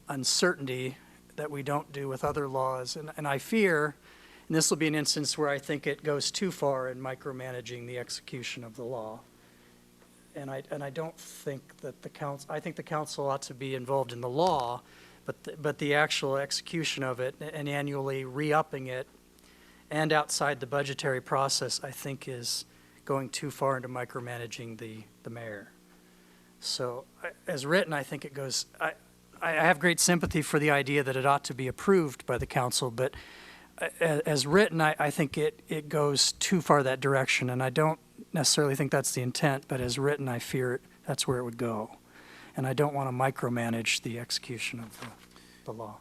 [SPEAKER 11] uncertainty that we don't do with other laws. And I fear, and this will be an instance where I think it goes too far in micromanaging the execution of the law. And I don't think that the council, I think the council ought to be involved in the law, but the actual execution of it and annually re-upping it and outside the budgetary process, I think is going too far into micromanaging the mayor. So as written, I think it goes, I have great sympathy for the idea that it ought to be approved by the council, but as written, I think it goes too far that direction, and I don't necessarily think that's the intent, but as written, I fear that's where it would go. And I don't want to micromanage the execution of the law.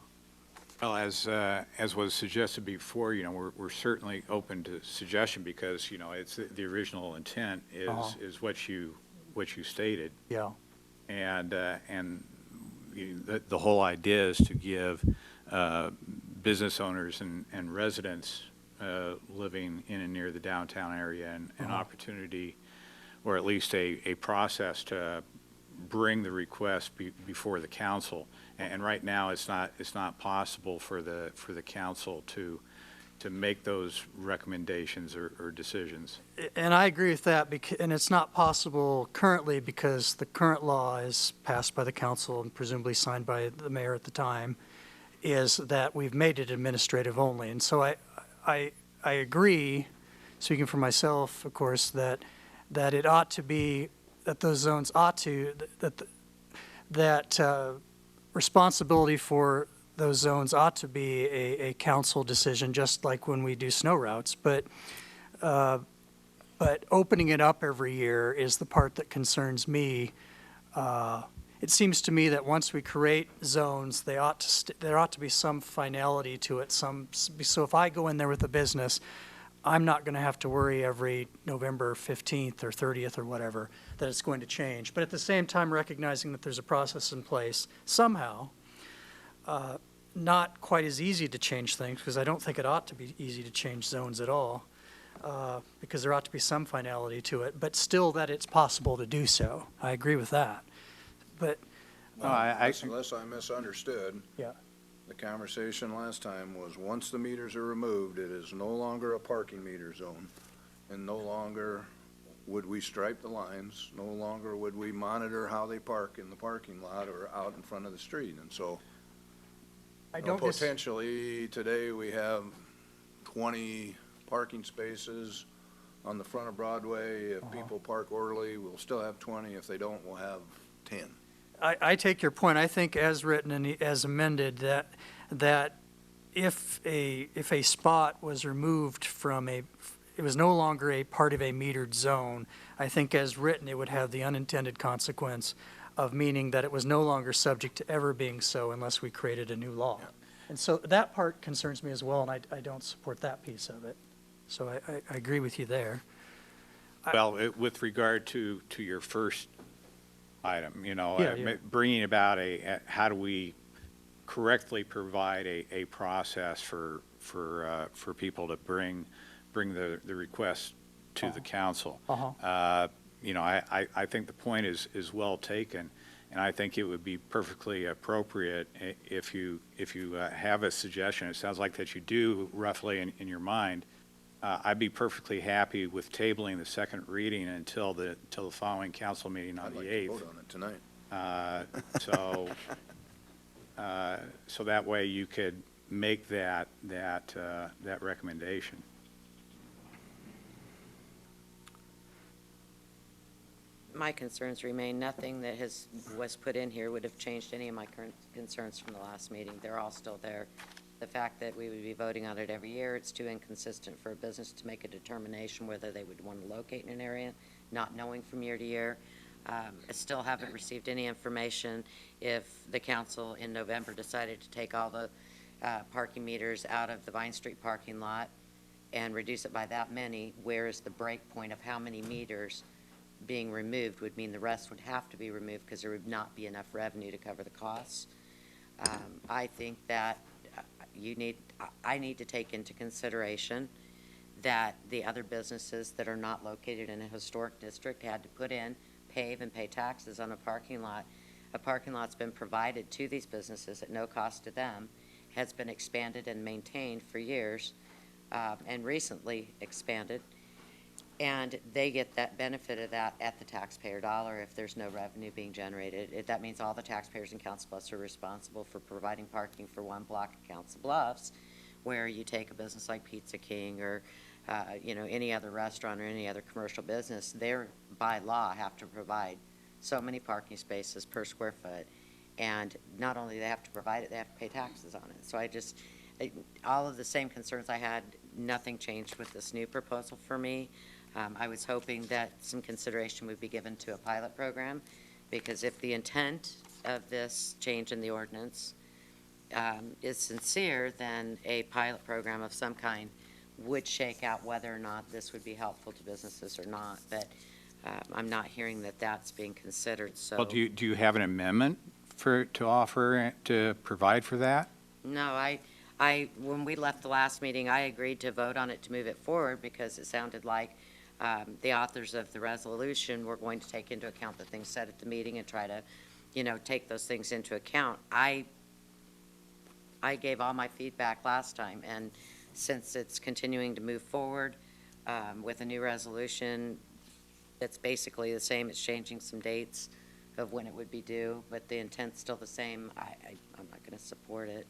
[SPEAKER 9] Well, as was suggested before, we're certainly open to suggestion because, it's the original intent is what you stated.
[SPEAKER 11] Yeah.
[SPEAKER 9] And the whole idea is to give business owners and residents living in and near the downtown area an opportunity, or at least a process to bring the request before the council. And right now, it's not possible for the council to make those recommendations or decisions.
[SPEAKER 11] And I agree with that, and it's not possible currently because the current law is passed by the council and presumably signed by the mayor at the time, is that we've made it administrative only. And so I agree, speaking for myself, of course, that it ought to be, that those zones ought to, that responsibility for those zones ought to be a council decision, just like when we do snow routes. But opening it up every year is the part that concerns me. It seems to me that once we create zones, there ought to be some finality to it. So if I go in there with a business, I'm not going to have to worry every November 15th or 30th or whatever that it's going to change. But at the same time, recognizing that there's a process in place somehow. Not quite as easy to change things, because I don't think it ought to be easy to change zones at all, because there ought to be some finality to it, but still that it's possible to do so. I agree with that. But
[SPEAKER 7] Unless I misunderstood.
[SPEAKER 11] Yeah.
[SPEAKER 7] The conversation last time was, once the meters are removed, it is no longer a parking meter zone, and no longer would we stripe the lines, no longer would we monitor how they park in the parking lot or out in front of the street. And so potentially today we have 20 parking spaces on the front of Broadway. If people park orderly, we'll still have 20. If they don't, we'll have 10.
[SPEAKER 11] I take your point. I think as written and as amended, that if a spot was removed from it was no longer a part of a metered zone, I think as written, it would have the unintended consequence of meaning that it was no longer subject to ever being so unless we created a new law. Yeah. And so that part concerns me as well, and I don't support that piece of it. So I agree with you there.
[SPEAKER 9] Well, with regard to your first item, bringing about how do we correctly provide a process for people to bring the request to the council. I think the point is well taken, and I think it would be perfectly appropriate if you have a suggestion. It sounds like that you do roughly in your mind. I'd be perfectly happy with tabling the second reading until the following council meeting on the 8th.
[SPEAKER 7] I'd like to vote on it tonight.
[SPEAKER 9] So that way you could make that recommendation.
[SPEAKER 8] My concerns remain. Nothing that was put in here would have changed any of my current concerns from the last meeting. They're all still there. The fact that we would be voting on it every year, it's too inconsistent for a business to make a determination whether they would want to locate in an area, not knowing from year to year. I still haven't received any information if the council in November decided to take all the parking meters out of the Vine Street parking lot and reduce it by that many. Where is the break point of how many meters being removed would mean the rest would have to be removed because there would not be enough revenue to cover the costs. I think that I need to take into consideration that the other businesses that are not located in a historic district had to put in, pave, and pay taxes on a parking lot. A parking lot's been provided to these businesses at no cost to them, has been expanded and maintained for years, and recently expanded, and they get that benefit of that at the taxpayer dollar if there's no revenue being generated. That means all the taxpayers in Council Bluffs are responsible for providing parking for one block of Council Bluffs, where you take a business like Pizza King or any other restaurant or any other commercial business, they're by law have to provide so many parking spaces per square foot. And not only they have to provide it, they have to pay taxes on it. So all of the same concerns I had, nothing changed with this new proposal for me. I was hoping that some consideration would be given to a pilot program, because if the intent of this change in the ordinance is sincere, then a pilot program of some kind would shake out whether or not this would be helpful to businesses or not. But I'm not hearing that that's being considered. So,
[SPEAKER 9] Well, do you have an amendment to offer to provide for that?
[SPEAKER 8] No, when we left the last meeting, I agreed to vote on it to move it forward because it sounded like the authors of the resolution were going to take into account the things said at the meeting and try to, take those things into account. I gave all my feedback last time, and since it's continuing to move forward with a new resolution, it's basically the same. It's changing some dates of when it would be due, but the intent's still the same. I'm not going to support it.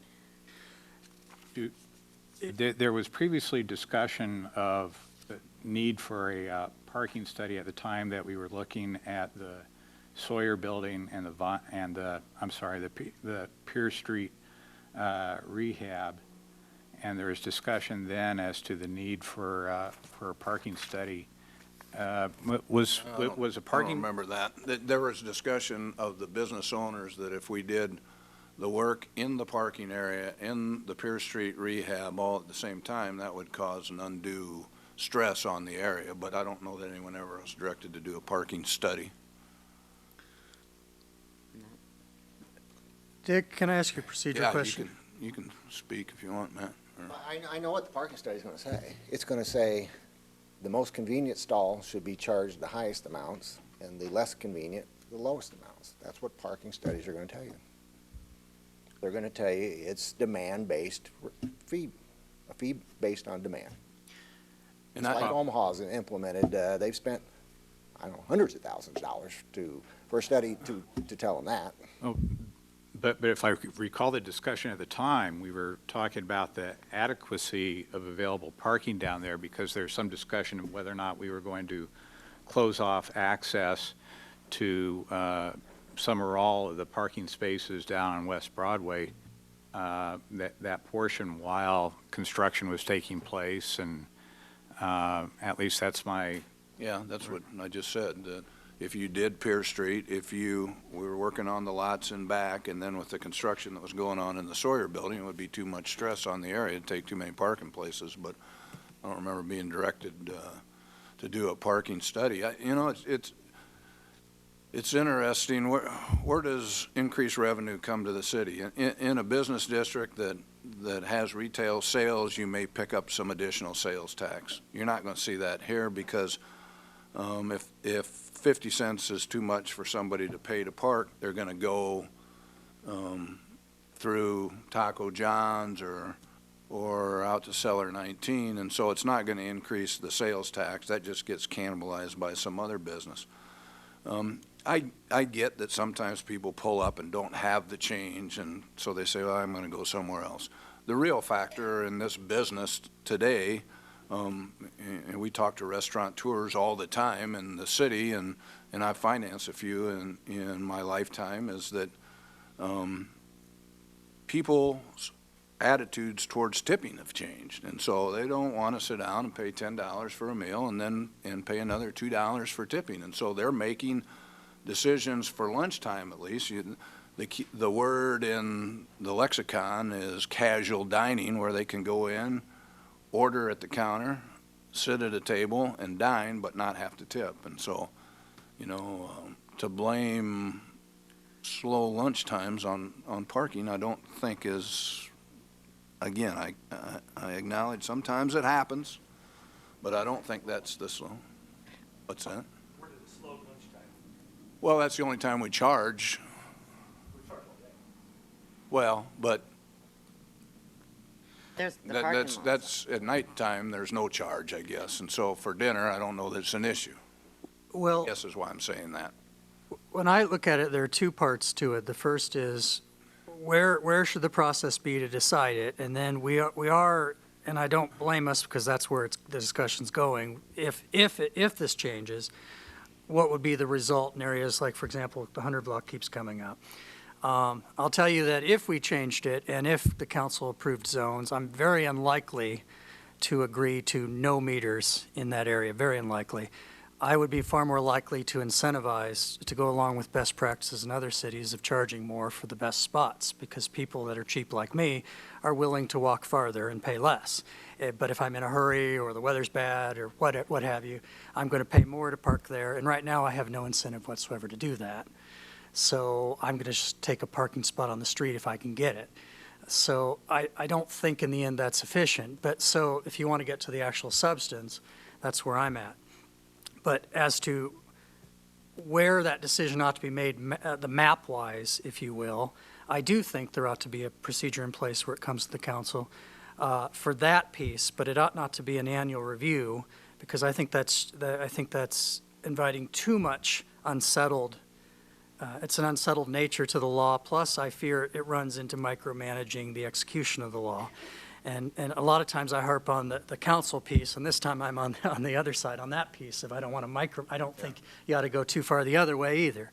[SPEAKER 9] There was previously discussion of the need for a parking study at the time that we were looking at the Sawyer building and the Pier Street rehab, and there was discussion then as to the need for a parking study. Was a parking?
[SPEAKER 7] I don't remember that. There was discussion of the business owners that if we did the work in the parking area, in the Pier Street rehab, all at the same time, that would cause an undue stress on the area. But I don't know that anyone ever was directed to do a parking study.
[SPEAKER 11] Dick, can I ask you a procedure question?
[SPEAKER 7] You can speak if you want, Matt.
[SPEAKER 2] I know what the parking study is going to say. It's going to say the most convenient stall should be charged the highest amounts, and the less convenient, the lowest amounts. That's what parking studies are going to tell you. They're going to tell you it's demand-based fee, a fee based on demand. And it's like Omaha's implemented. They've spent, I don't know, hundreds of thousands of dollars for a study to tell them that.
[SPEAKER 9] Oh, but if I recall the discussion at the time, we were talking about the adequacy of available parking down there, because there's some discussion of whether or not we were going to close off access to some or all of the parking spaces down on West Broadway, that portion while construction was taking place, and at least that's my...
[SPEAKER 7] Yeah, that's what I just said, that if you did Pier Street, we were working on the lots in back, and then with the construction that was going on in the Sawyer building, it would be too much stress on the area to take too many parking places, but I don't remember being directed to do a parking study. It's interesting. Where does increased revenue come to the city? In a business district that has retail sales, you may pick up some additional sales tax. You're not going to see that here, because if 50 cents is too much for somebody to pay to park, they're going to go through Taco John's or out to Cellar 19, and so it's not going to increase the sales tax. That just gets cannibalized by some other business. I get that sometimes people pull up and don't have the change, and so they say, well, I'm going to go somewhere else. The real factor in this business today, and we talk to restaurateurs all the time in the city, and I finance a few in my lifetime, is that people's attitudes towards tipping have changed, and so they don't want to sit down and pay $10 for a meal and pay another $2 for tipping, and so they're making decisions for lunchtime at least. The word in the lexicon is casual dining, where they can go in, order at the counter, sit at a table and dine, but not have to tip. And so To blame slow lunch times on parking, I don't think is, again, I acknowledge sometimes it happens, but I don't think that's the slow. What's that?
[SPEAKER 21] Where did the slow lunch time?
[SPEAKER 7] Well, that's the only time we charge.
[SPEAKER 21] We charge all day.
[SPEAKER 7] Well, but
[SPEAKER 8] There's the parking lots.
[SPEAKER 7] that's at nighttime, there's no charge, I guess. And so for dinner, I don't know that it's an issue.
[SPEAKER 11] Well,
[SPEAKER 7] I guess is why I'm saying that.
[SPEAKER 11] when I look at it, there are two parts to it. The first is where should the process be to decide it? And then we are, and I don't blame us because that's where the discussion's going. If this changes, what would be the result in areas like, for example, the 100 block keeps coming up? I'll tell you that if we changed it and if the council approved zones, I'm very unlikely to agree to no meters in that area, very unlikely. I would be far more likely to incentivize, to go along with best practices in other cities of charging more for the best spots, because people that are cheap like me are willing to walk farther and pay less. But if I'm in a hurry or the weather's bad or what have you, I'm going to pay more to park there. And right now I have no incentive whatsoever to do that. So I'm going to just take a parking spot on the street if I can get it. So I don't think in the end that's sufficient. But so if you want to get to the actual substance, that's where I'm at. But as to where that decision ought to be made, the map-wise, if you will, I do think there ought to be a procedure in place where it comes to the council for that piece, but it ought not to be an annual review, because I think that's inviting too much unsettled. It's an unsettled nature to the law. Plus, I fear it runs into micromanaging the execution of the law. And a lot of times I harp on the council piece, and this time I'm on the other side on that piece. If I don't want to I don't think you ought to go too far the other way either.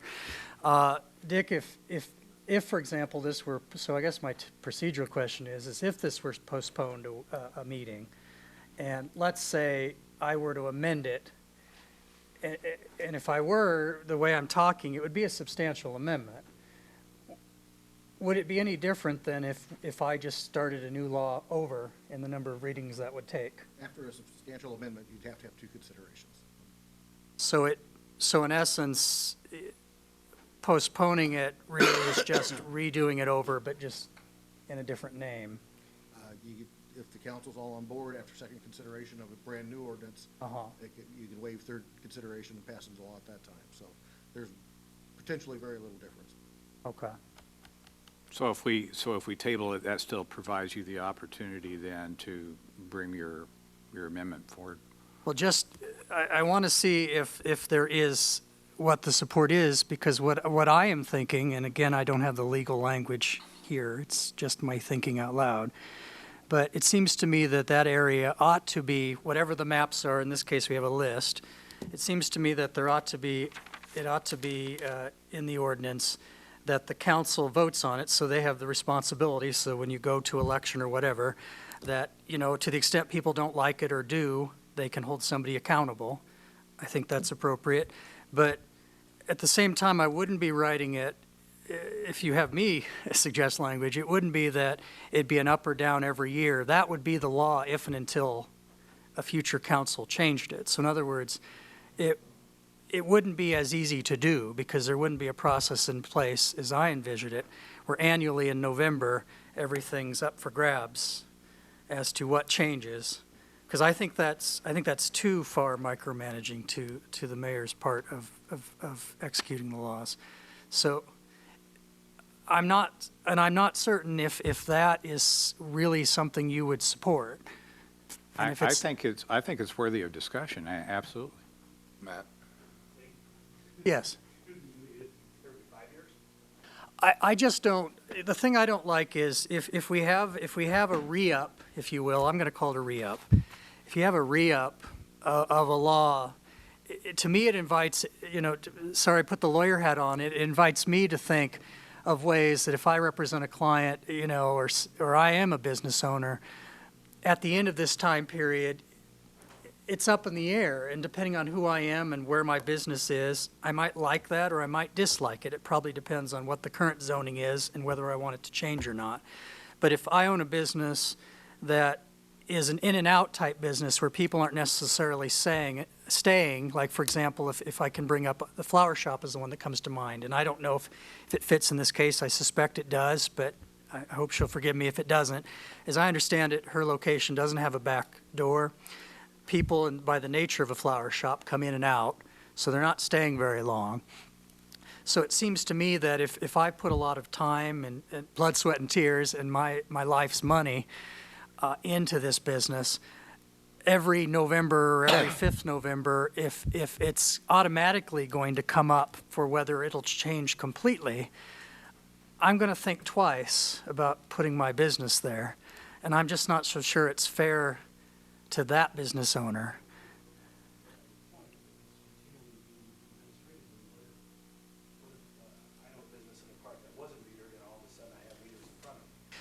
[SPEAKER 11] Dick, if for example this were, so I guess my procedural question is if this were postponed to a meeting, and let's say I were to amend it, and if I were, the way I'm talking, it would be a substantial amendment. Would it be any different than if I just started a new law over in the number of readings that would take?
[SPEAKER 17] After a substantial amendment, you'd have to have two considerations.
[SPEAKER 11] So in essence, postponing it really is just redoing it over, but just in a different name.
[SPEAKER 17] If the council's all on board after second consideration of a brand-new ordinance, you can waive third consideration and pass into law at that time. So there's potentially very little difference.
[SPEAKER 11] Okay.
[SPEAKER 9] So if we table it, that still provides you the opportunity then to bring your amendment forward?
[SPEAKER 11] Well, I want to see if there is what the support is, because what I am thinking, and again, I don't have the legal language here, it's just my thinking out loud, but it seems to me that area ought to be, whatever the maps are, in this case we have a list, it seems to me that it ought to be in the ordinance that the council votes on it, so they have the responsibility, so when you go to election or whatever, that, to the extent people don't like it or do, they can hold somebody accountable. I think that's appropriate. But at the same time, I wouldn't be writing it, if you have me suggest language, it wouldn't be that it'd be an up or down every year. That would be the law if and until a future council changed it. So in other words, it wouldn't be as easy to do, because there wouldn't be a process in place, as I envisioned it, where annually in November, everything's up for grabs as to what changes. Because I think that's too far micromanaging to the mayor's part of executing the laws. So I'm not certain if that is really something you would support.
[SPEAKER 9] I think it's worthy of discussion, absolutely.
[SPEAKER 7] Matt?
[SPEAKER 11] Yes. I just don't, the thing I don't like is if we have a re-up, if you will, I'm going to call it a re-up. If you have a re-up of a law, to me it invites, sorry, put the lawyer hat on, it invites me to think of ways that if I represent a client, or I am a business owner, at the end of this time period, it's up in the air, and depending on who I am and where my business is, I might like that or I might dislike it. It probably depends on what the current zoning is and whether I want it to change or not. But if I own a business that is an in and out type business where people aren't necessarily saying staying, like, for example, if I can bring up, the flower shop is the one that comes to mind, and I don't know if it fits in this case. I suspect it does, but I hope she'll forgive me if it doesn't. As I understand it, her location doesn't have a back door. People, and by the nature of a flower shop, come in and out, so they're not staying very long. So it seems to me that if I put a lot of time and blood, sweat, and tears and my life's money into this business, every November or every 5th November, if it's automatically going to come up for whether it'll change completely, I'm going to think twice about putting my business there. And I'm just not so sure it's fair to that business owner.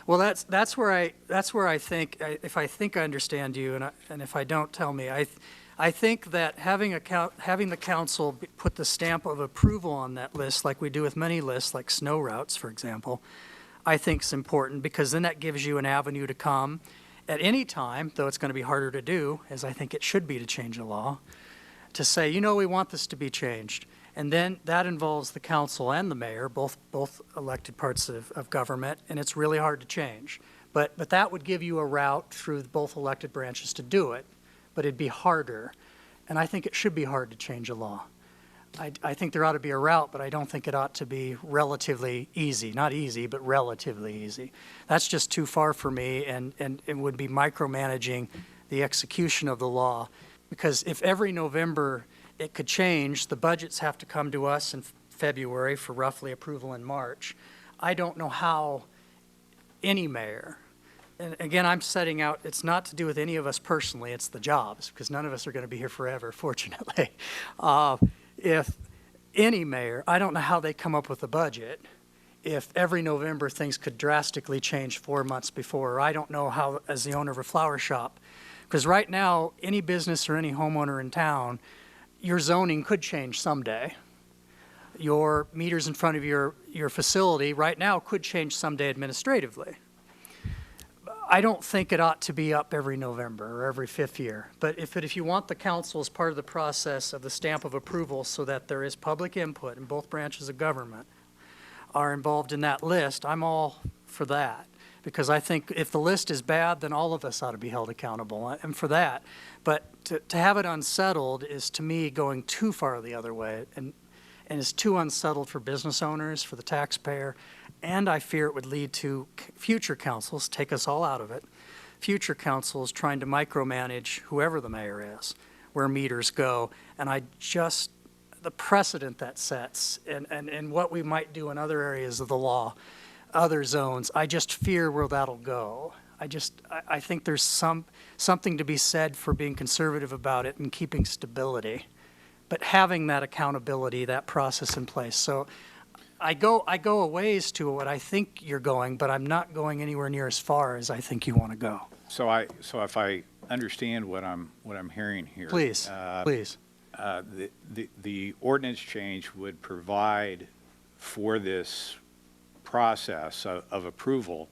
[SPEAKER 11] Well, that's where I think, if I think I understand you, and if I don't, tell me. I think that having the council put the stamp of approval on that list, like we do with many lists, like snow routes, for example, I think is important, because then that gives you an avenue to come at any time, though it's going to be harder to do, as I think it should be to change a law, to say, you know, we want this to be changed. And then that involves the council and the mayor, both elected parts of government, and it's really hard to change. But that would give you a route through both elected branches to do it, but it'd be harder. And I think it should be hard to change a law. I think there ought to be a route, but I don't think it ought to be relatively easy. Not easy, but relatively easy. That's just too far for me, and it would be micromanaging the execution of the law. Because if every November it could change, the budgets have to come to us in February for roughly approval in March. I don't know how any mayor, and again, I'm setting out, it's not to do with any of us personally, it's the jobs, because none of us are going to be here forever, fortunately. If any mayor, I don't know how they come up with a budget if every November things could drastically change 4 months before. I don't know how, as the owner of a flower shop, because right now, any business or any homeowner in town, your zoning could change someday. Your meters in front of your facility right now could change someday administratively. I don't think it ought to be up every November or every 5th year. But if you want the council as part of the process of the stamp of approval so that there is public input and both branches of government are involved in that list, I'm all for that. Because I think if the list is bad, then all of us ought to be held accountable. I'm for that. But to have it unsettled is, to me, going too far the other way, and is too unsettled for business owners, for the taxpayer, and I fear it would lead to future councils, take us all out of it, future councils trying to micromanage whoever the mayor is, where meters go. And the precedent that sets, and what we might do in other areas of the law, other zones, I just fear where that'll go. I think there's something to be said for being conservative about it and keeping stability, but having that accountability, that process in place. So I go a ways to what I think you're going, but I'm not going anywhere near as far as I think you want to go.
[SPEAKER 9] So if I understand what I'm hearing here.
[SPEAKER 11] Please, please.
[SPEAKER 9] The ordinance change would provide for this process of approval,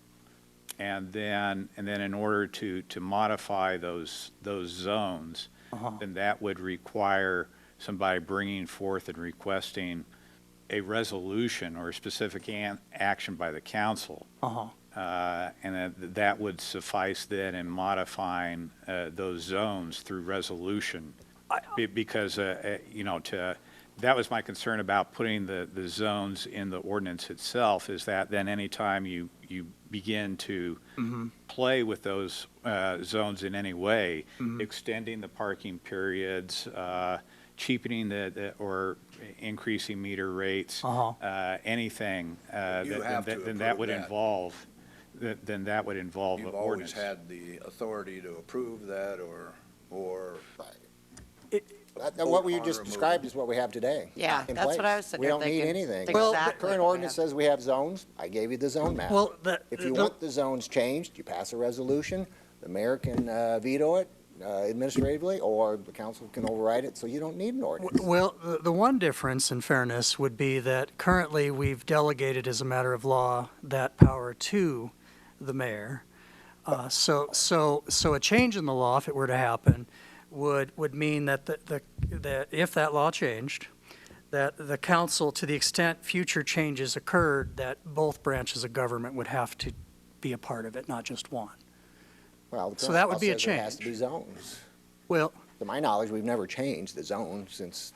[SPEAKER 9] and then in order to modify those zones, then that would require somebody bringing forth and requesting a resolution or a specific action by the council. And that would suffice then in modifying those zones through resolution. Because, that was my concern about putting the zones in the ordinance itself, is that then anytime you begin to play with those zones in any way, extending the parking periods, cheapening or increasing meter rates, anything, then that would involve
[SPEAKER 7] You've
[SPEAKER 9] the
[SPEAKER 7] always
[SPEAKER 9] ordinance.
[SPEAKER 7] had the authority to approve that or
[SPEAKER 2] What you just described is what we have today.
[SPEAKER 8] Yeah,
[SPEAKER 2] in
[SPEAKER 8] that's
[SPEAKER 2] place.
[SPEAKER 8] what I was sitting
[SPEAKER 2] We
[SPEAKER 8] there
[SPEAKER 2] don't need
[SPEAKER 8] thinking.
[SPEAKER 2] anything.
[SPEAKER 8] Well,
[SPEAKER 2] The
[SPEAKER 8] exactly
[SPEAKER 2] current
[SPEAKER 8] what we
[SPEAKER 2] ordinance
[SPEAKER 8] have.
[SPEAKER 2] says we have zones. I gave you the zone map.
[SPEAKER 11] Well,
[SPEAKER 2] If you want the zones changed, you pass a resolution. The mayor can veto it administratively, or the council can override it, so you don't need an ordinance.
[SPEAKER 11] Well, the one difference, in fairness, would be that currently we've delegated as a matter of law that power to the mayor. So a change in the law, if it were to happen, would mean that that if that law changed, that the council, to the extent future changes occurred, that both branches of government would have to be a part of it, not just one.
[SPEAKER 2] Well, the
[SPEAKER 11] So
[SPEAKER 2] current
[SPEAKER 11] that
[SPEAKER 2] law
[SPEAKER 11] would be a
[SPEAKER 2] says there has to
[SPEAKER 11] change.
[SPEAKER 2] be zones.
[SPEAKER 11] Well,
[SPEAKER 2] To my knowledge, we've never changed the zone since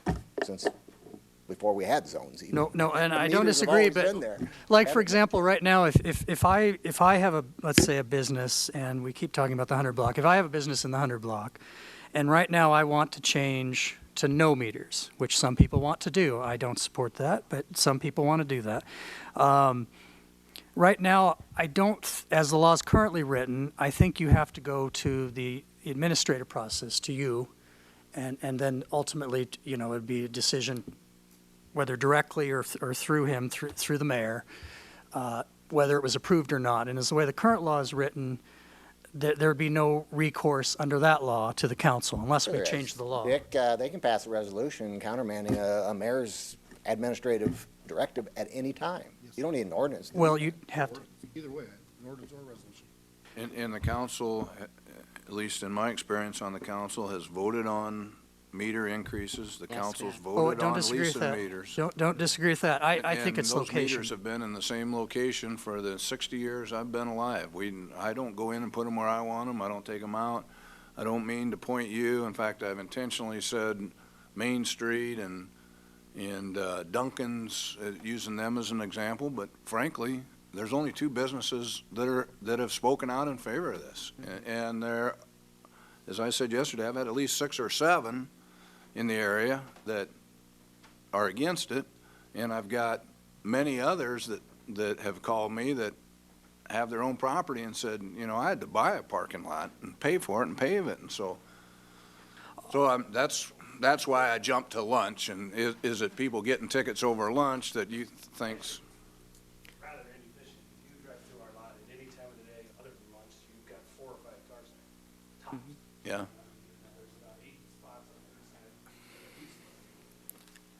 [SPEAKER 2] before we had zones even.
[SPEAKER 11] no, and
[SPEAKER 2] The
[SPEAKER 11] I don't
[SPEAKER 2] meters have
[SPEAKER 11] disagree,
[SPEAKER 2] always
[SPEAKER 11] but
[SPEAKER 2] been there.
[SPEAKER 11] like, for
[SPEAKER 2] Haven't-
[SPEAKER 11] example, right now, if I have a, let's say, a business, and we keep talking about the 100 block, if I have a business in the 100 block, and right now I want to change to no meters, which some people want to do. I don't support that, but some people want to do that. Right now, I don't, as the law is currently written, I think you have to go to the administrative process, to you, and then ultimately, you know, it'd be a decision, whether directly or through him, through the mayor, whether it was approved or not. And as the way the current law is written, there'd be no recourse under that law to the council unless we
[SPEAKER 2] There is.
[SPEAKER 11] change the law.
[SPEAKER 2] Dick, they can pass a resolution countermanding a mayor's administrative directive at any time. You don't need an ordinance.
[SPEAKER 11] Well, you'd have to.
[SPEAKER 17] Either way, an ordinance or resolution.
[SPEAKER 7] And the council, at least in my experience on the council, has voted on meter increases. The
[SPEAKER 8] Yes,
[SPEAKER 7] council's
[SPEAKER 8] ma'am.
[SPEAKER 7] voted
[SPEAKER 11] don't
[SPEAKER 7] on
[SPEAKER 11] disagree with
[SPEAKER 7] leasing
[SPEAKER 11] that.
[SPEAKER 7] meters.
[SPEAKER 11] Don't disagree with that. I think it's
[SPEAKER 7] And those
[SPEAKER 11] location.
[SPEAKER 7] meters have been in the same location for the 60 years I've been alive. I don't go in and put them where I want them. I don't take them out. I don't mean to point you. In fact, I've intentionally said Main Street and Duncan's, using them as an example, but frankly, there's only two businesses that have spoken out in favor of this. And there, as I said yesterday, I've had at least 6 or 7 in the area that are against it, and I've got many others that have called me that have their own property and said, you know, I had to buy a parking lot and pay for it and pave it, and so that's why I jumped to lunch. And is it people getting tickets over lunch that you think's?
[SPEAKER 3] Rather inefficient. If you drive through our lot at any time of the day, other than lunch, you've got 4 or 5 cars there. Tops.
[SPEAKER 7] Yeah.
[SPEAKER 3] There's about 8 spots on the side.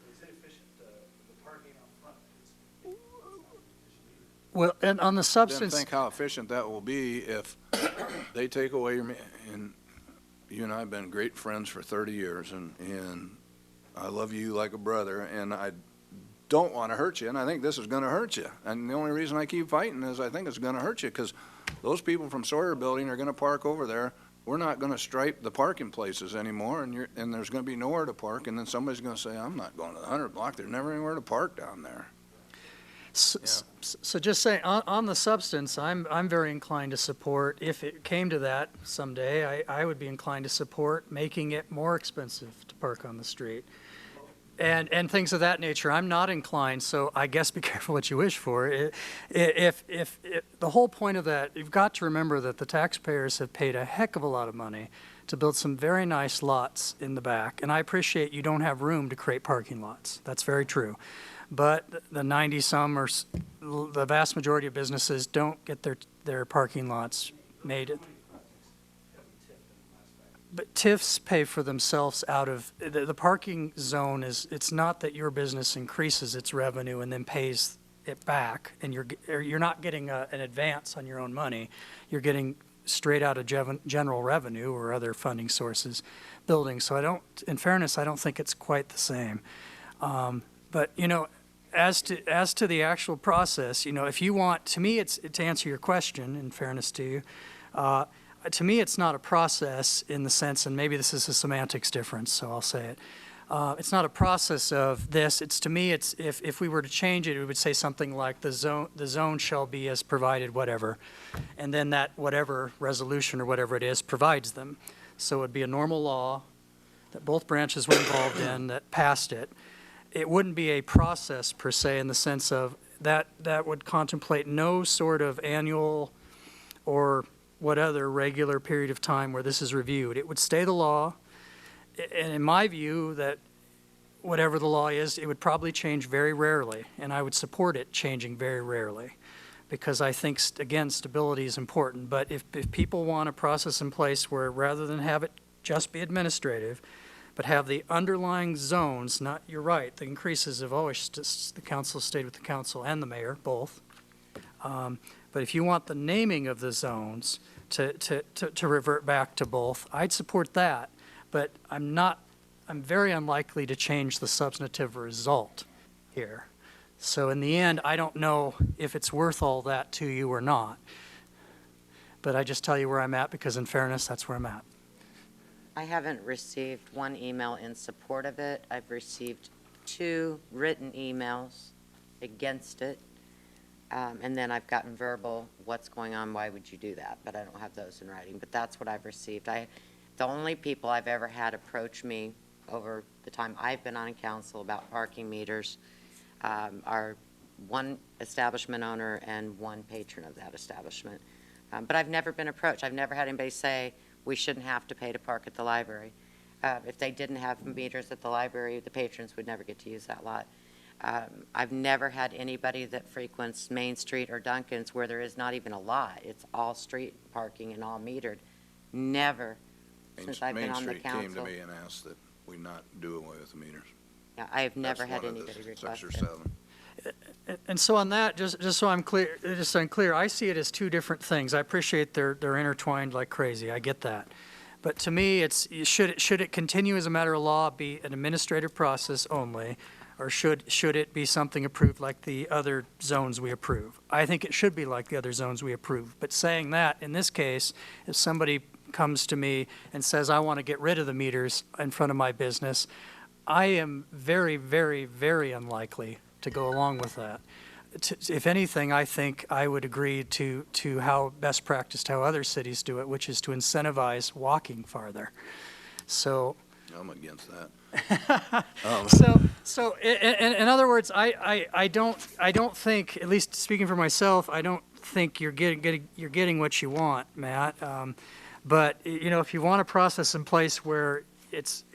[SPEAKER 3] It's inefficient. The parking out front is not efficient either.
[SPEAKER 11] Well, and on the
[SPEAKER 7] Then
[SPEAKER 11] substance.
[SPEAKER 7] think how efficient that will be if they take away your, and you and I have been great friends for 30 years, and I love you like a brother, and I don't want to hurt you, and I think this is going to hurt you. And the only reason I keep fighting is I think it's going to hurt you, because those people from Sawyer Building are going to park over there. We're not going to stripe the parking places anymore, and there's going to be nowhere to park, and then somebody's going to say, I'm not going to the 100 block. There's never anywhere to park down there.
[SPEAKER 11] So just saying, on the substance, I'm very inclined to support, if it came to that someday, I would be inclined to support making it more expensive to park on the street. And things of that nature. I'm not inclined, so I guess be careful what you wish for. If the whole point of that, you've got to remember that the taxpayers have paid a heck of a lot of money to build some very nice lots in the back. And I appreciate you don't have room to create parking lots. That's very true. But the 90-some or the vast majority of businesses don't get their parking lots made. But TIFs pay for themselves out of, the parking zone is, it's not that your business increases its revenue and then pays it back, and you're not getting an advance on your own money. You're getting straight out of general revenue or other funding sources building. So in fairness, I don't think it's quite the same. But, you know, as to the actual process, you know, if you want, to me, it's to answer your question, in fairness to you, to me, it's not a process in the sense, and maybe this is a semantics difference, so I'll say it. It's not a process of this. It's, to me, it's if we were to change it, it would say something like the zone shall be as provided, whatever, and then that whatever resolution or whatever it is provides them. So it would be a normal law that both branches were involved in that passed it. It wouldn't be a process per se in the sense of that would contemplate no sort of annual or what other regular period of time where this is reviewed. It would stay the law, and in my view, that whatever the law is, it would probably change very rarely, and I would support it changing very rarely, because I think, again, stability is important. But if people want a process in place where rather than have it just be administrative, but have the underlying zones, not, you're right, the increases have always, the council stayed with the council and the mayor, both. But if you want the naming of the zones to revert back to both, I'd support that. but I'm very unlikely to change the substantive result here. So in the end, I don't know if it's worth all that to you or not. But I just tell you where I'm at because in fairness, that's where I'm at.
[SPEAKER 8] I haven't received one email in support of it. I've received 2 written emails against it. And then I've gotten verbal, what's going on, why would you do that? But I don't have those in writing, but that's what I've received. The only people I've ever had approach me over the time I've been on council about parking meters are one establishment owner and one patron of that establishment. But I've never been approached. I've never had anybody say, we shouldn't have to pay to park at the library. If they didn't have meters at the library, the patrons would never get to use that lot. I've never had anybody that frequents Main Street or Duncan's where there is not even a lot. It's all street parking and all metered. Never, since I've been on the council.
[SPEAKER 7] Main Street came to me and asked that we not do away with the meters.
[SPEAKER 8] Yeah, I've never had
[SPEAKER 7] That's one of
[SPEAKER 8] anybody
[SPEAKER 7] the
[SPEAKER 8] request
[SPEAKER 7] 6 or 7.
[SPEAKER 11] And so on that, just so I'm clear, I see it as 2 different things. I appreciate they're intertwined like crazy. I get that. But to me, should it continue as a matter of law, be an administrative process only, or should it be something approved like the other zones we approve? I think it should be like the other zones we approve. But saying that, in this case, if somebody comes to me and says, I want to get rid of the meters in front of my business, I am very, very, very unlikely to go along with that. If anything, I think I would agree to how best practiced how other cities do it, which is to incentivize walking farther. So
[SPEAKER 7] I'm against that.
[SPEAKER 11] So in other words, I don't think, at least speaking for myself, I don't think you're getting what you want, Matt. But if you want a process in place where it's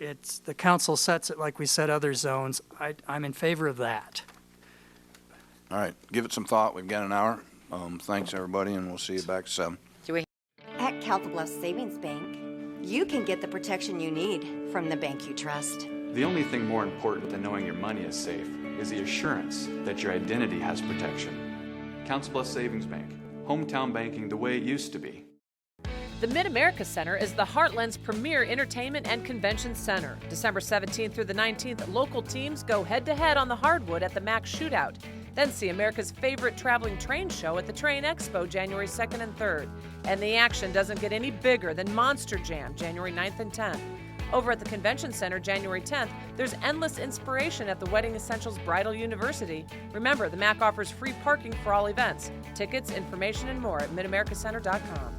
[SPEAKER 11] the council sets it like we set other zones, I'm in favor of that.
[SPEAKER 7] All right, give it some thought. We've got an hour. Thanks, everybody, and we'll see you back at 7.
[SPEAKER 4] At Calta Bluffs Savings Bank, you can get the protection you need from the bank you trust.
[SPEAKER 6] The only thing more important than knowing your money is safe is the assurance that your identity has protection. Council Bluffs Savings Bank, hometown banking the way it used to be.
[SPEAKER 23] The Mid-America Center is the Heartland's premier entertainment and convention center. December 17th through the 19th, local teams go head-to-head on the hardwood at the MAC Shootout. Then see America's favorite traveling train show at the Train Expo January 2nd and 3rd. And the action doesn't get any bigger than Monster Jam January 9th and 10th. Over at the Convention Center January 10th, there's endless inspiration at the Wedding Essentials Bridal University. Remember, the MAC offers free parking for all events. Tickets, information, and more at midamericacenter.com.